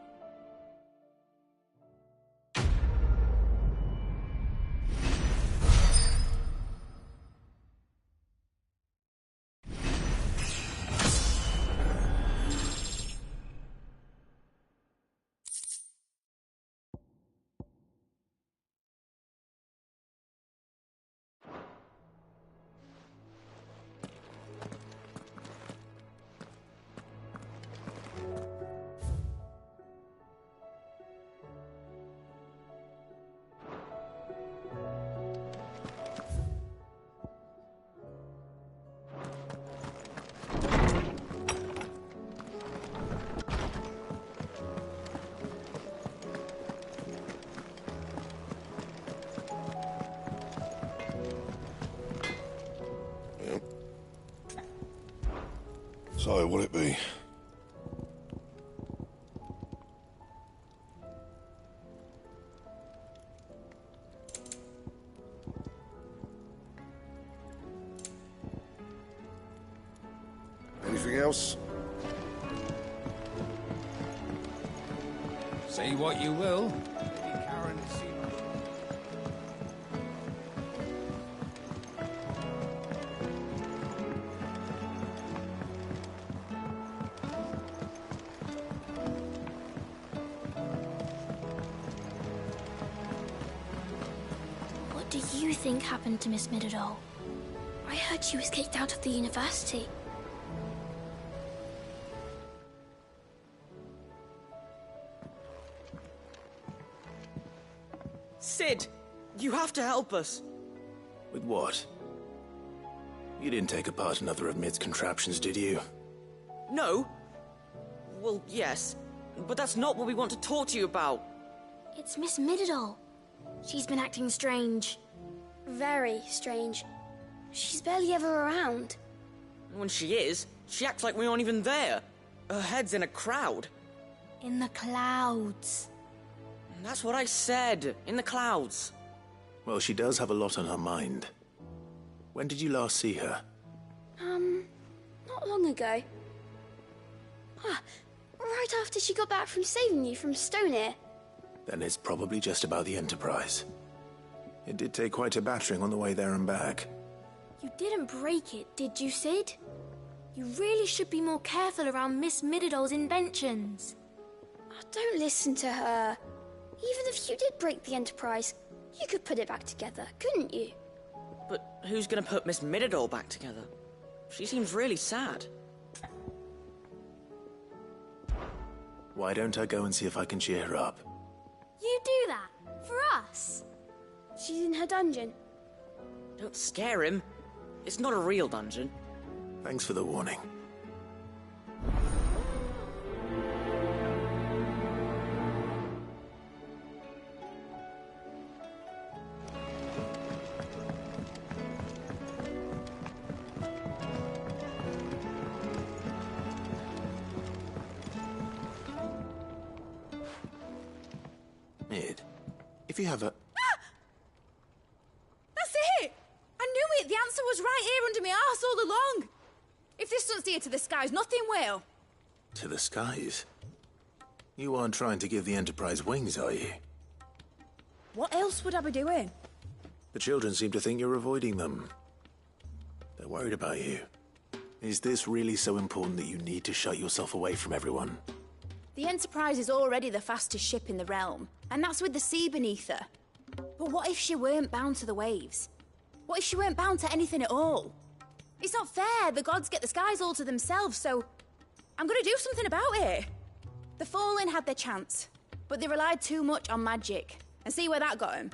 So, will it be? Anything else? Say what you will. Lady Karen has seen What do you think happened to Miss Middledore? I heard she was kicked out of the university. Sid, you have to help us. With what? You didn't take apart another of Mid's contraptions, did you? No. Well, yes. But that's not what we want to talk to you about. It's Miss Middledore. She's been acting strange. Very strange. She's barely ever around. When she is, she acts like we aren't even there. Her head's in a crowd. In the clouds. That's what I said. In the clouds. Well, she does have a lot on her mind. When did you last see her? Not long ago. Right after she got back from saving you from Stoneham. Then it's probably just about the Enterprise. It did take quite a battering on the way there and back. You didn't break it, did you, Sid? You really should be more careful around Miss Middeldore's inventions. Oh, don't listen to her. Even if you did break the Enterprise, you could put it back together, couldn't you? But who's gonna put Miss Middledore back together? She seems really sad. Why don't I go and see if I can cheer her up? You do that? For us? She's in her dungeon. Don't scare him. It's not a real dungeon. Thanks for the warning. you have a... That's it! I knew it! The answer was right here under my arse all along! If this doesn't steer to the skies, nothing will. To the skies? You aren't trying to give the Enterprise wings, are you? What else would I be doing? The children seem to think you're avoiding them. They're worried about you. Is this really so important that you need to shut yourself away from everyone? The Enterprise is already the fastest ship in the realm, and that's with the sea beneath her. But what if she weren't bound to the waves? What if she weren't bound to anything at all? It's not fair. The gods get the skies all to themselves, so I'm gonna do something about it. The Fallen had their chance, but they relied too much on magic. And see where that got them?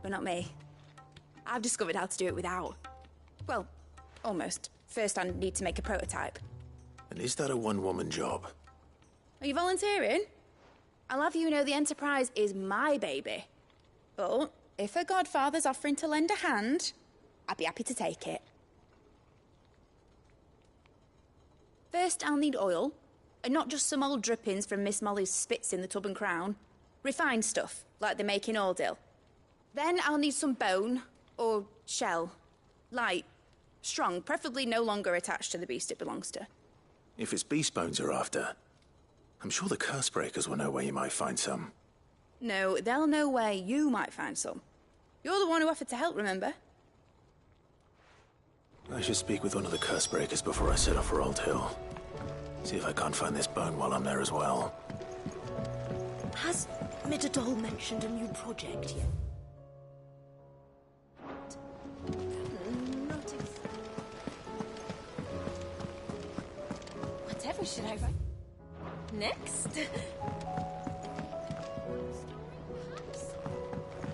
But not me. I've discovered how to do it without. Well, almost. First, I need to make a prototype. And is that a one-woman job? Are you volunteering? I'll have you know the Enterprise is my baby. But if a godfather's offering to lend a hand, I'd be happy to take it. First, I'll need oil, and not just some old drippings from Miss Molly's spits in the Tub and Crown. Refined stuff, like they make in Ordill. Then I'll need some bone, or shell. Light, strong, preferably no longer attached to the beast it belongs to. If it's beast bones you're after, I'm sure the curse breakers will know where you might find some. No, they'll know where you might find some. You're the one who offered to help, remember? I should speak with one of the curse breakers before I set off for Old Hill. See if I can't find this bone while I'm there as well. Has Midadol mentioned a new project yet? Not Whatever should I write? Next?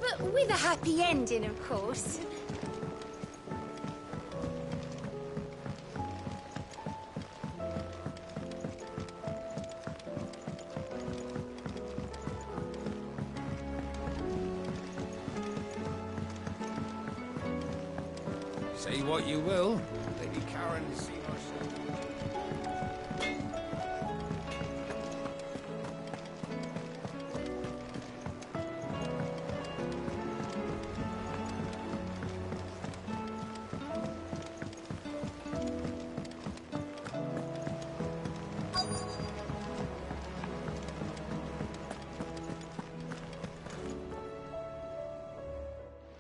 But with a happy ending, of course. Say what you will, Lady Karen has seen our show.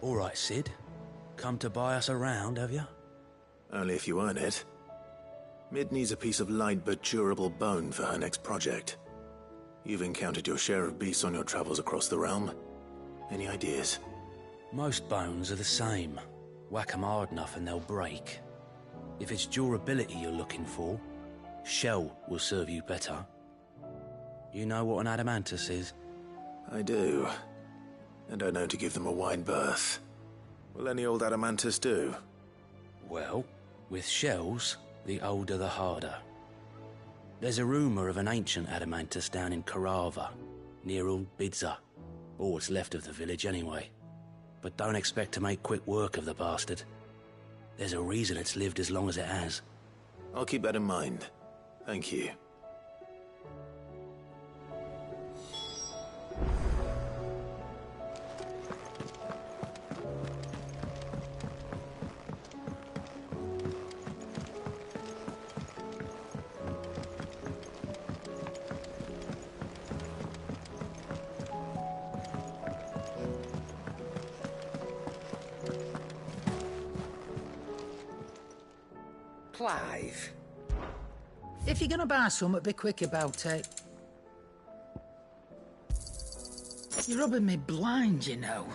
All right, Sid. Come to buy us around, have you? Only if you earn it. Mid needs a piece of light but durable bone for her next project. You've encountered your share of beasts on your travels across the realm. Any ideas? Most bones are the same. Whack 'em hard enough and they'll break. If it's durability you're looking for, shell will serve you better. You know what an adamantus is? I do. And I know to give them a wide berth. Will any old adamantus do? Well, with shells, the older the harder. There's a rumour of an ancient adamantus down in Karava, near Old Bidza. Or what's left of the village anyway. But don't expect to make quick work of the bastard. There's a reason it's lived as long as it has. I'll keep that in mind. Thank you. Clive. If you're gonna buy something, be quick about it. You're rubbing me blind, you know.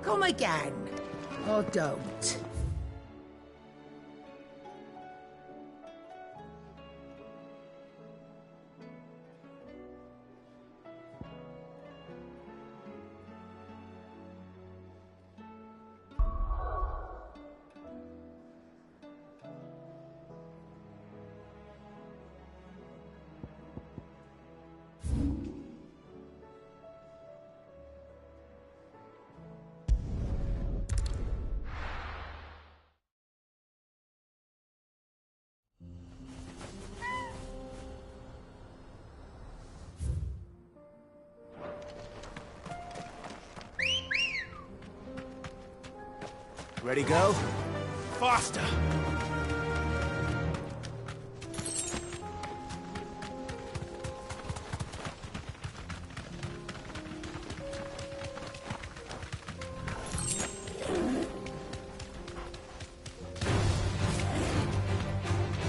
Come again. Or don't. Ready, go? Faster!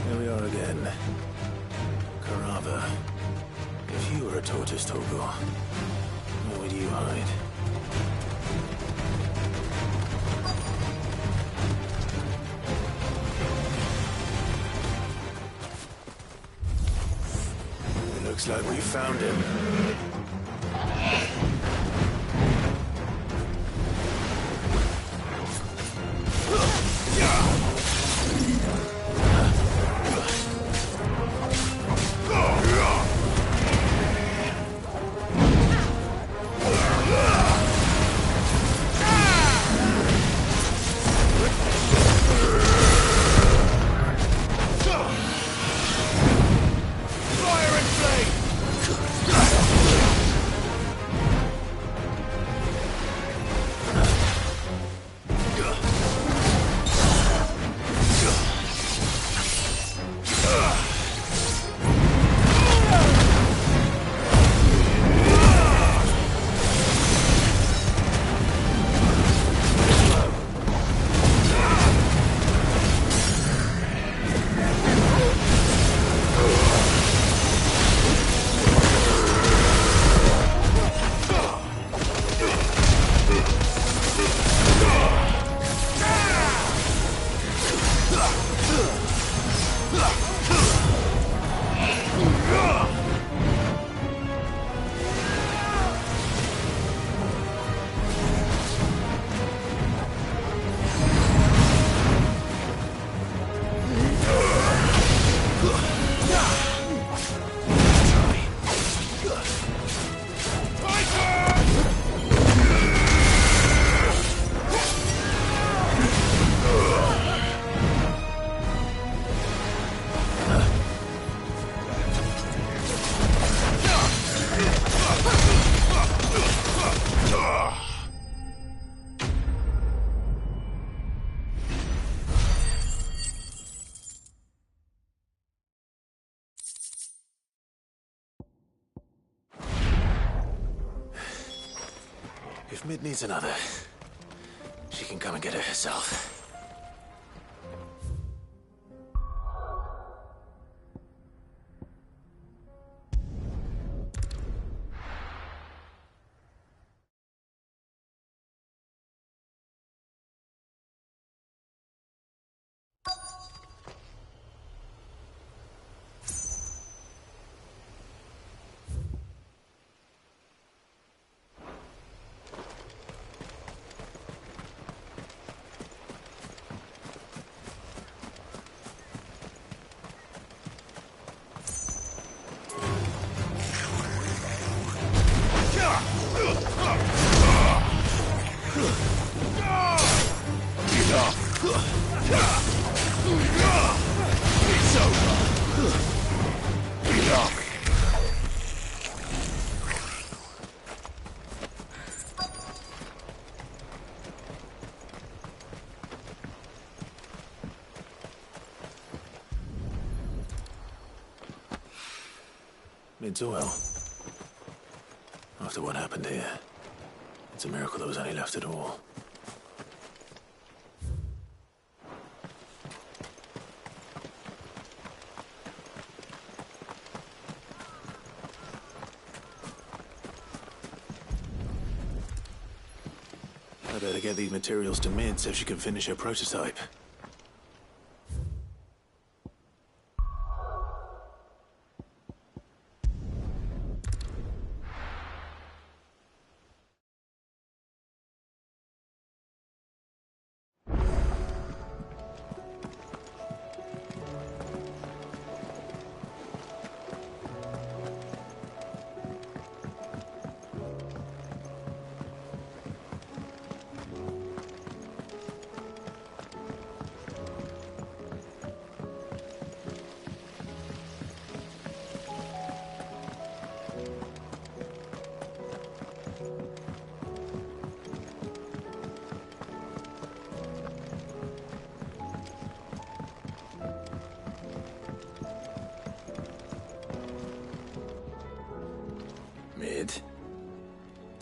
Here we are again. Carava. If you were a tortoise, Togo, where would you hide? It looks like we found him. If Mid needs another, she can come and get it herself. It's over. Mid's well. After what happened here, it's a miracle there was any left at all. I better get these materials to Mid so she can finish her prototype.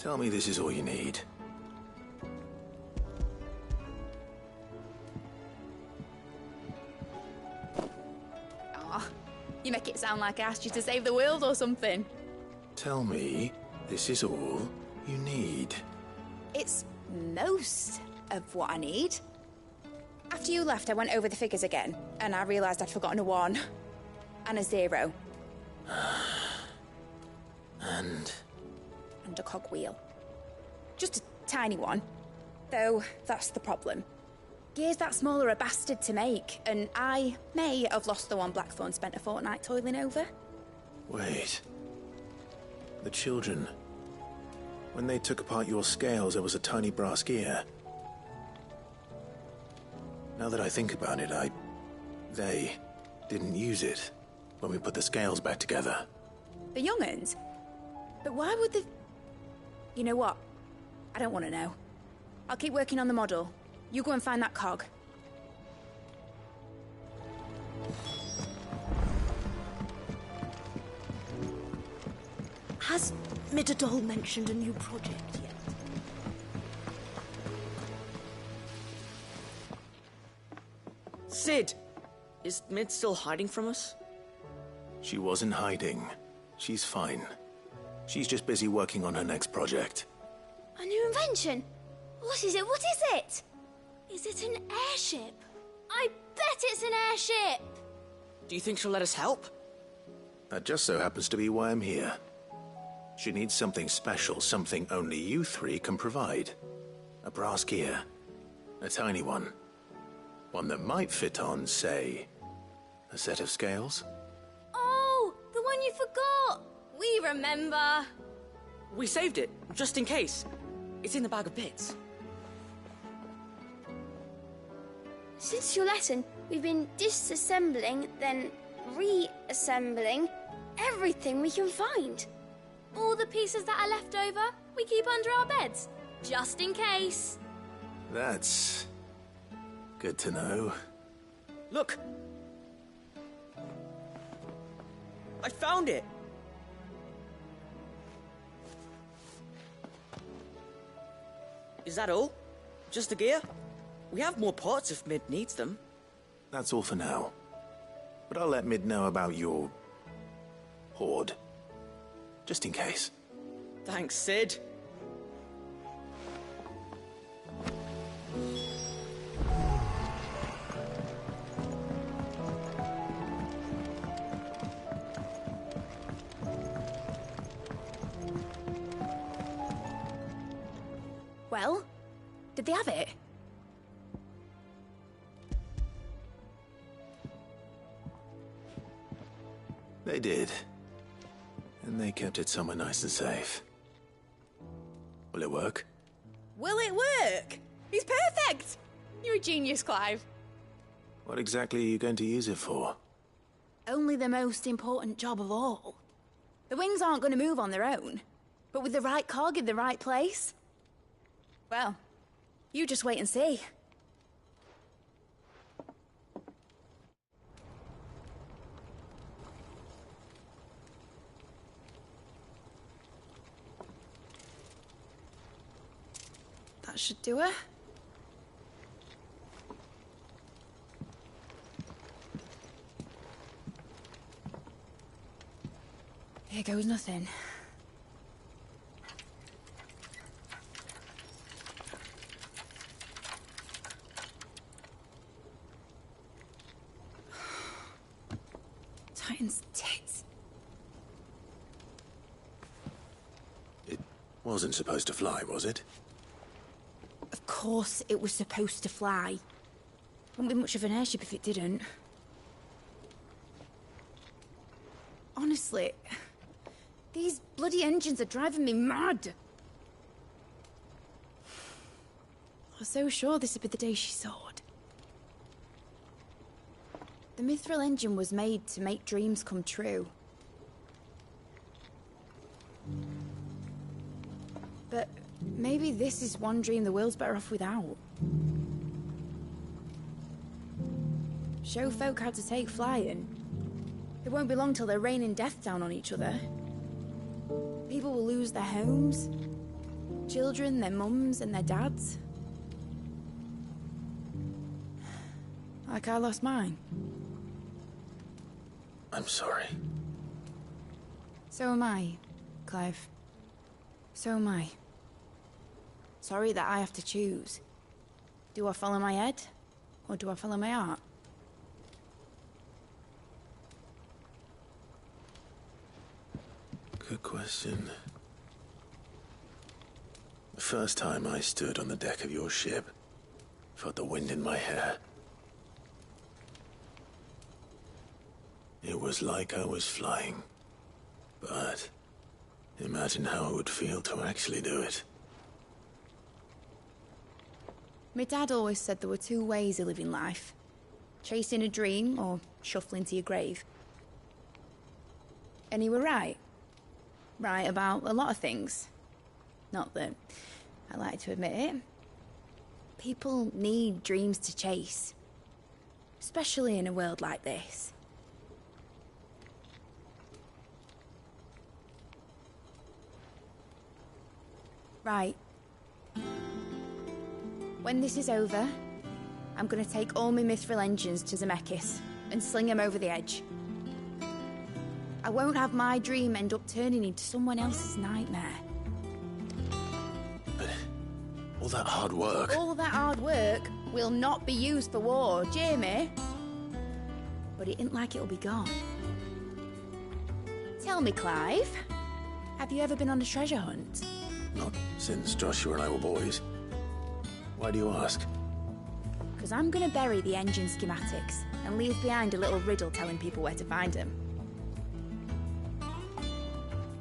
Tell me this is all you need. Aw, you make it sound like I asked you to save the world or something. Tell me this is all you need. It's most of what I need. After you left, I went over the figures again, and I realised I'd forgotten a 1 and a 0. And a cogwheel. Just a tiny one. Though, that's the problem. Gears that small are a bastard to make, and I may have lost the one Blackthorn spent a fortnight toiling over. wait. The children. When they took apart your scales, there was a tiny brass gear. Now that I think about it, they didn't use it when we put the scales back together. The young'uns? But why would the... You know what? I don't want to know. I'll keep working on the model. You go and find that cog. Has Midadol mentioned a new project yet? Sid! Is Mid still hiding from us? She wasn't hiding. She's fine. She's just busy working on her next project. A new invention? What is it? What is it? Is it an airship? I bet it's an airship! Do you think she'll let us help? That just so happens to be why I'm here. She needs something special, something only you three can provide. A brass gear. A tiny one. One that might fit on, say, a set of scales? Oh, the one you forgot! We remember! We saved it, just in case. It's in the bag of bits. Since your lesson, we've been disassembling, then reassembling everything we can find. All the pieces that are left over, we keep under our beds, just in case. That's good to know. Look! I found it! Is that all? Just the gear? We have more parts if Mid needs them. That's all for now. But I'll let Mid know about your hoard. Just in case. Thanks, Sid. Well, did they have it? They did. And they kept it somewhere nice and safe. Will it work? Will it work? It's perfect! You're a genius, Clive. What exactly are you going to use it for? Only the most important job of all. The wings aren't going to move on their own. But with the right cog in the right place... Well, you just wait and see. That should do it. Here goes nothing. Titan's tits. It wasn't supposed to fly, was it? Of course it was supposed to fly. Wouldn't be much of an airship if it didn't. Honestly, these bloody engines are driving me mad. I was so sure this would be the day she soared. The mithril engine was made to make dreams come true. But maybe this is one dream the world's better off without. Show folk how to take flying. It won't be long till they're raining death down on each other. People will lose their homes, Children, their mums and their dads. Like I lost mine. I'm sorry. So am I, Clive. So am I. Sorry that I have to choose. Do I follow my head, or do I follow my heart? Good question. The first time I stood on the deck of your ship, felt the wind in my hair. It was like I was flying. But imagine how it would feel to actually do it. My dad always said there were two ways of living life. Chasing a dream or shuffling to your grave. And he were right. Right about a lot of things. Not that I like to admit it. People need dreams to chase. Especially in a world like this. Right. When this is over, I'm gonna take all my mithril engines to Zemeckis and sling them over the edge. I won't have my dream end up turning into someone else's nightmare. But all that hard work... All that hard work will not be used for war, Jamie. But it ain't like it'll be gone. Tell me, Clive, have you ever been on a treasure hunt? Not since Joshua and I were boys. Why do you ask? Because I'm gonna bury the engine schematics and leave behind a little riddle telling people where to find them.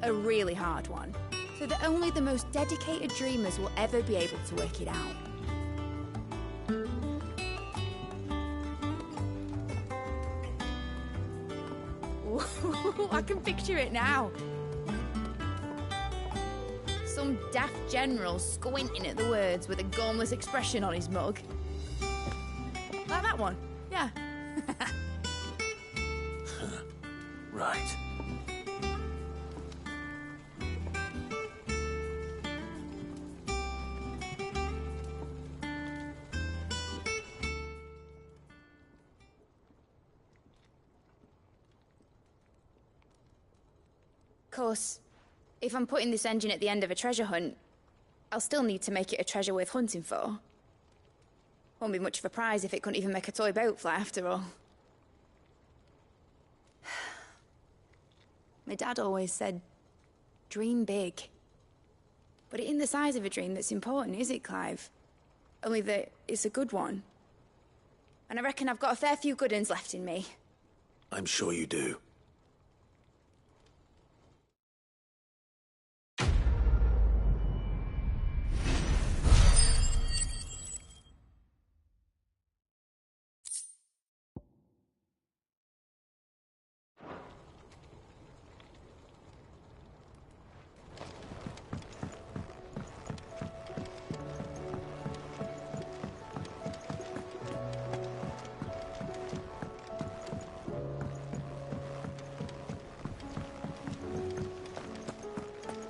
A really hard one, so that only the most dedicated dreamers will ever be able to work it out. Ooh, I can picture it now. Some daft general squinting at the words with a gormless expression on his mug. Like that one, yeah. Right. Of course, if I'm putting this engine at the end of a treasure hunt, I'll still need to make it a treasure worth hunting for. Won't be much of a prize if it couldn't even make a toy boat fly after all. My dad always said, dream big. But it ain't the size of a dream that's important, is it, Clive? Only that it's a good one. And I reckon I've got a fair few good uns left in me. I'm sure you do.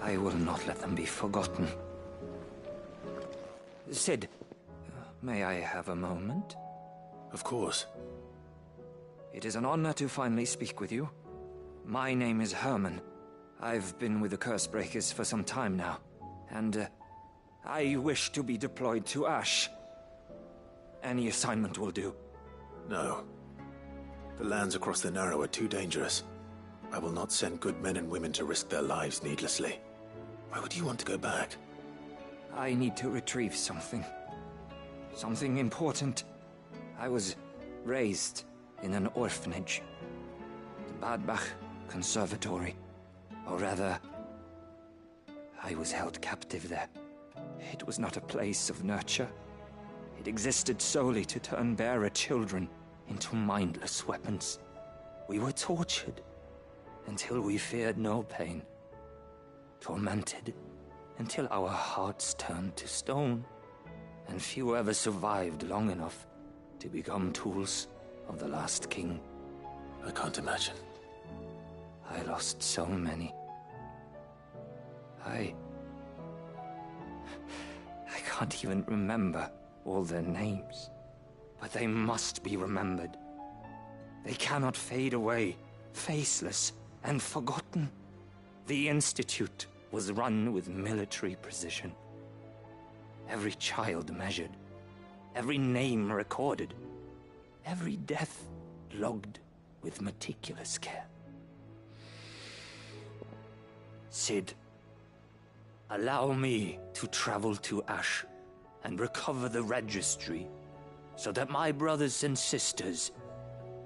I will not let them be forgotten. Sid, may I have a moment? Of course. It is an honor to finally speak with you. My name is Herman. I've been with the Cursebreakers for some time now, and I wish to be deployed to Ash. Any assignment will do. No. The lands across the Narrow are too dangerous. I will not send good men and women to risk their lives needlessly. Why would you want to go back? I need to retrieve something. Something important. I was raised in an orphanage. The Badbach Conservatory. Or rather, I was held captive there. It was not a place of nurture. It existed solely to turn bearer children into mindless weapons. We were tortured until we feared no pain. Tormented until our hearts turned to stone, and few ever survived long enough to become tools of the last king. I can't imagine. I lost so many. can't even remember all their names. But they must be remembered. They cannot fade away, faceless and forgotten. The Institute was run with military precision. Every child measured, every name recorded, every death logged with meticulous care. Sid, allow me to travel to Ash and recover the registry so that my brothers and sisters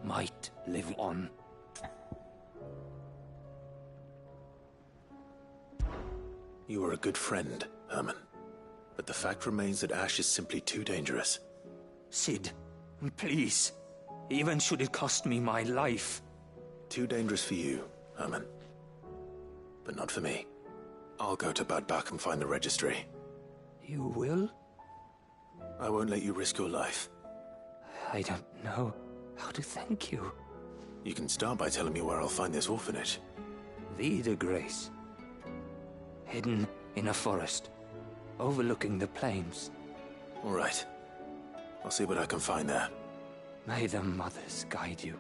might live on. You were a good friend, Herman. But the fact remains that Ash is simply too dangerous. Sid, please. Even should it cost me my life. Too dangerous for you, Herman. But not for me. I'll go to Bad Bach and find the registry. You will? I won't let you risk your life. I don't know how to thank you. You can start by telling me where I'll find this orphanage. Vida Grace. Hidden in a forest, overlooking the plains. All right. I'll see what I can find there. May the mothers guide you.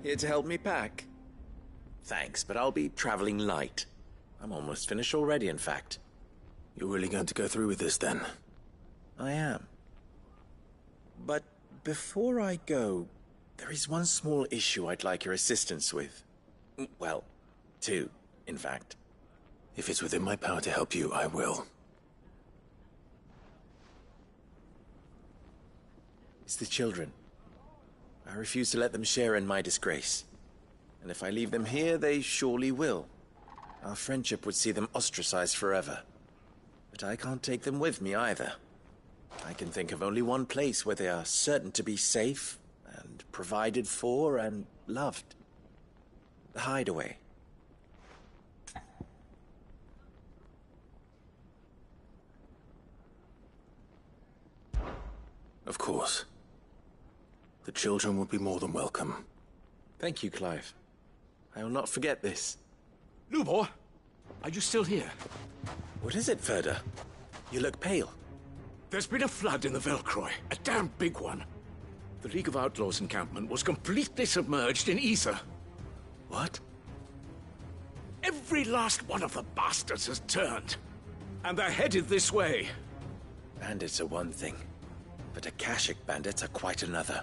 Here to help me pack? Thanks, but I'll be traveling light. I'm almost finished already, in fact. You're really going to go through with this, then? I am. But before I go, there is one small issue I'd like your assistance with. Well, two, in fact. If it's within my power to help you, I will. It's the children. I refuse to let them share in my disgrace. And if I leave them here, they surely will. Our friendship would see them ostracized forever. But I can't take them with me either. I can think of only one place where they are certain to be safe, and provided for, and loved. The Hideaway. Of course. The children would be more than welcome. Thank you, Clive. I will not forget this. Lubor, are you still here? What is it, Ferda? You look pale. There's been a flood in the Velcroy, a damn big one. The League of Outlaws encampment was completely submerged in ether. What? Every last one of the bastards has turned. And they're headed this way. Bandits are one thing, but Akashic bandits are quite another.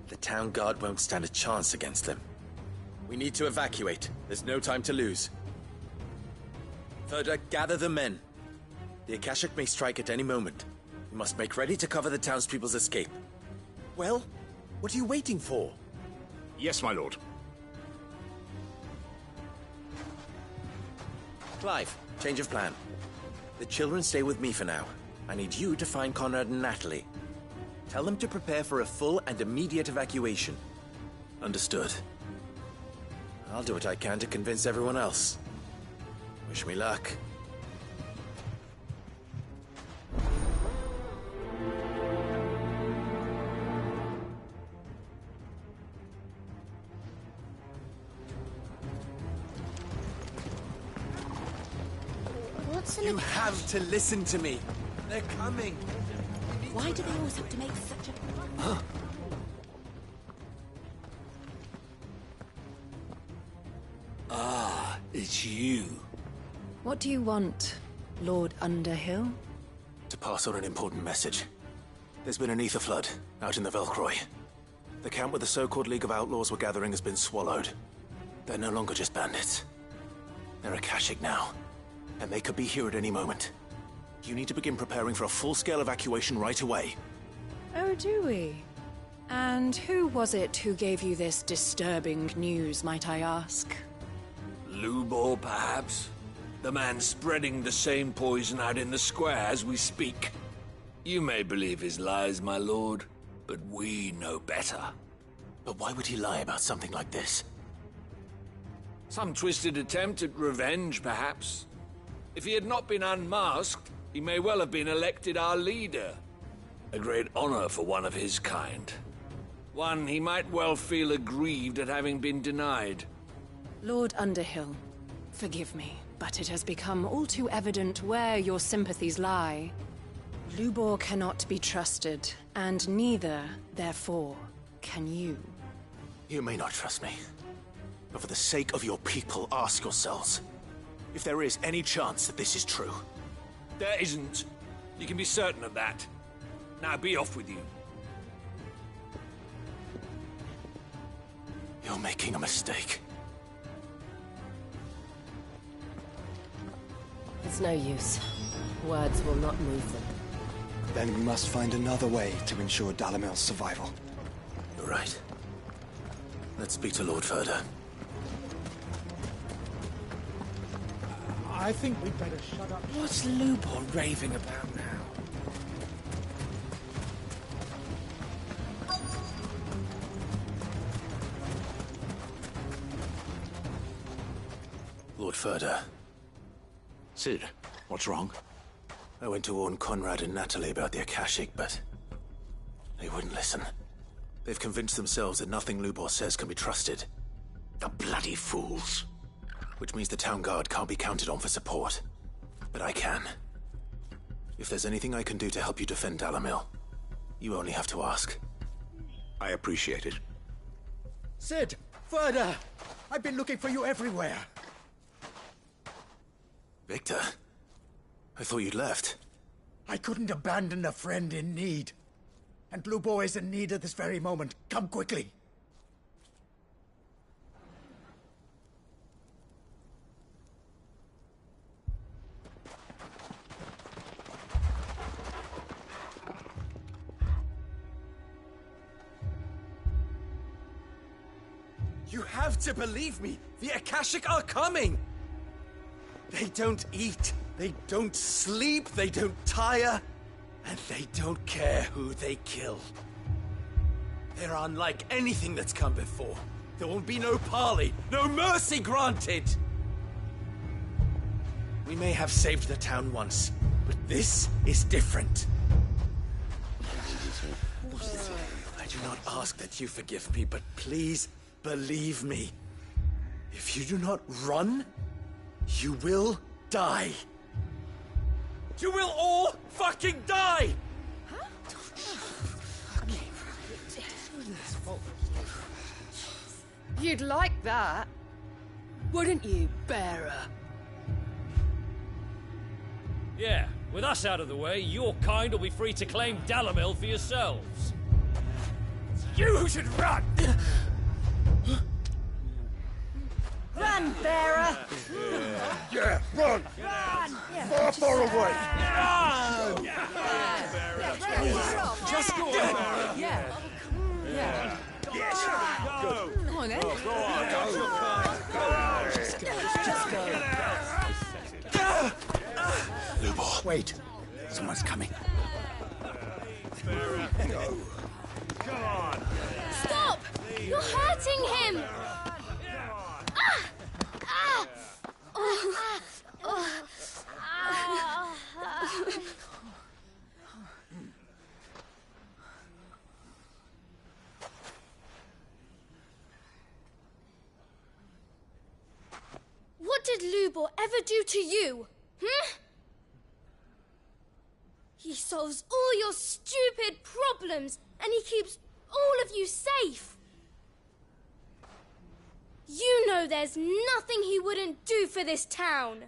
The town guard won't stand a chance against them. We need to evacuate. There's no time to lose. Ferda, gather the men. The Akashic may strike at any moment. We must make ready to cover the townspeople's escape. Well, what are you waiting for? Yes, my lord. Clive, change of plan. The children stay with me for now. I need you to find Conrad and Natalie. Tell them to prepare for a full and immediate evacuation. Understood. I'll do what I can to convince everyone else. Wish me luck. What's You have to listen to me. They're coming. Why do they always have to make such a... Ah, it's you. What do you want, Lord Underhill? To pass on an important message. There's been an ether flood out in the Velcroy. The camp where the so-called League of Outlaws were gathering has been swallowed. They're no longer just bandits. They're Akashic now, and they could be here at any moment. You need to begin preparing for a full-scale evacuation right away. Oh, do we? And who was it who gave you this disturbing news, might I ask? Lubor, perhaps? The man spreading the same poison out in the square as we speak. You may believe his lies, my lord, but we know better. But why would he lie about something like this? Some twisted attempt at revenge, perhaps. If he had not been unmasked, he may well have been elected our leader. A great honor for one of his kind. One he might well feel aggrieved at having been denied. Lord Underhill, forgive me, but it has become all too evident where your sympathies lie. Lubor cannot be trusted, and neither, therefore, can you. You may not trust me, but for the sake of your people, ask yourselves if there is any chance that this is true. There isn't. You can be certain of that. Now be off with you. You're making a mistake. It's no use. Words will not move them. Then we must find another way to ensure Dalamil's survival. You're right. Let's speak to Lord Ferda. I think we'd better shut up. What's Lubor raving about now? Lord Ferda. Sid, what's wrong? I went to warn Conrad and Natalie about the Akashic, but they wouldn't listen. They've convinced themselves that nothing Lubor says can be trusted. The bloody fools. Which means the town guard can't be counted on for support. But I can. If there's anything I can do to help you defend Dalamil, you only have to ask. I appreciate it. Sid! Ferda! I've been looking for you everywhere. Victor? I thought you'd left. I couldn't abandon a friend in need. And Lubor is in need at this very moment. Come quickly. You have to believe me! The Akashic are coming! They don't eat, they don't sleep, they don't tire, and they don't care who they kill. They're unlike anything that's come before. There will be no parley, no mercy granted! We may have saved the town once, but this is different. I do not ask that you forgive me, but please believe me. If you do not run, you will die. You will all fucking die! You'd like that, wouldn't you, bearer? Yeah, with us out of the way, your kind will be free to claim Dalamil for yourselves. You who should run! Run, bearer! Yeah, run! Run! Far away! Run! Just go on! Yeah. Yeah. Yes! Go! Come on, then. Go on! Just go. Lubor. Wait. Someone's coming. Go. Come on. Stop! You're hurting him! What did Lubor ever do to you? He solves all your stupid problems, and he keeps all of you safe. You know there's nothing he wouldn't do for this town.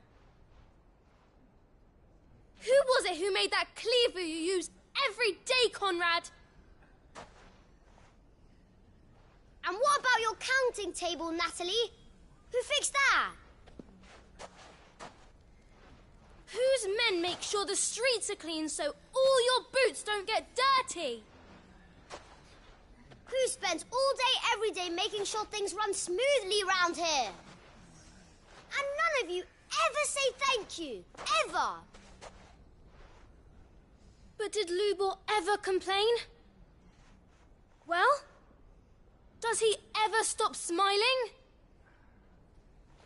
Who was it who made that cleaver you use every day, Conrad? And what about your counting table, Natalie? Who fixed that? Whose men make sure the streets are clean so all your boots don't get dirty? Who spends all day, every day making sure things run smoothly around here? And none of you ever say thank you. Ever. But did Lubor ever complain? Well? Does he ever stop smiling?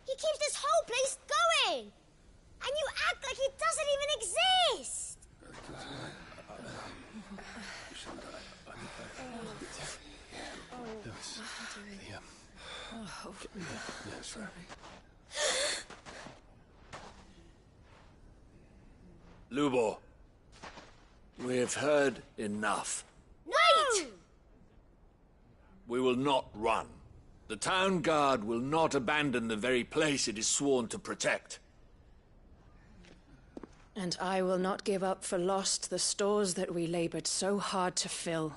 He keeps this whole place going! And you act like he doesn't even exist! Lubor, we have heard enough. Wait! We will not run. The town guard will not abandon the very place it is sworn to protect. And I will not give up for lost the stores that we labored so hard to fill.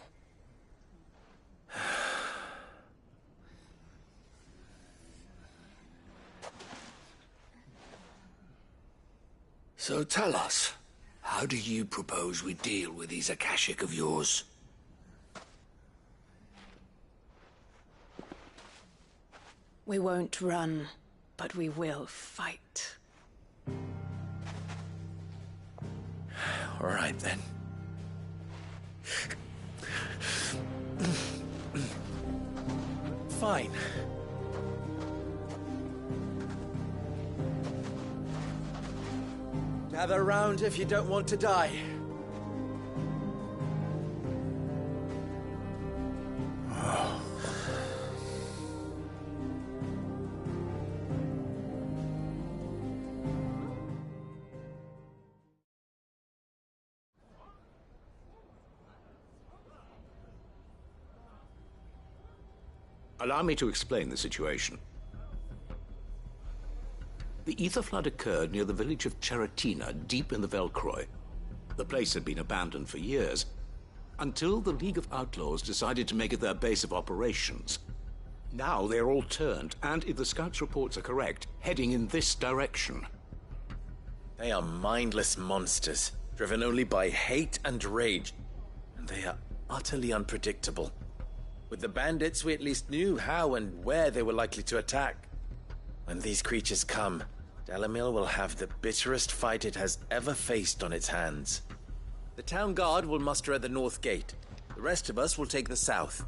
So tell us, how do you propose we deal with these Akashic of yours? We won't run, but we will fight. All right, then. Fine. Gather round if you don't want to die. Allow me to explain the situation. The ether flood occurred near the village of Cheratina, deep in the Velcroy. The place had been abandoned for years, until the League of Outlaws decided to make it their base of operations. Now they're all turned, and if the scouts' reports are correct, heading in this direction. They are mindless monsters, driven only by hate and rage. And they are utterly unpredictable. With the bandits, we at least knew how and where they were likely to attack. When these creatures come, Dalamil will have the bitterest fight it has ever faced on its hands. The town guard will muster at the north gate. The rest of us will take the south.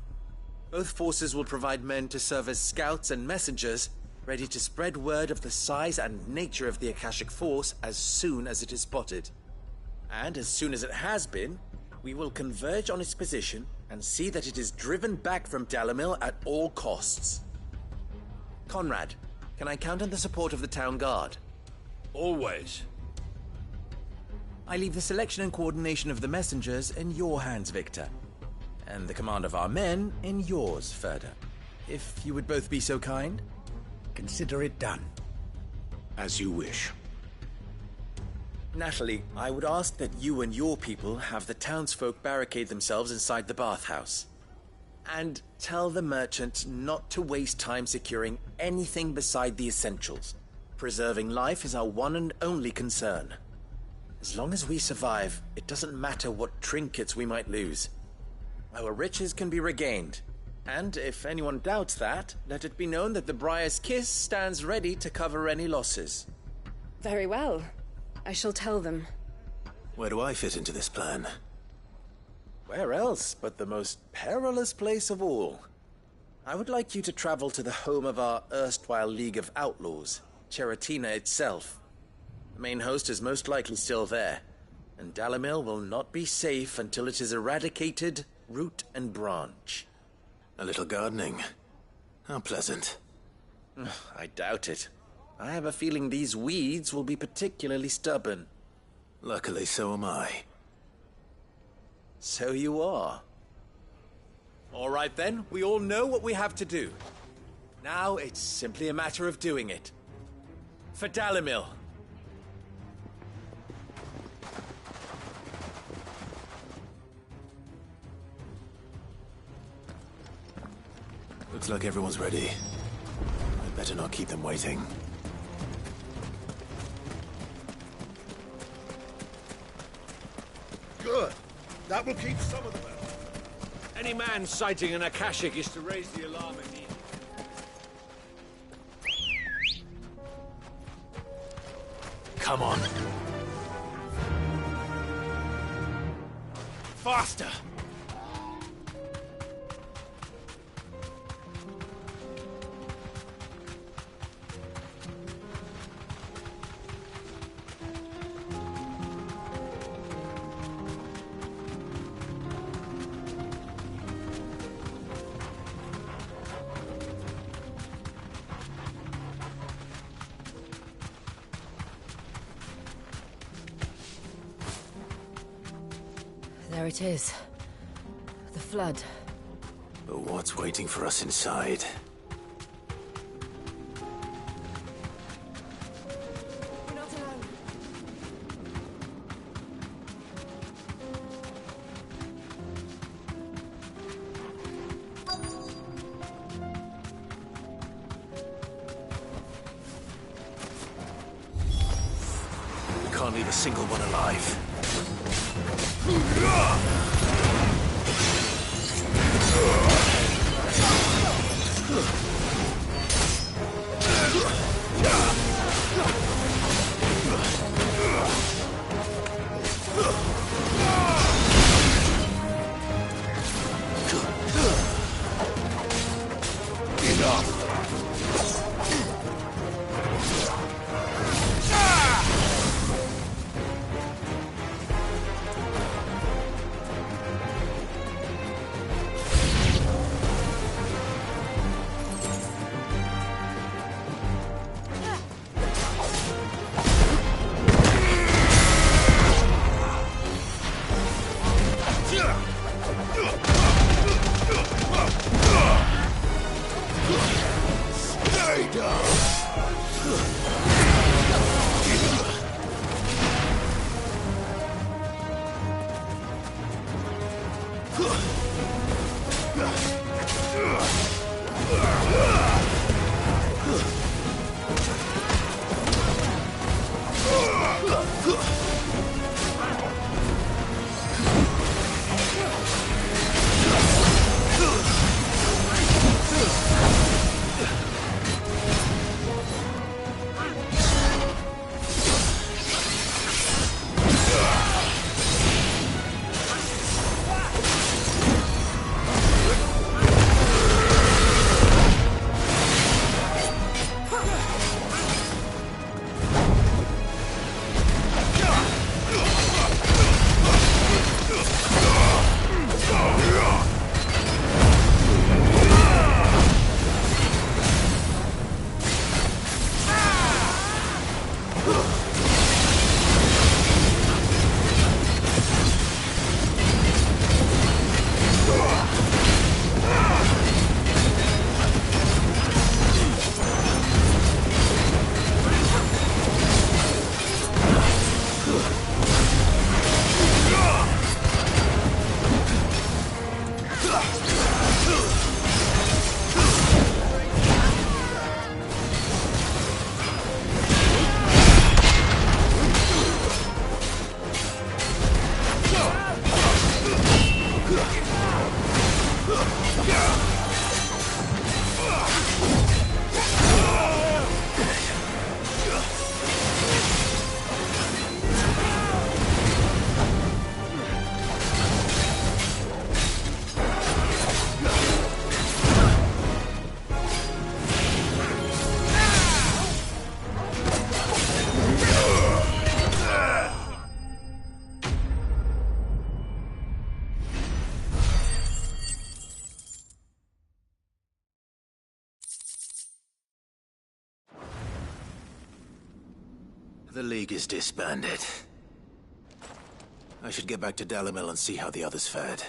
Both forces will provide men to serve as scouts and messengers, ready to spread word of the size and nature of the Akashic force as soon as it is spotted. And as soon as it has been, we will converge on its position and see that it is driven back from Dalamil at all costs. Conrad, can I count on the support of the town guard? Always. I leave the selection and coordination of the messengers in your hands, Victor. And the command of our men in yours, Ferda. If you would both be so kind. Consider it done. As you wish. Natalie, I would ask that you and your people have the townsfolk barricade themselves inside the bathhouse. And tell the merchant not to waste time securing anything beside the essentials. Preserving life is our one and only concern. As long as we survive, it doesn't matter what trinkets we might lose. Our riches can be regained. And if anyone doubts that, let it be known that the Briar's Kiss stands ready to cover any losses. Very well. I shall tell them. Where do I fit into this plan? Where else but the most perilous place of all? I would like you to travel to the home of our erstwhile League of Outlaws, Cheratina itself. The main host is most likely still there, and Dalamil will not be safe until it is eradicated, root and branch. A little gardening. How pleasant. I doubt it. I have a feeling these weeds will be particularly stubborn. Luckily, so am I. So you are. All right then, we all know what we have to do. Now it's simply a matter of doing it. For Dalamil. Looks like everyone's ready. I'd better not keep them waiting. Good. That will keep some of them out. Any man sighting an Akashic is to raise the alarm immediately. Come on. Faster! There it is. The flood. But what's waiting for us inside? We're not alone. We can't leave a single one alive. The League is disbanded. I should get back to Dalamil and see how the others fared.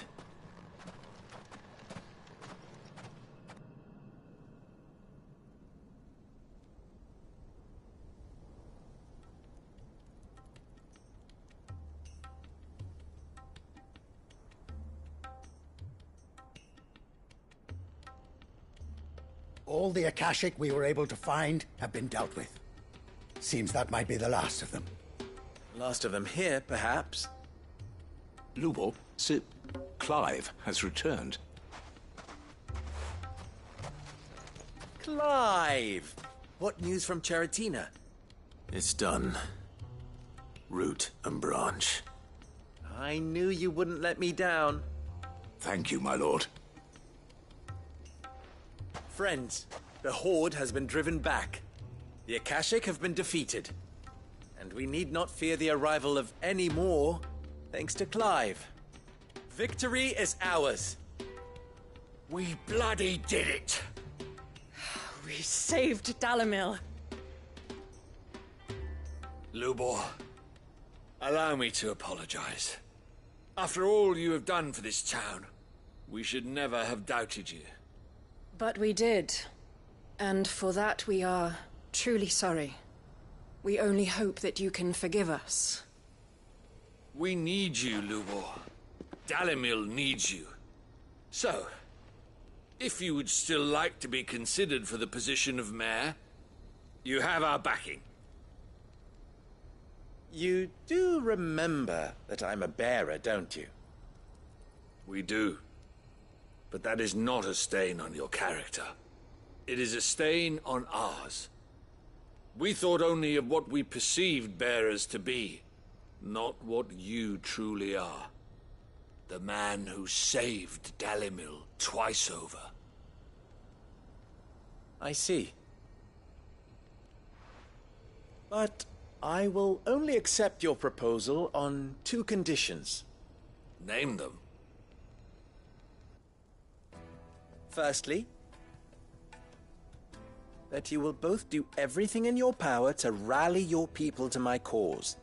All the Akashic we were able to find have been dealt with. Seems that might be the last of them. Last of them here, perhaps. Lubo, Sir Clive has returned. Clive! What news from Charatina? It's done. Root and branch. I knew you wouldn't let me down. Thank you, my lord. Friends, the Horde has been driven back. The Akashic have been defeated. And we need not fear the arrival of any more, thanks to Clive. Victory is ours. We bloody did it! We saved Dalimil. Lubor, allow me to apologize. After all you have done for this town, we should never have doubted you. But we did. And for that we are truly sorry. We only hope that you can forgive us. We need you, Lubor. Dalimil needs you. So, if you would still like to be considered for the position of mayor, you have our backing. You do remember that I'm a bearer, don't you? We do. But that is not a stain on your character. It is a stain on ours. We thought only of what we perceived bearers to be, not what you truly are. The man who saved Dalimil twice over. I see. But I will only accept your proposal on 2 conditions. Name them. Firstly, that you will both do everything in your power to rally your people to my cause.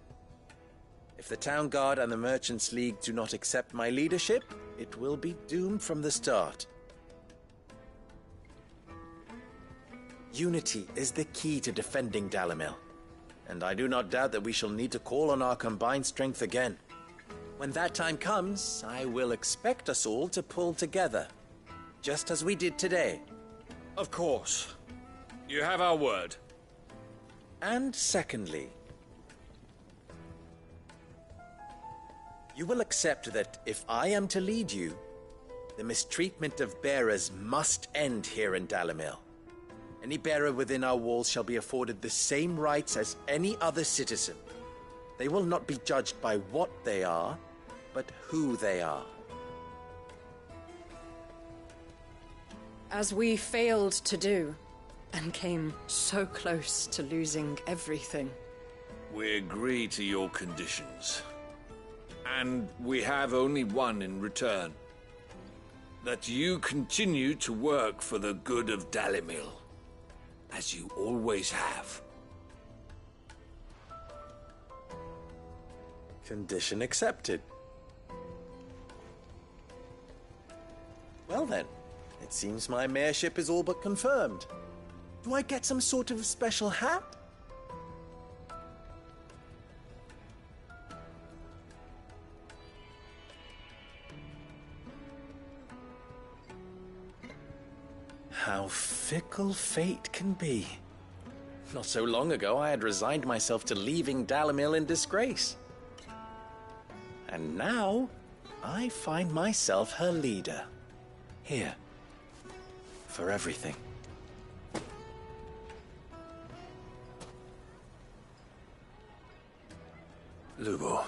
If the Town Guard and the Merchants League do not accept my leadership, it will be doomed from the start. Unity is the key to defending Dalimil, and I do not doubt that we shall need to call on our combined strength again. When that time comes, I will expect us all to pull together, just as we did today. Of course. You have our word. And secondly, you will accept that if I am to lead you, the mistreatment of bearers must end here in Dalimil. Any bearer within our walls shall be afforded the same rights as any other citizen. They will not be judged by what they are, but who they are. As we failed to do, and came so close to losing everything. We agree to your conditions. And we have only one in return. That you continue to work for the good of Dalimil, as you always have. Condition accepted. Well then, it seems my mayorship is all but confirmed. Do I get some sort of special hat? How fickle fate can be. Not so long ago, I had resigned myself to leaving Dalimil in disgrace. And now, I find myself her leader. Here. For everything. Lubor.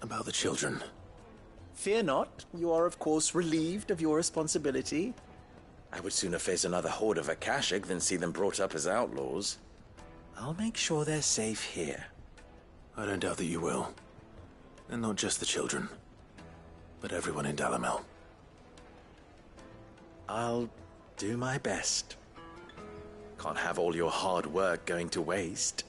About the children. Fear not. You are, of course, relieved of your responsibility. I would sooner face another horde of Akashic than see them brought up as outlaws. I'll make sure they're safe here. I don't doubt that you will. And not just the children, but everyone in Dalimil. I'll do my best. Can't have all your hard work going to waste.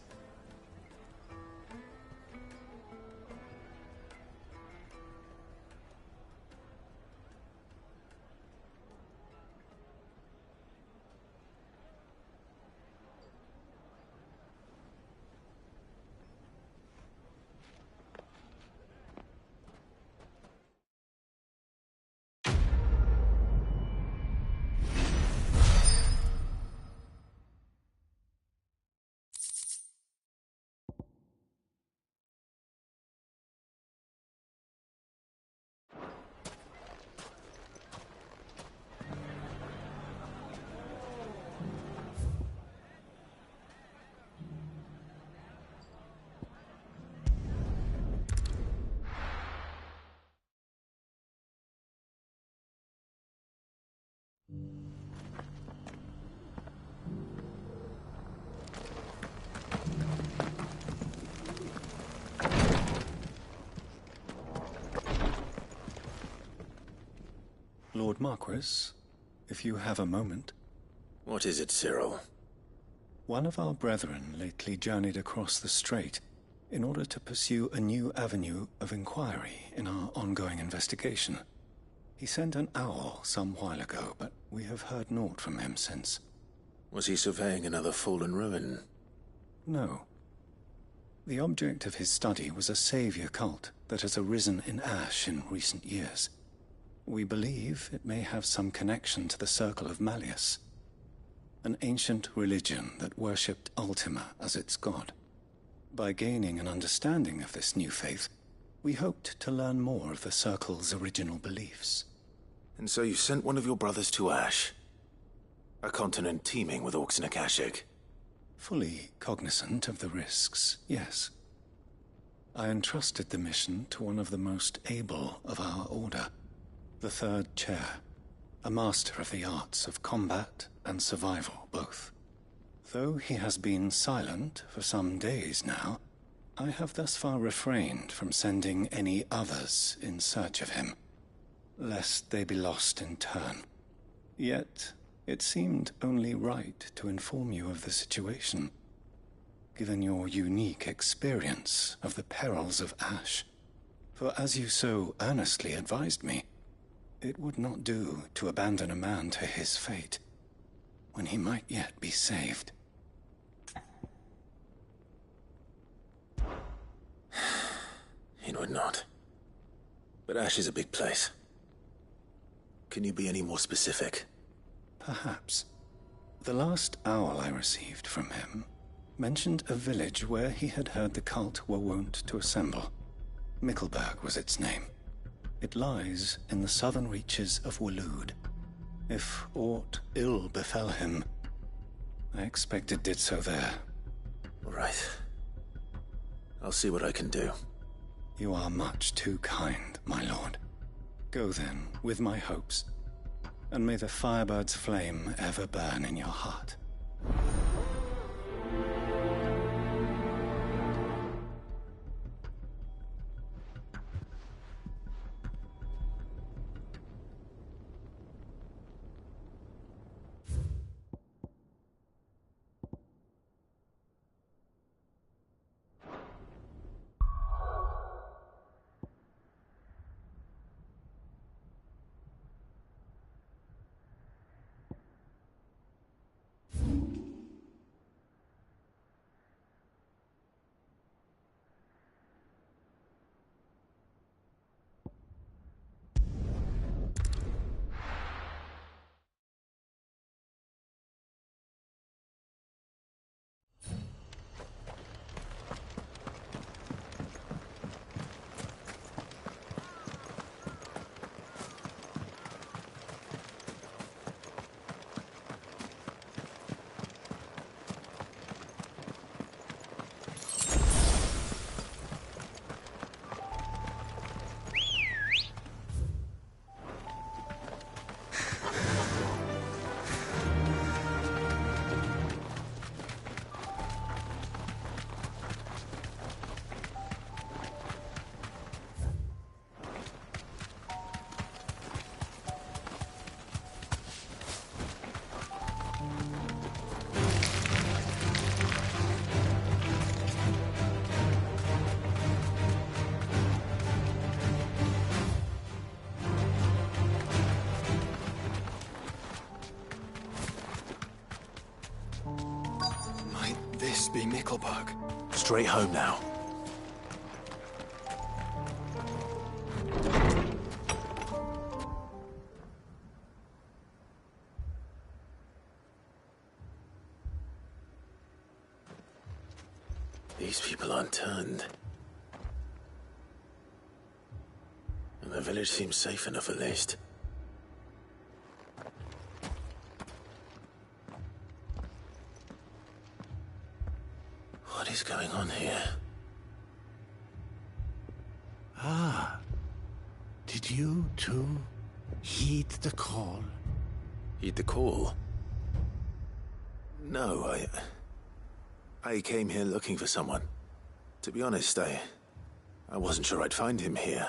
Lord Marquis, if you have a moment. What is it, Cyril? One of our brethren lately journeyed across the strait in order to pursue a new avenue of inquiry in our ongoing investigation. He sent an owl some while ago, but we have heard naught from him since. Was he surveying another fallen ruin? No. The object of his study was a savior cult that has arisen in Ash in recent years. We believe it may have some connection to the Circle of Malleus, an ancient religion that worshipped Ultima as its god. By gaining an understanding of this new faith, we hoped to learn more of the Circle's original beliefs. And so you sent one of your brothers to Ash? A continent teeming with orcs and Akashic? Fully cognizant of the risks, yes. I entrusted the mission to one of the most able of our order, the Third Chair, a master of the arts of combat and survival both. Though he has been silent for some days now, I have thus far refrained from sending any others in search of him, lest they be lost in turn. Yet, it seemed only right to inform you of the situation, given your unique experience of the perils of Ash. For as you so earnestly advised me, it would not do to abandon a man to his fate, when he might yet be saved. It would not. But Ash is a big place. Can you be any more specific? Perhaps. The last owl I received from him mentioned a village where he had heard the cult were wont to assemble. Mickleburg was its name. It lies in the southern reaches of Waloed. If aught ill befell him, I expect it did so there. Right. I'll see what I can do. You are much too kind, my lord. Go then, with my hopes, and may the Firebird's flame ever burn in your heart. This be Mickleburg. Straight home now. These people aren't turned. And the village seems safe enough at least. What is going on here? Ah. Did you, too, heed the call? Heed the call? No, I came here looking for someone. To be honest, I wasn't sure I'd find him here.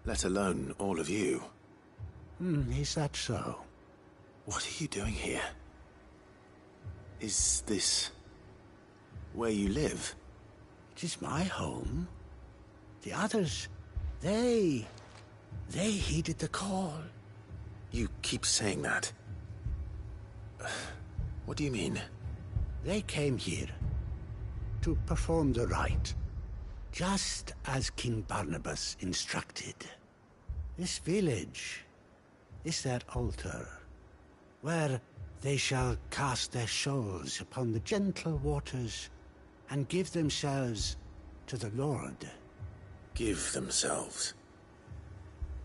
Let alone all of you. Is that so? What are you doing here? Is this where you live? It is my home. The others, they heeded the call. You keep saying that. What do you mean? They came here to perform the rite, just as King Barnabas instructed. This village is their altar, where they shall cast their souls upon the gentle waters and give themselves to the Lord. Give themselves?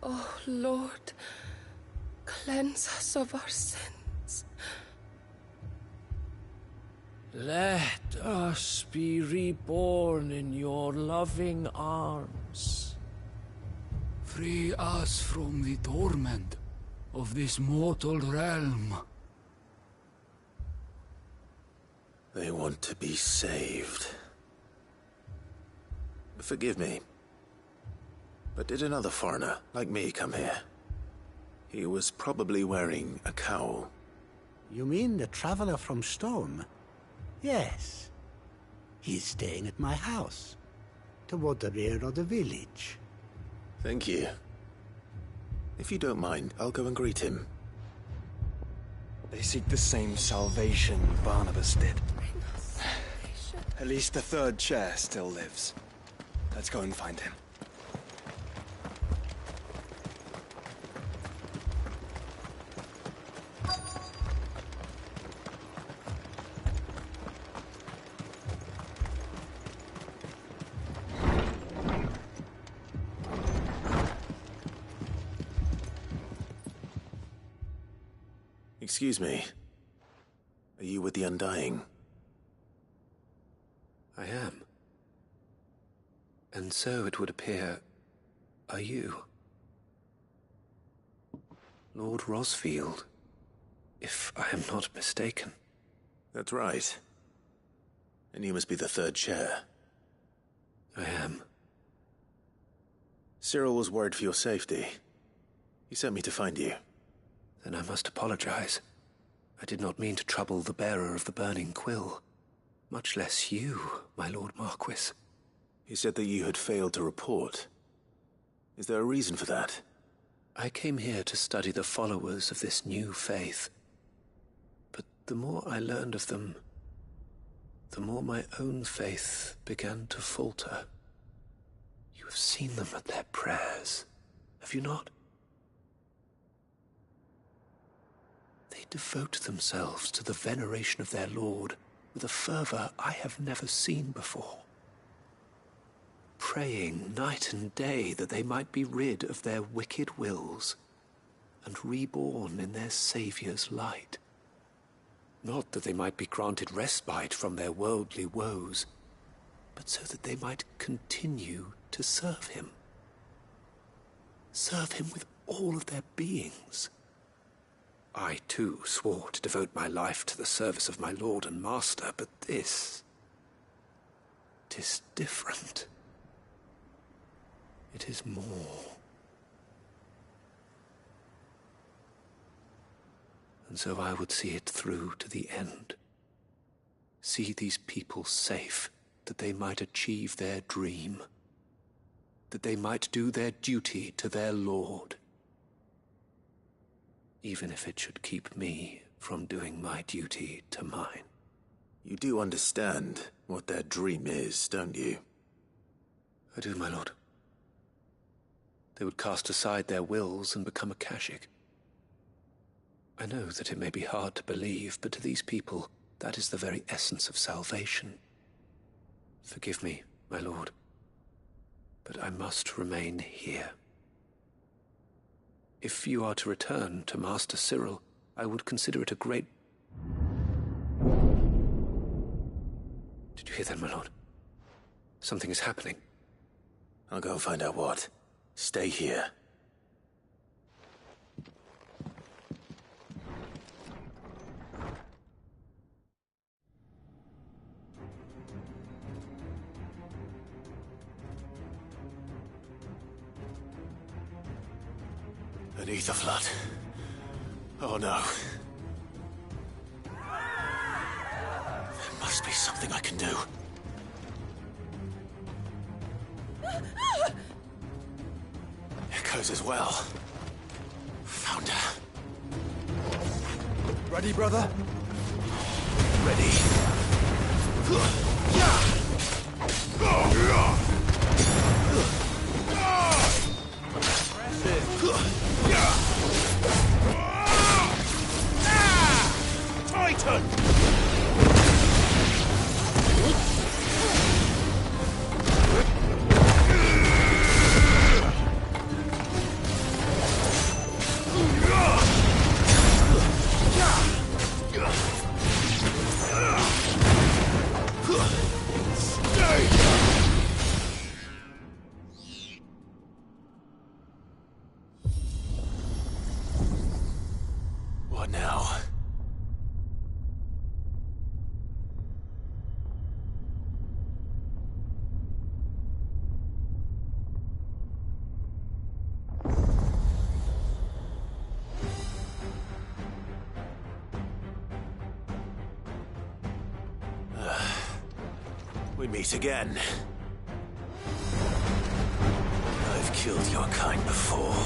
Oh, Lord, cleanse us of our sins. Let us be reborn in your loving arms. Free us from the torment of this mortal realm. They want to be saved. Forgive me, but did another foreigner like me come here? He was probably wearing a cowl. You mean the traveler from Storm? Yes. He's staying at my house, toward the rear of the village. Thank you. If you don't mind, I'll go and greet him. They seek the same salvation Barnabas did. At least the third chair still lives. Let's go and find him. Excuse me. Are you with the Undying? I am. And so it would appear, are you? Lord Rosfield, if I am not mistaken. That's right. And you must be the third chair. I am. Cyril was worried for your safety. He sent me to find you. Then I must apologize. I did not mean to trouble the bearer of the burning quill. Much less you, my Lord Marquis. He said that you had failed to report. Is there a reason for that? I came here to study the followers of this new faith. But the more I learned of them, the more my own faith began to falter. You have seen them at their prayers, have you not? They devote themselves to the veneration of their Lord with a fervor I have never seen before. Praying night and day that they might be rid of their wicked wills and reborn in their Saviour's light. Not that they might be granted respite from their worldly woes, but so that they might continue to serve him. Serve him with all of their beings. I, too, swore to devote my life to the service of my Lord and Master, but this... 'tis different. It is more. And so I would see it through to the end. See these people safe, that they might achieve their dream. That they might do their duty to their Lord. Even if it should keep me from doing my duty to mine. You do understand what their dream is, don't you? I do, my lord. They would cast aside their wills and become Akashic. I know that it may be hard to believe, but to these people, that is the very essence of salvation. Forgive me, my lord, but I must remain here. If you are to return to Master Cyril, I would consider it a great... Did you hear that, my lord? Something is happening. I'll go and find out what. Stay here. An ether flood. Oh no. There must be something I can do. Echoes as well. Found her. Ready, brother? Ready. Titan! What now? We meet again. I've killed your kind before.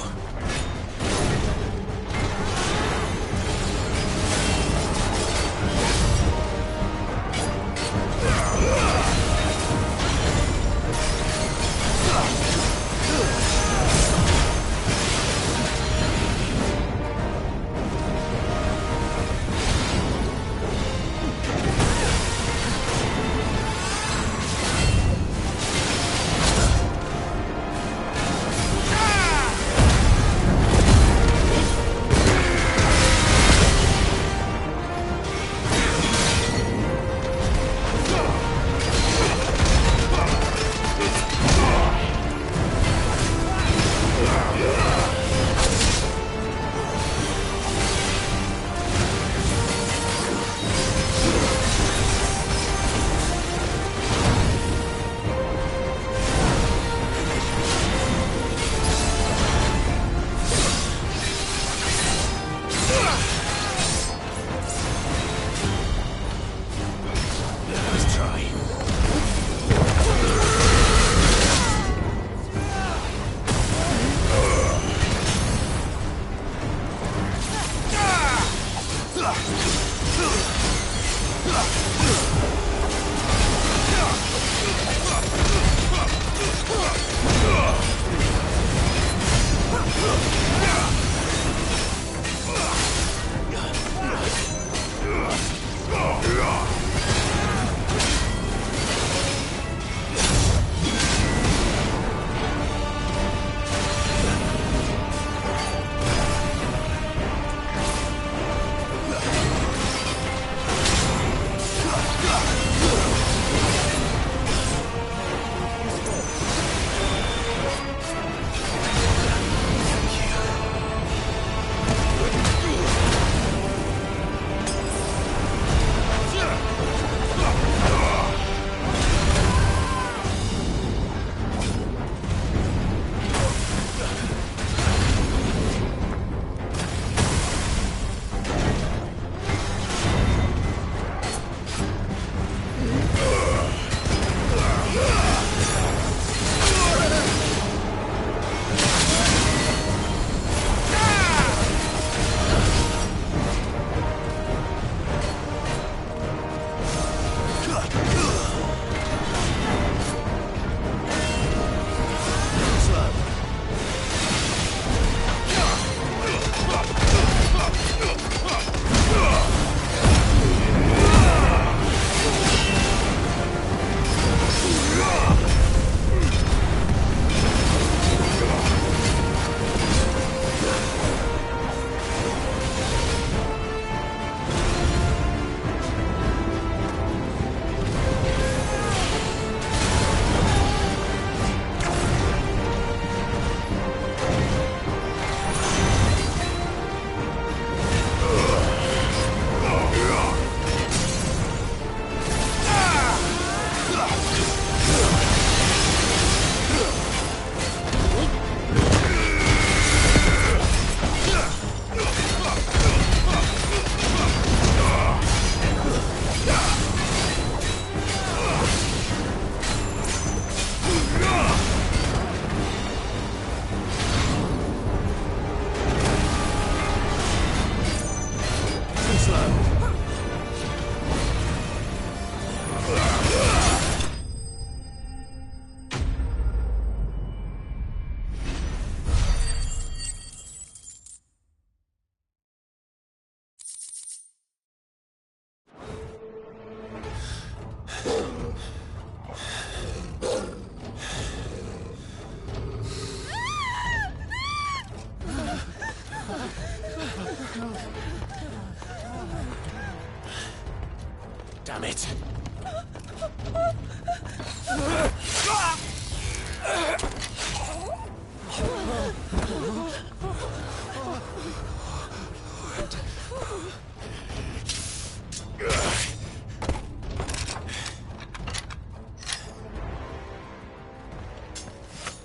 Damn it!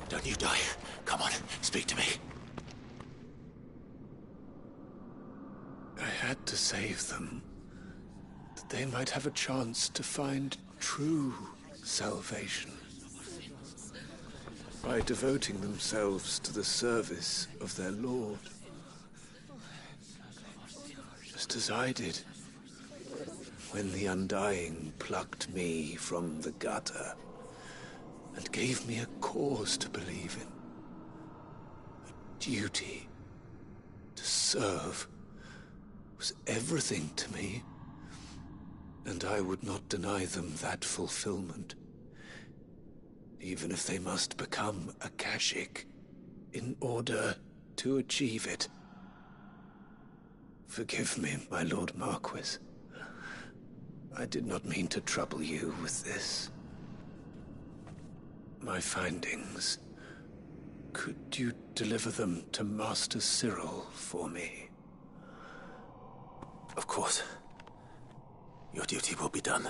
Don't you die. Come on, speak to me. I had to save them, that they might have a chance to find true salvation. By devoting themselves to the service of their Lord. Just as I did when the Undying plucked me from the gutter and gave me a cause to believe in. A duty to serve was everything to me, and I would not deny them that fulfillment, even if they must become a Kashik in order to achieve it. Forgive me, my Lord Marquis. I did not mean to trouble you with this. My findings. Could you deliver them to Master Cyril for me? Of course. Your duty will be done.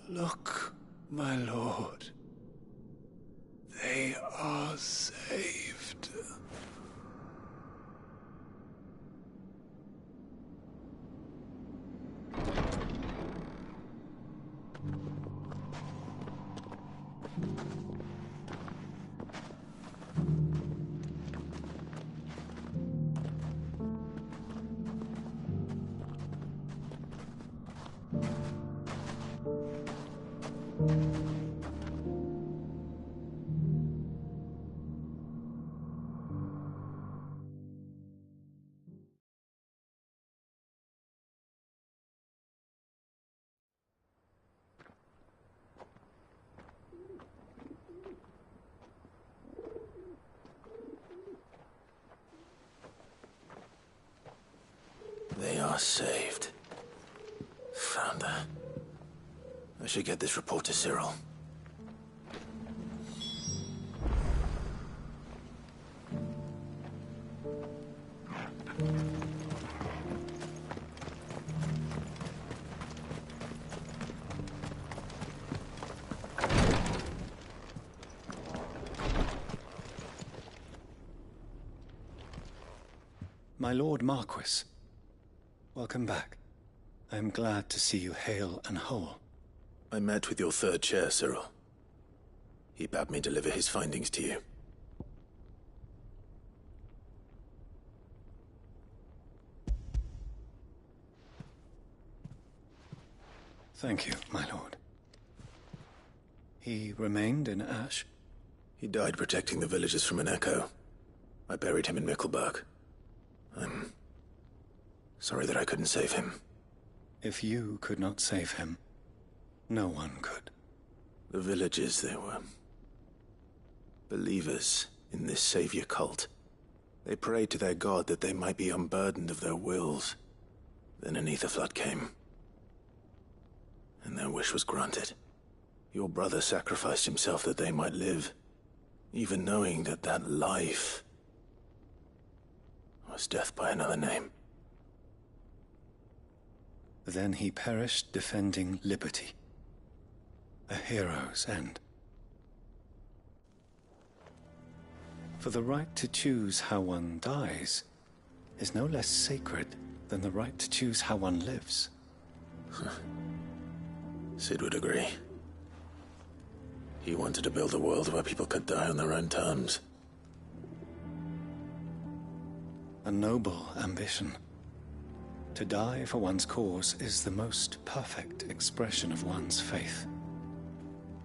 Look, my lord. They are saved. They are saved. Found her. I should get this report to Cyril. My Lord Marquis, welcome back. I am glad to see you hale and whole. I met with your third chair, Cyril. He bade me deliver his findings to you. Thank you, my lord. He remained in Ash? He died protecting the villagers from an echo. I buried him in Mickelberg. I'm sorry that I couldn't save him. If you could not save him, no one could. The villagers, they were believers in this savior cult. They prayed to their god that they might be unburdened of their wills. Then an ether flood came, and their wish was granted. Your brother sacrificed himself that they might live, even knowing that that life was death by another name. Then he perished defending liberty. A hero's end. For the right to choose how one dies is no less sacred than the right to choose how one lives. Sid would agree. He wanted to build a world where people could die on their own terms. A noble ambition. To die for one's cause is the most perfect expression of one's faith.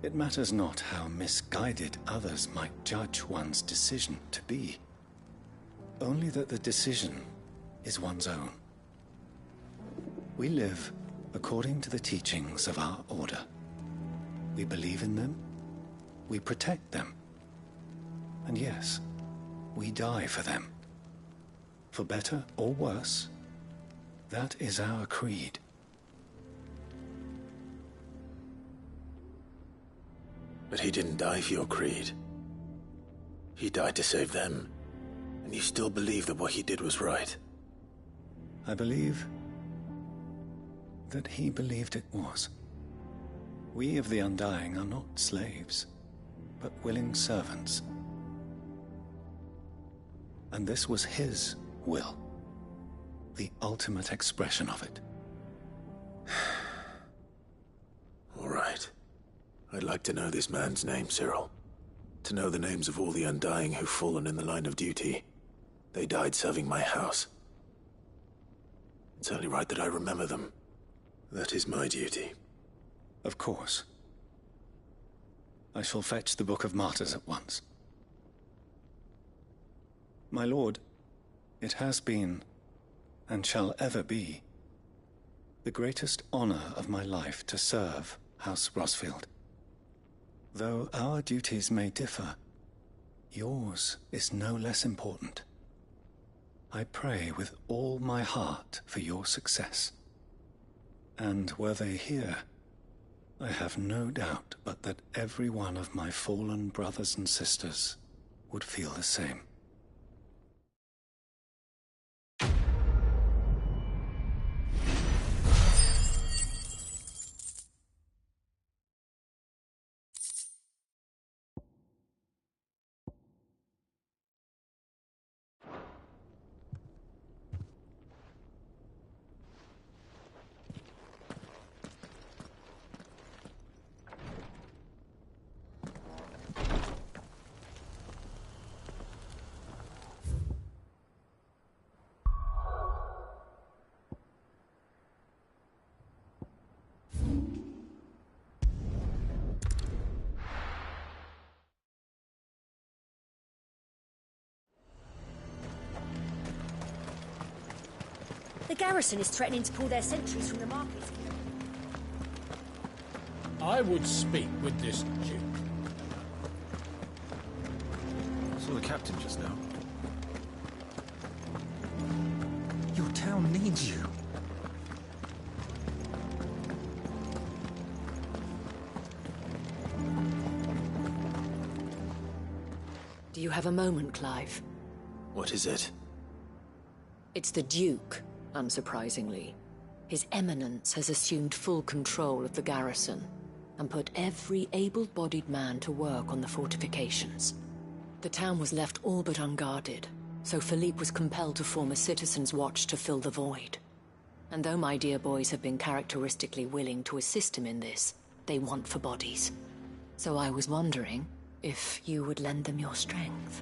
It matters not how misguided others might judge one's decision to be. Only that the decision is one's own. We live according to the teachings of our order. We believe in them, we protect them. And yes, we die for them. For better or worse, that is our creed. But he didn't die for your creed. He died to save them. And you still believe that what he did was right? I believe that he believed it was. We of the Undying are not slaves, but willing servants. And this was his will, the ultimate expression of it. All right. I'd like to know this man's name, Cyril. To know the names of all the Undying who've fallen in the line of duty. They died serving my house. It's only right that I remember them. That is my duty. Of course. I shall fetch the Book of Martyrs at once. My lord, it has been, and shall ever be, the greatest honor of my life to serve House Rosfield. Though our duties may differ, yours is no less important. I pray with all my heart for your success. And were they here, I have no doubt but that every one of my fallen brothers and sisters would feel the same. The garrison is threatening to pull their sentries from the markets. I would speak with this Duke. I saw the captain just now. Your town needs you. Do you have a moment, Clive? What is it? It's the Duke, unsurprisingly. His Eminence has assumed full control of the garrison and put every able-bodied man to work on the fortifications. The town was left all but unguarded, so Philippe was compelled to form a citizens' watch to fill the void. And though my dear boys have been characteristically willing to assist him in this, they want for bodies. So I was wondering if you would lend them your strength,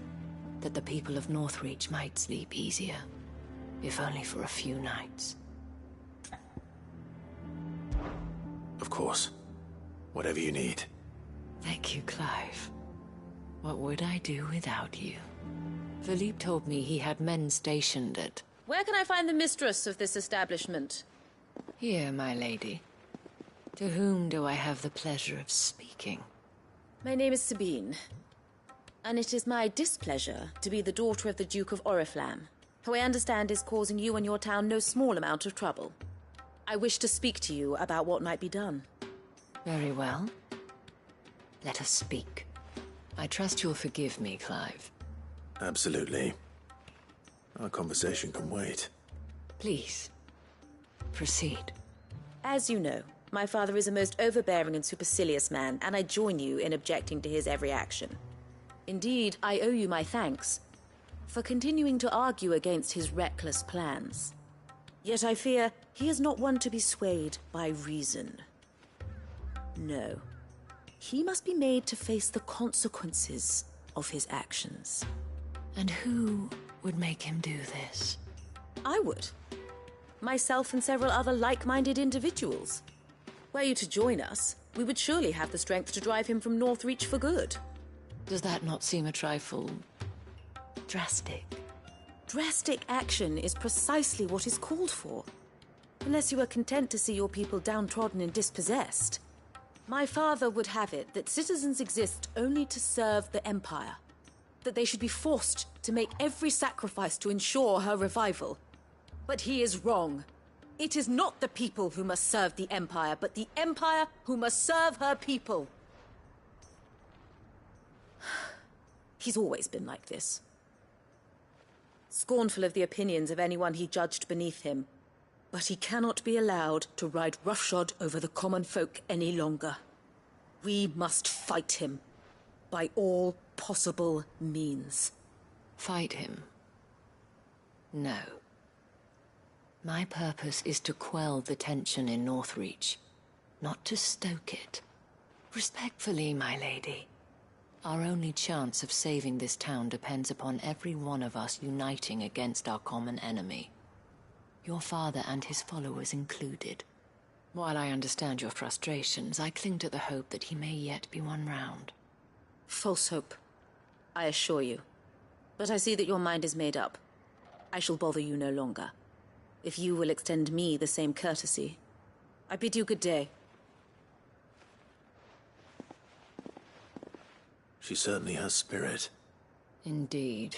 that the people of Northreach might sleep easier, if only for a few nights. Of course. Whatever you need. Thank you, Clive. What would I do without you? Philippe told me he had men stationed at... Where can I find the mistress of this establishment? Here, my lady. To whom do I have the pleasure of speaking? My name is Sabine, and it is my displeasure to be the daughter of the Duke of Oriflamme, who I understand is causing you and your town no small amount of trouble. I wish to speak to you about what might be done. Very well. Let us speak. I trust you'll forgive me, Clive. Absolutely. Our conversation can wait. Please, proceed. As you know, my father is a most overbearing and supercilious man, and I join you in objecting to his every action. Indeed, I owe you my thanks for continuing to argue against his reckless plans. Yet I fear he is not one to be swayed by reason. No. He must be made to face the consequences of his actions. And who would make him do this? I would. Myself and several other like-minded individuals. Were you to join us, we would surely have the strength to drive him from Northreach for good. Does that not seem a trifle... drastic? Drastic action is precisely what is called for. Unless you are content to see your people downtrodden and dispossessed. My father would have it that citizens exist only to serve the Empire. That they should be forced to make every sacrifice to ensure her revival. But he is wrong. It is not the people who must serve the Empire, but the Empire who must serve her people. He's always been like this. Scornful of the opinions of anyone he judged beneath him. But he cannot be allowed to ride roughshod over the common folk any longer. We must fight him by all possible means. Fight him? No. My purpose is to quell the tension in Northreach, not to stoke it. Respectfully, my lady. Our only chance of saving this town depends upon every one of us uniting against our common enemy. Your father and his followers included. While I understand your frustrations, I cling to the hope that he may yet be won round. False hope, I assure you. But I see that your mind is made up. I shall bother you no longer. If you will extend me the same courtesy, I bid you good day. She certainly has spirit. Indeed.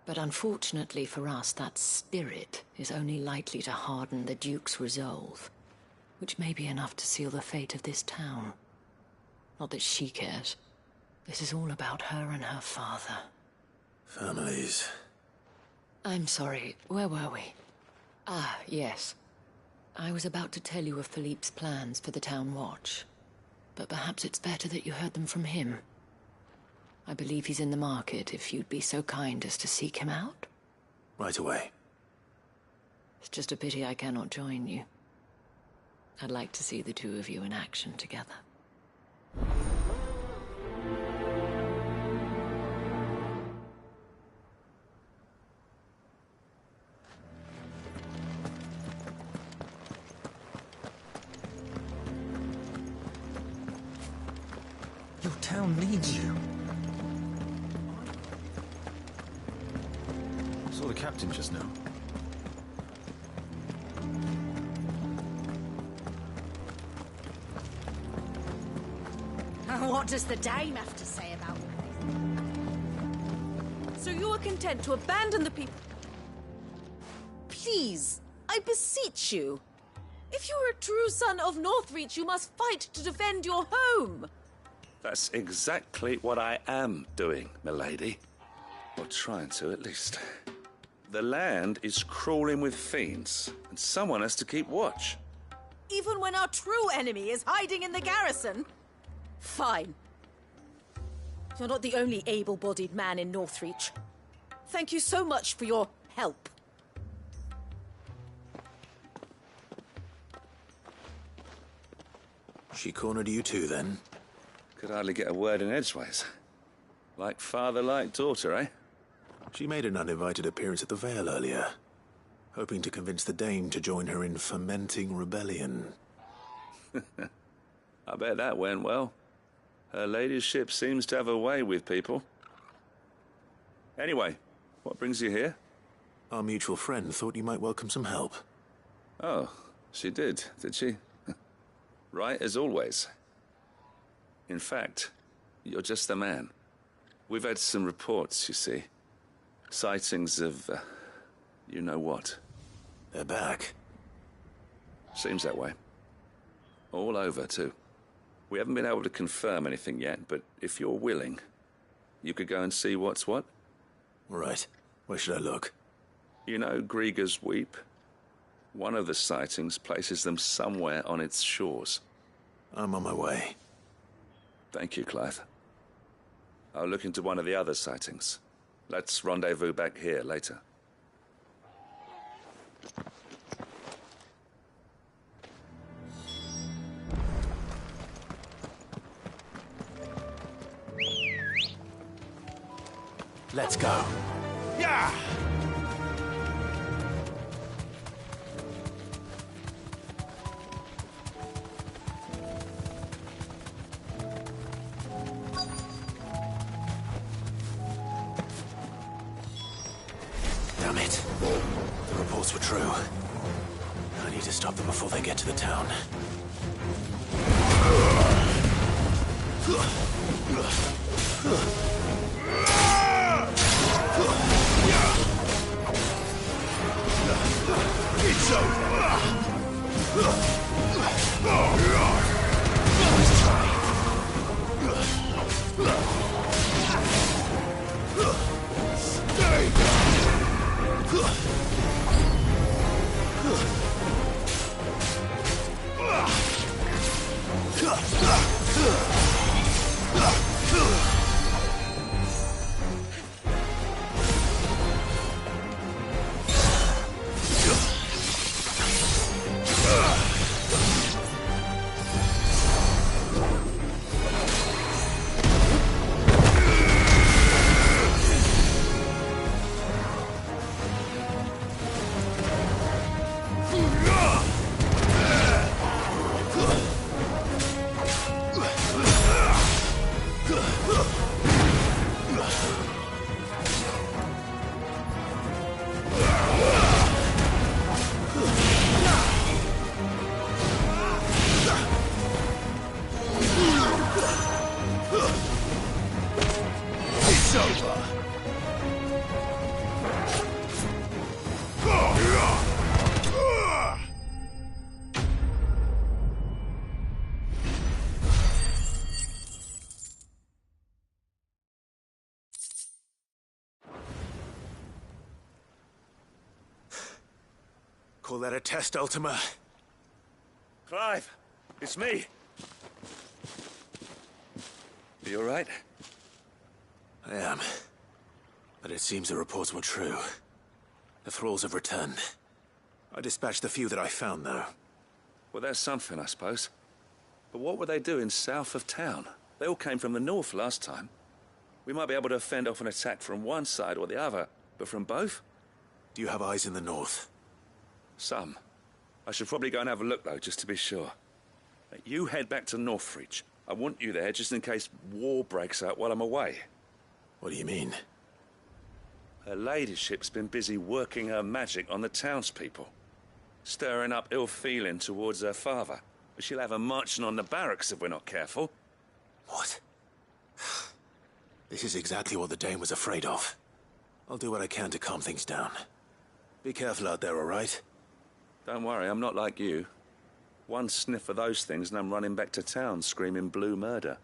But unfortunately for us, that spirit is only likely to harden the Duke's resolve, which may be enough to seal the fate of this town. Not that she cares. This is all about her and her father. Families. I'm sorry, where were we? Ah, yes. I was about to tell you of Philippe's plans for the town watch. But perhaps it's better that you heard them from him. I believe he's in the market, if you'd be so kind as to seek him out. Right away. It's just a pity I cannot join you. I'd like to see the two of you in action together. Your town needs you. Saw the captain just now. What does the dame have to say about it? So you are content to abandon the people? Please, I beseech you. If you are a true son of Northreach, you must fight to defend your home. That's exactly what I am doing, milady. Or trying to, at least. The land is crawling with fiends, and someone has to keep watch. Even when our true enemy is hiding in the garrison? Fine. You're not the only able-bodied man in Northreach. Thank you so much for your help. She cornered you too, then? Could hardly get a word in edgeways. Like father, like daughter, eh? She made an uninvited appearance at the Vale earlier, hoping to convince the Dame to join her in fomenting rebellion. I bet that went well. Her ladyship seems to have a way with people. Anyway, what brings you here? Our mutual friend thought you might welcome some help. Oh, she did she? Right as always. In fact, you're just the man. We've had some reports, you see. Sightings of, you know what. They're back. Seems that way. All over, too. We haven't been able to confirm anything yet, but if you're willing, you could go and see what's what. Right. Where should I look? You know Grieger's Weep? One of the sightings places them somewhere on its shores. I'm on my way. Thank you, Clive. I'll look into one of the other sightings. Let's rendezvous back here later. Let's go. Yeah! Damn it. The reports were true. I need to stop them before they get to the town. Call that a test, Ultima? Clive, it's me. Are you all right? I am. But it seems the reports were true. The thralls have returned. I dispatched the few that I found, though. Well, that's something, I suppose. But what were they doing south of town? They all came from the north last time. We might be able to fend off an attack from one side or the other, but from both? Do you have eyes in the north? Some. I should probably go and have a look, though, just to be sure. You head back to Northreach. I want you there just in case war breaks out while I'm away. What do you mean? Her ladyship's been busy working her magic on the townspeople, stirring up ill feeling towards her father. She'll have her marching on the barracks if we're not careful. What? This is exactly what the Dane was afraid of. I'll do what I can to calm things down. Be careful out there, all right? Don't worry, I'm not like you. One sniff of those things and I'm running back to town screaming blue murder.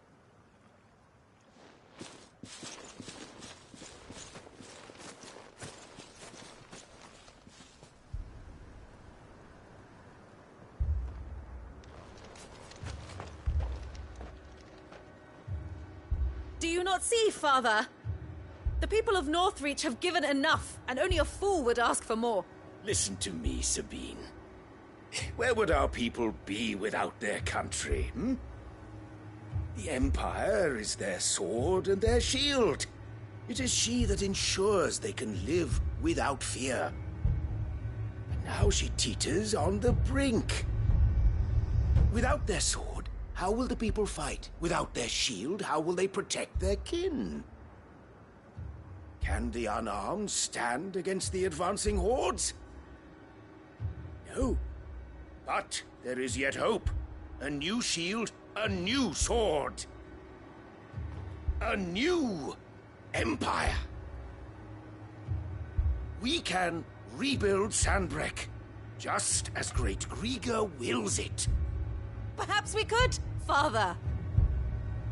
Do you not see, Father? The people of Northreach have given enough, and only a fool would ask for more. Listen to me, Sabine. Where would our people be without their country, hmm? The Empire is their sword and their shield. It is she that ensures they can live without fear. And now she teeters on the brink. Without their sword, how will the people fight? Without their shield, how will they protect their kin? Can the unarmed stand against the advancing hordes? No. But there is yet hope. A new shield, a new sword. A new empire. We can rebuild Sandbreck, just as Great Grieger wills it. Perhaps we could, Father.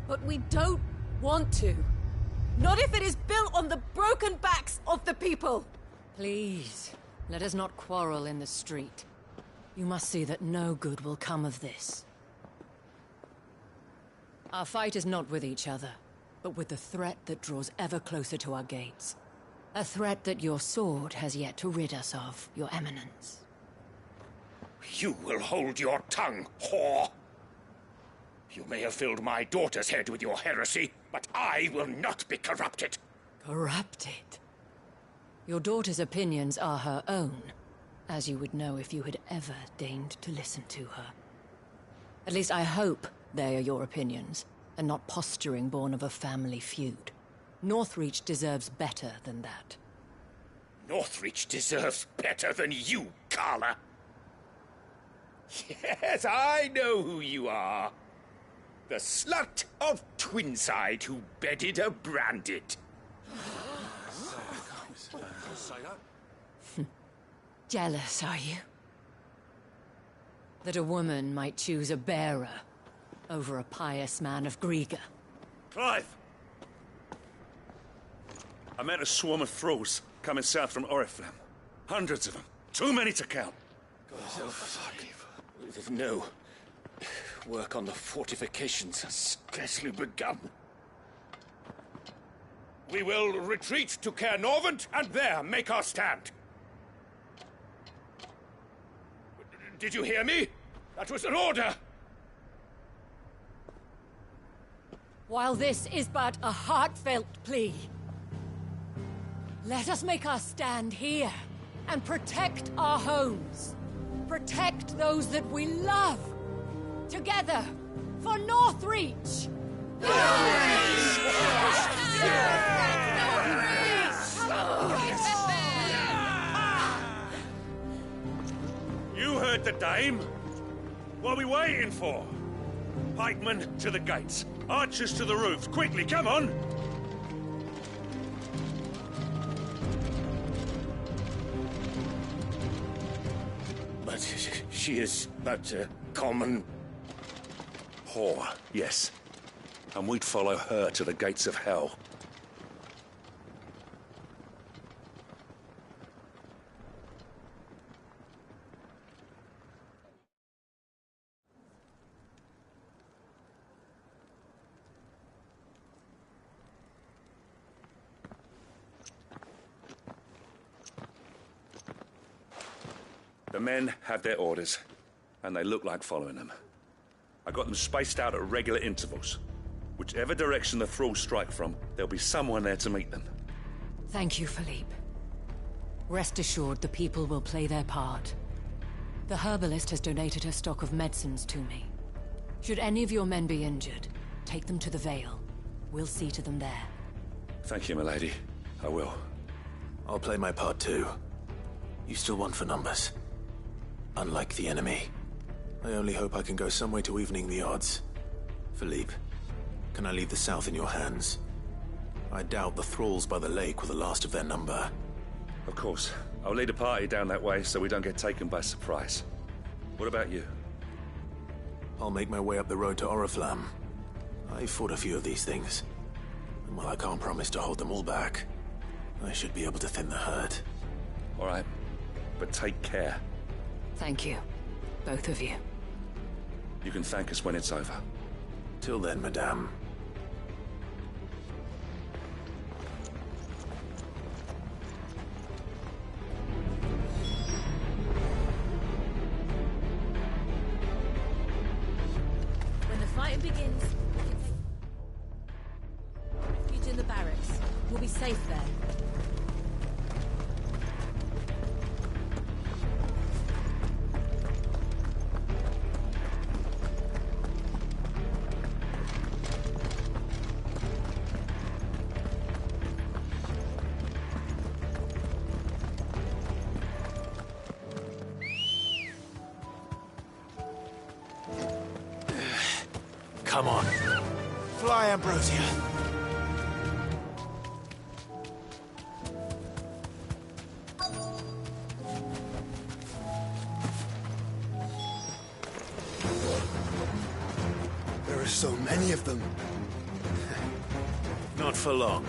But we don't want to. Not if it is built on the broken backs of the people. Please, let us not quarrel in the street. You must see that no good will come of this. Our fight is not with each other, but with the threat that draws ever closer to our gates. A threat that your sword has yet to rid us of, Your Eminence. You will hold your tongue, whore! You may have filled my daughter's head with your heresy, but I will not be corrupted. Corrupted? Your daughter's opinions are her own, as you would know if you had ever deigned to listen to her. At least I hope they are your opinions, and not posturing born of a family feud. Northreach deserves better than that. Northreach deserves better than you, Carla. Yes, I know who you are. The slut of Twinside who bedded a branded. Jealous, are you? That a woman might choose a bearer over a pious man of Grieger. Clive! I met a swarm of thralls coming south from Oriflamme. Hundreds of them. Too many to count. Oh, fuck. No. Work on the fortifications has scarcely begun. We will retreat to Caernarvon and there make our stand. Did you hear me? That was an order! While this is but a heartfelt plea, let us make our stand here and protect our homes. Protect those that we love. Together, for Northreach! You heard the dame. What are we waiting for? Pikemen to the gates. Archers to the roofs. Quickly, come on! But she is but a common... whore, yes. And we'd follow her to the gates of hell. The men have their orders, and they look like following them. I got them spaced out at regular intervals. Whichever direction the thralls strike from, there'll be someone there to meet them. Thank you, Philippe. Rest assured the people will play their part. The herbalist has donated her stock of medicines to me. Should any of your men be injured, take them to the Vale. We'll see to them there. Thank you, milady. I will. I'll play my part too. You still want for numbers. Unlike the enemy. I only hope I can go some way to evening the odds. Philippe, can I leave the south in your hands? I doubt the thralls by the lake were the last of their number. Of course. I'll lead a party down that way so we don't get taken by surprise. What about you? I'll make my way up the road to Oriflamme. I fought a few of these things. And while I can't promise to hold them all back, I should be able to thin the herd. All right. But take care. Thank you. Both of you. You can thank us when it's over. Till then, madame. When the fighting begins, we can take refuge in the barracks. We'll be safe there. Come on. Fly, Ambrosia. There are so many of them. Not for long.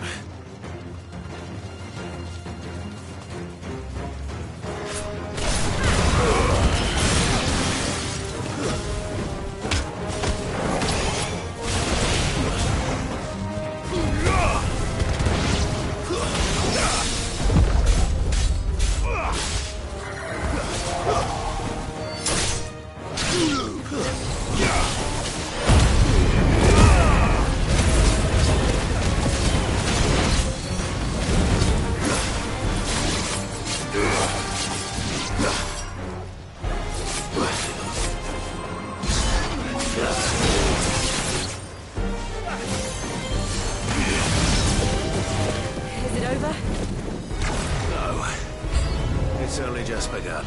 It's only just begun.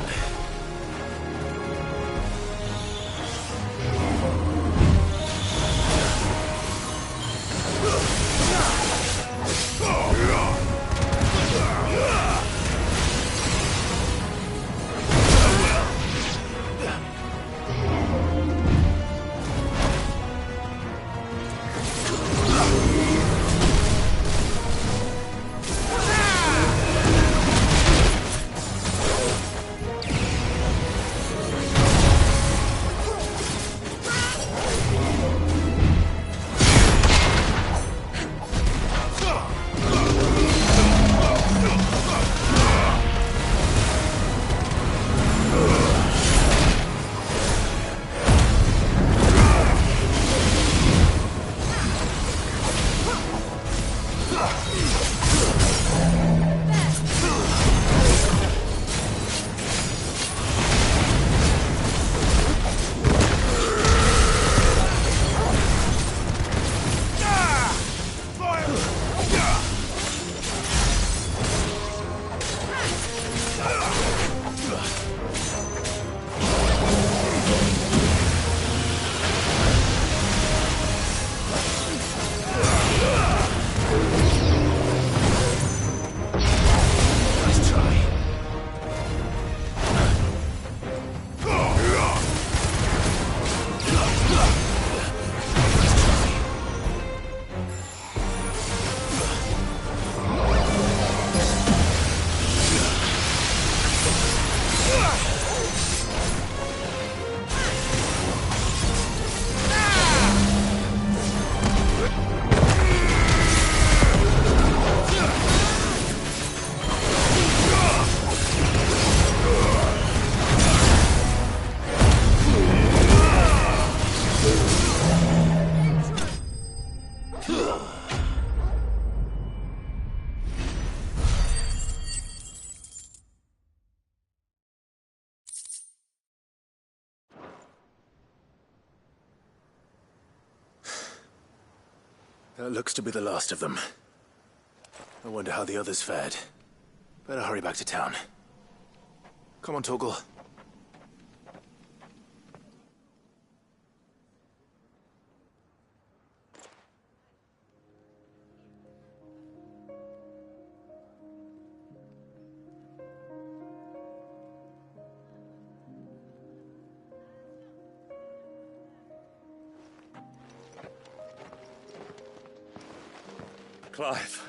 That looks to be the last of them. I wonder how the others fared. Better hurry back to town. Come on, Torgal. Clive,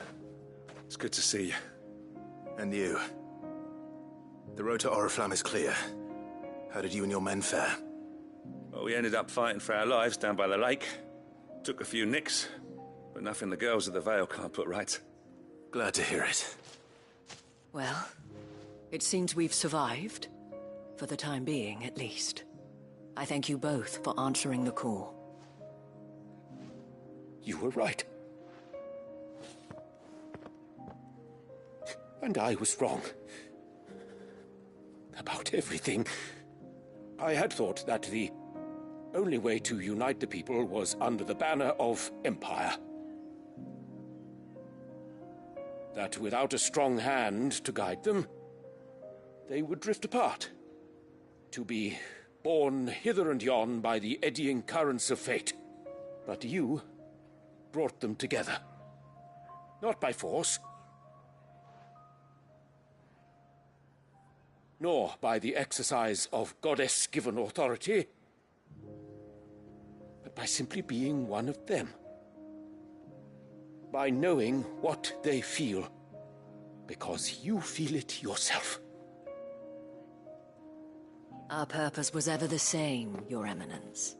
it's good to see you. And you. The road to Oriflamme is clear. How did you and your men fare? Well, we ended up fighting for our lives down by the lake. Took a few nicks, but nothing the girls of the Vale can't put right. Glad to hear it. Well, it seems we've survived. For the time being, at least. I thank you both for answering the call. You were right. And I was wrong. About everything. I had thought that the only way to unite the people was under the banner of Empire. That without a strong hand to guide them, they would drift apart. To be borne hither and yon by the eddying currents of fate. But you brought them together. Not by force, nor by the exercise of goddess-given authority, but by simply being one of them. By knowing what they feel, because you feel it yourself. Our purpose was ever the same, Your Eminence.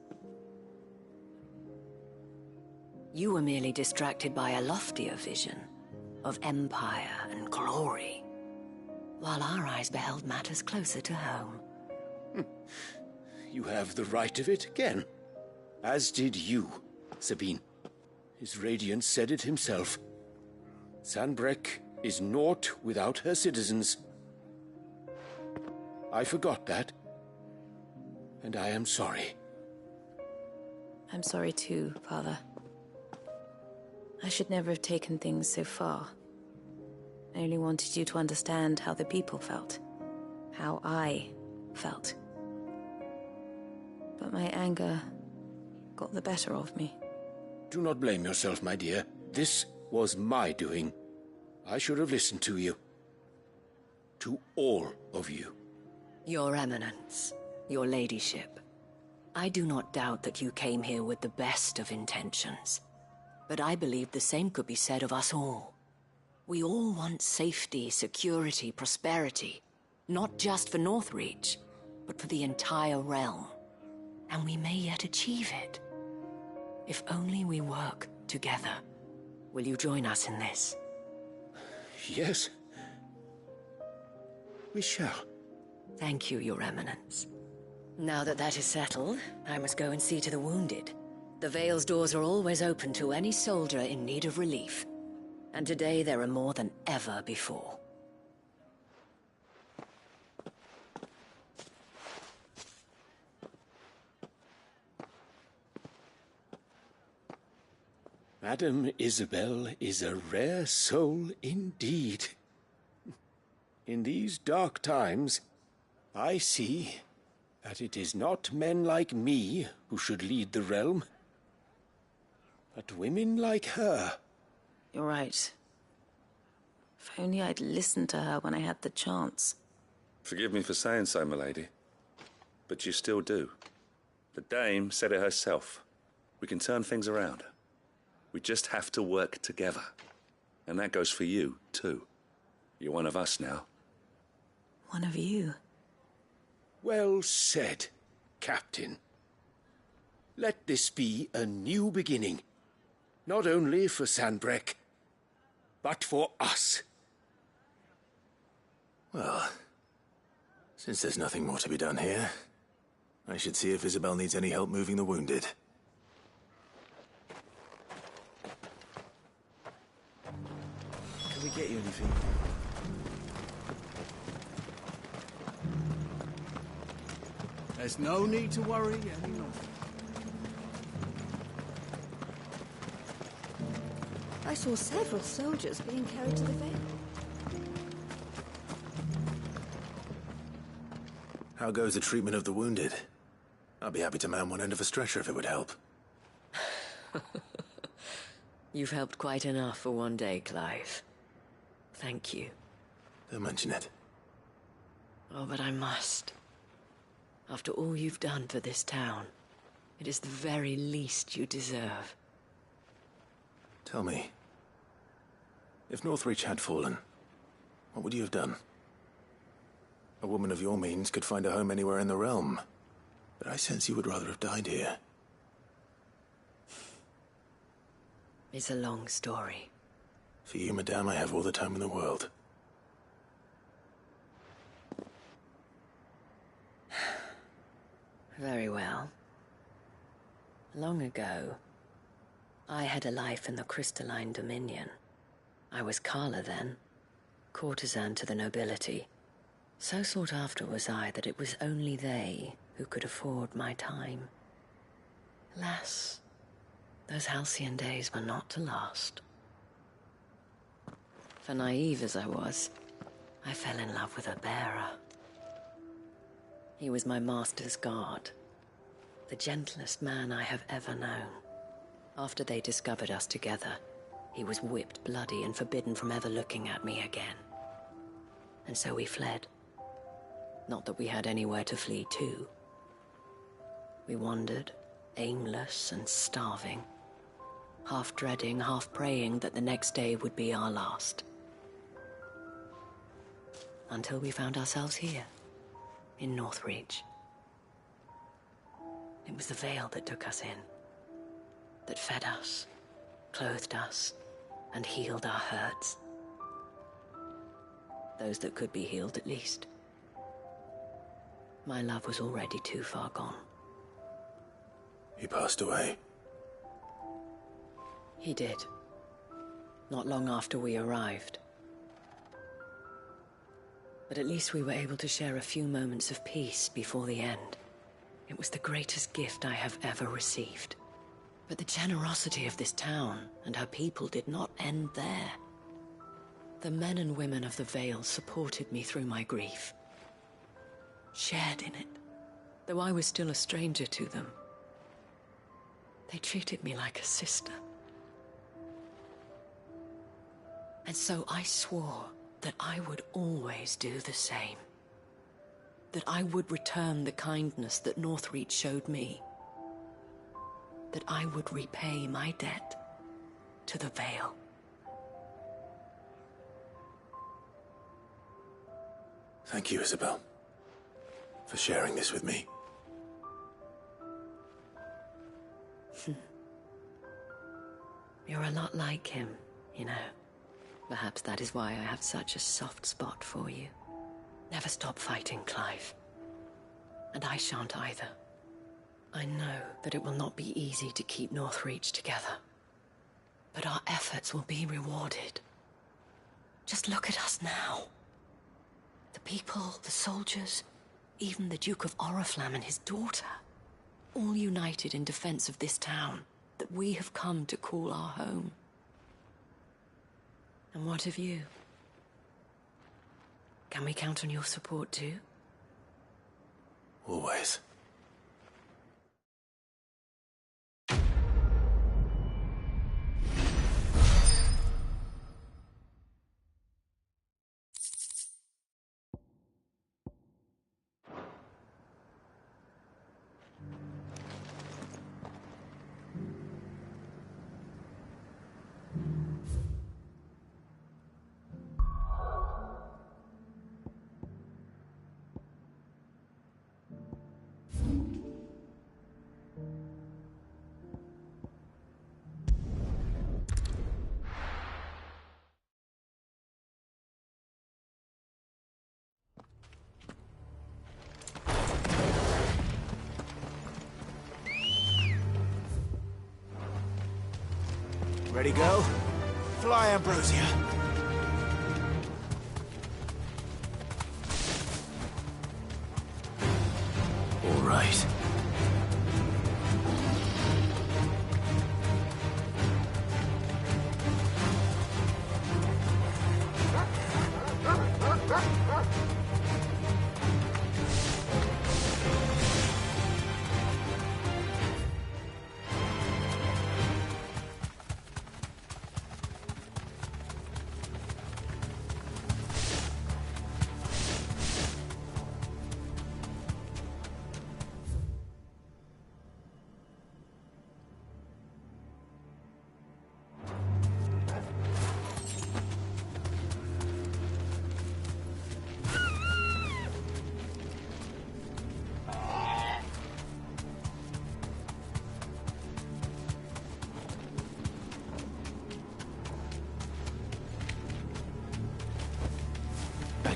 You were merely distracted by a loftier vision of empire and glory, while our eyes beheld matters closer to home. You have the right of it again. As did you, Sabine. His radiance said it himself. Sanbreque is naught without her citizens. I forgot that, and I am sorry. I'm sorry too, Father. I should never have taken things so far. I only wanted you to understand how the people felt. How I felt. But my anger got the better of me. Do not blame yourself, my dear. This was my doing. I should have listened to you. To all of you. Your Eminence, your ladyship, I do not doubt that you came here with the best of intentions. But I believe the same could be said of us all. We all want safety, security, prosperity. Not just for Northreach, but for the entire realm. And we may yet achieve it. If only we work together. Will you join us in this? Yes. We shall. Thank you, Your Eminence. Now that that is settled, I must go and see to the wounded. The Vale's doors are always open to any soldier in need of relief. And today there are more than ever before. Madame Isabel is a rare soul indeed. In these dark times, I see that it is not men like me who should lead the realm, but women like her. You're right. If only I'd listened to her when I had the chance. Forgive me for saying so, milady, but you still do. The dame said it herself. We can turn things around. We just have to work together. And that goes for you, too. You're one of us now. One of you? Well said, Captain. Let this be a new beginning. Not only for Sanbreque, but for us. Well, since there's nothing more to be done here, I should see if Isabel needs any help moving the wounded. Can we get you anything? There's no need to worry any longer. I saw several soldiers being carried to the Vale. How goes the treatment of the wounded? I'd be happy to man one end of a stretcher if it would help. You've helped quite enough for one day, Clive. Thank you. Don't mention it. Oh, but I must. After all you've done for this town, it is the very least you deserve. Tell me, if Northreach had fallen, what would you have done? A woman of your means could find a home anywhere in the realm, but I sense you would rather have died here. It's a long story. For you, madame, I have all the time in the world. Very well. Long ago, I had a life in the Crystalline Dominion. I was Carla then, courtesan to the nobility. So sought after was I that it was only they who could afford my time. Alas, those halcyon days were not to last. For naive as I was, I fell in love with a bearer. He was my master's guard, the gentlest man I have ever known. After they discovered us together, he was whipped bloody and forbidden from ever looking at me again. And so we fled. Not that we had anywhere to flee to. We wandered, aimless and starving, half dreading, half praying that the next day would be our last. Until we found ourselves here, in Northreach. It was the Vale that took us in, that fed us, clothed us, and healed our hurts. Those that could be healed, at least. My love was already too far gone. He passed away. He did. Not long after we arrived. But at least we were able to share a few moments of peace before the end. It was the greatest gift I have ever received. But the generosity of this town and her people did not end there. The men and women of the Vale supported me through my grief. Shared in it, though I was still a stranger to them. They treated me like a sister. And so I swore that I would always do the same. That I would return the kindness that Northreach showed me. That I would repay my debt to the Vale. Thank you, Isabel, for sharing this with me. You're a lot like him, you know. Perhaps that is why I have such a soft spot for you. Never stop fighting, Clive. And I shan't either. I know that it will not be easy to keep Northreach together. But our efforts will be rewarded. Just look at us now. The people, the soldiers, even the Duke of Oriflamme and his daughter. All united in defense of this town that we have come to call our home. And what of you? Can we count on your support too? Always. Ready, go? Fly, Ambrosia. All right.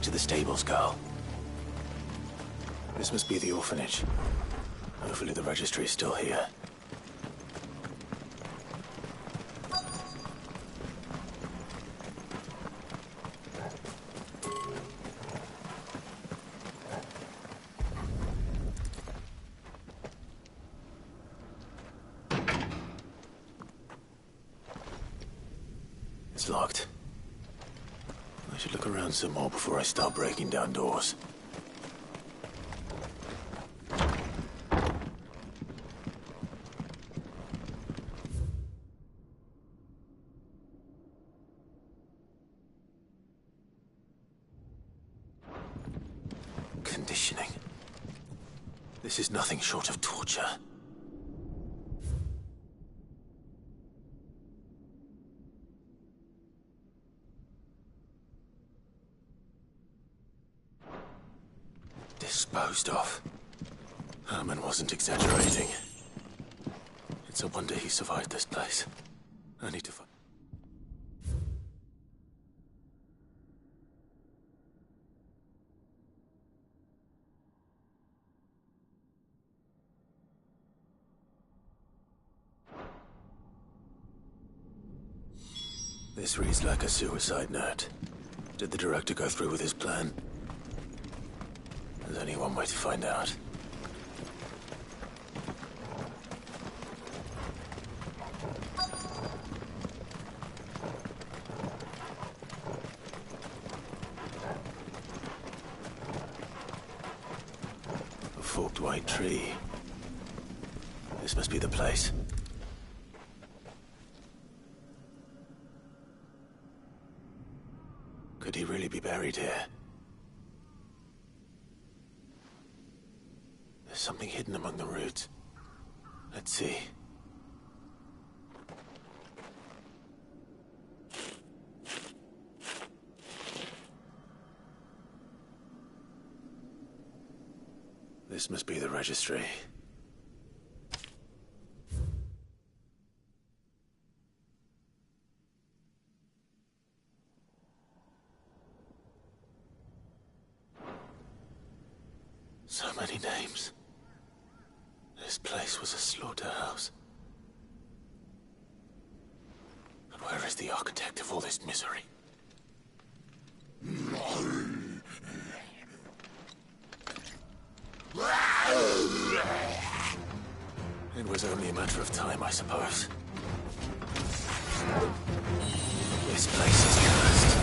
back to the stables, girl. This must be the orphanage. Hopefully the registry is still here. It's locked. I should look around some more before I start breaking down doors. Conditioning. This is nothing short of torture. Disposed of. Herman wasn't exaggerating. It's a wonder he survived this place. I need to find... This reads like a suicide note. Did the director go through with his plan? There's only one way to find out. A forked white tree. This must be the place. Could he really be buried here? There's something hidden among the roots. Let's see. This must be the registry. So many names. This place was a slaughterhouse. But where is the architect of all this misery? It was only a matter of time, I suppose. This place is cursed.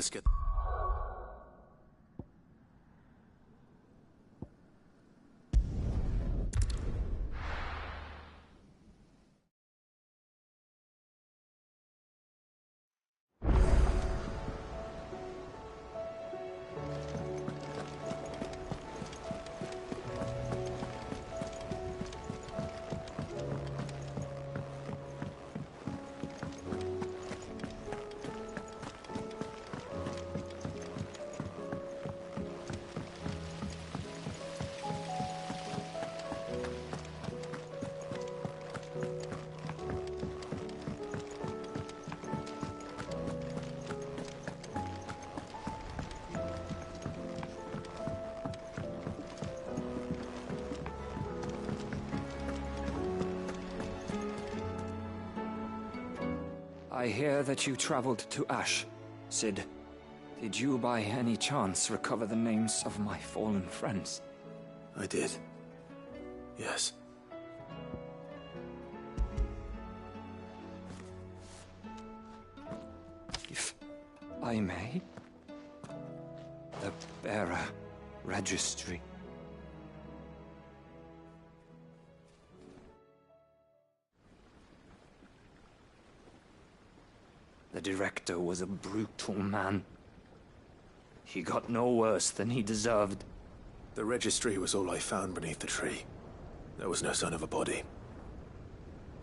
let's get... I hear that you traveled to Ash, Cid. Did you by any chance recover the names of my fallen friends? I did. Yes. If I may? The bearer registry. The director was a brutal man. He got no worse than he deserved. The registry was all I found beneath the tree. There was no sign of a body.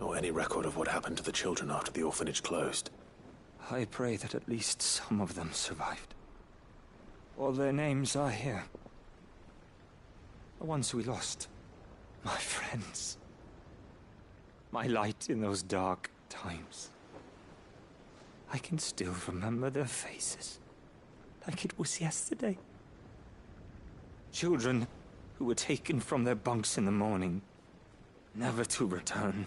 Nor any record of what happened to the children after the orphanage closed. I pray that at least some of them survived. All their names are here. The ones we lost. My friends. My light in those dark times. I can still remember their faces, like it was yesterday. Children who were taken from their bunks in the morning, never to return.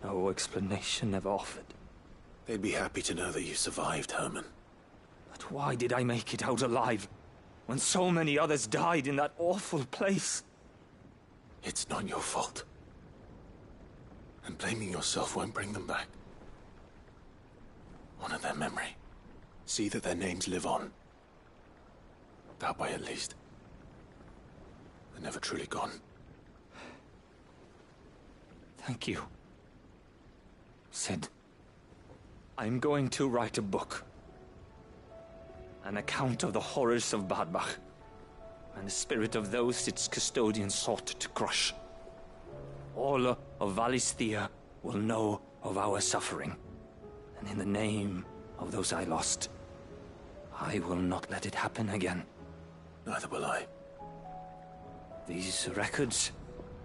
No explanation ever offered. They'd be happy to know that you survived, Herman. But why did I make it out alive, when so many others died in that awful place? It's not your fault. And blaming yourself won't bring them back. Honor their memory. See that their names live on. That way, at least. They're never truly gone. Thank you. Cid, I'm going to write a book. An account of the horrors of Badbach, and the spirit of those its custodians sought to crush. All of Valisthea will know of our suffering. And in the name of those I lost, I will not let it happen again. Neither will I. These records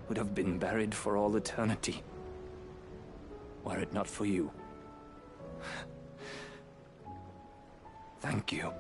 would have been buried for all eternity, were it not for you. Thank you.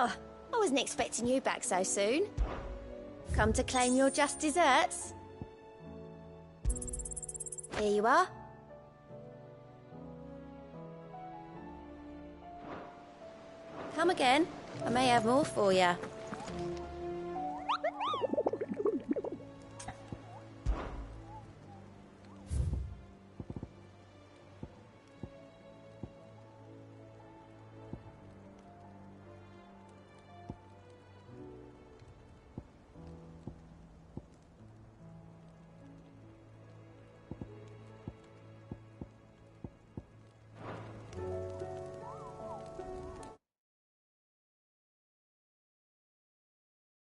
I wasn't expecting you back so soon. Come to claim your just desserts? Here you are. Come again. I may have more for you.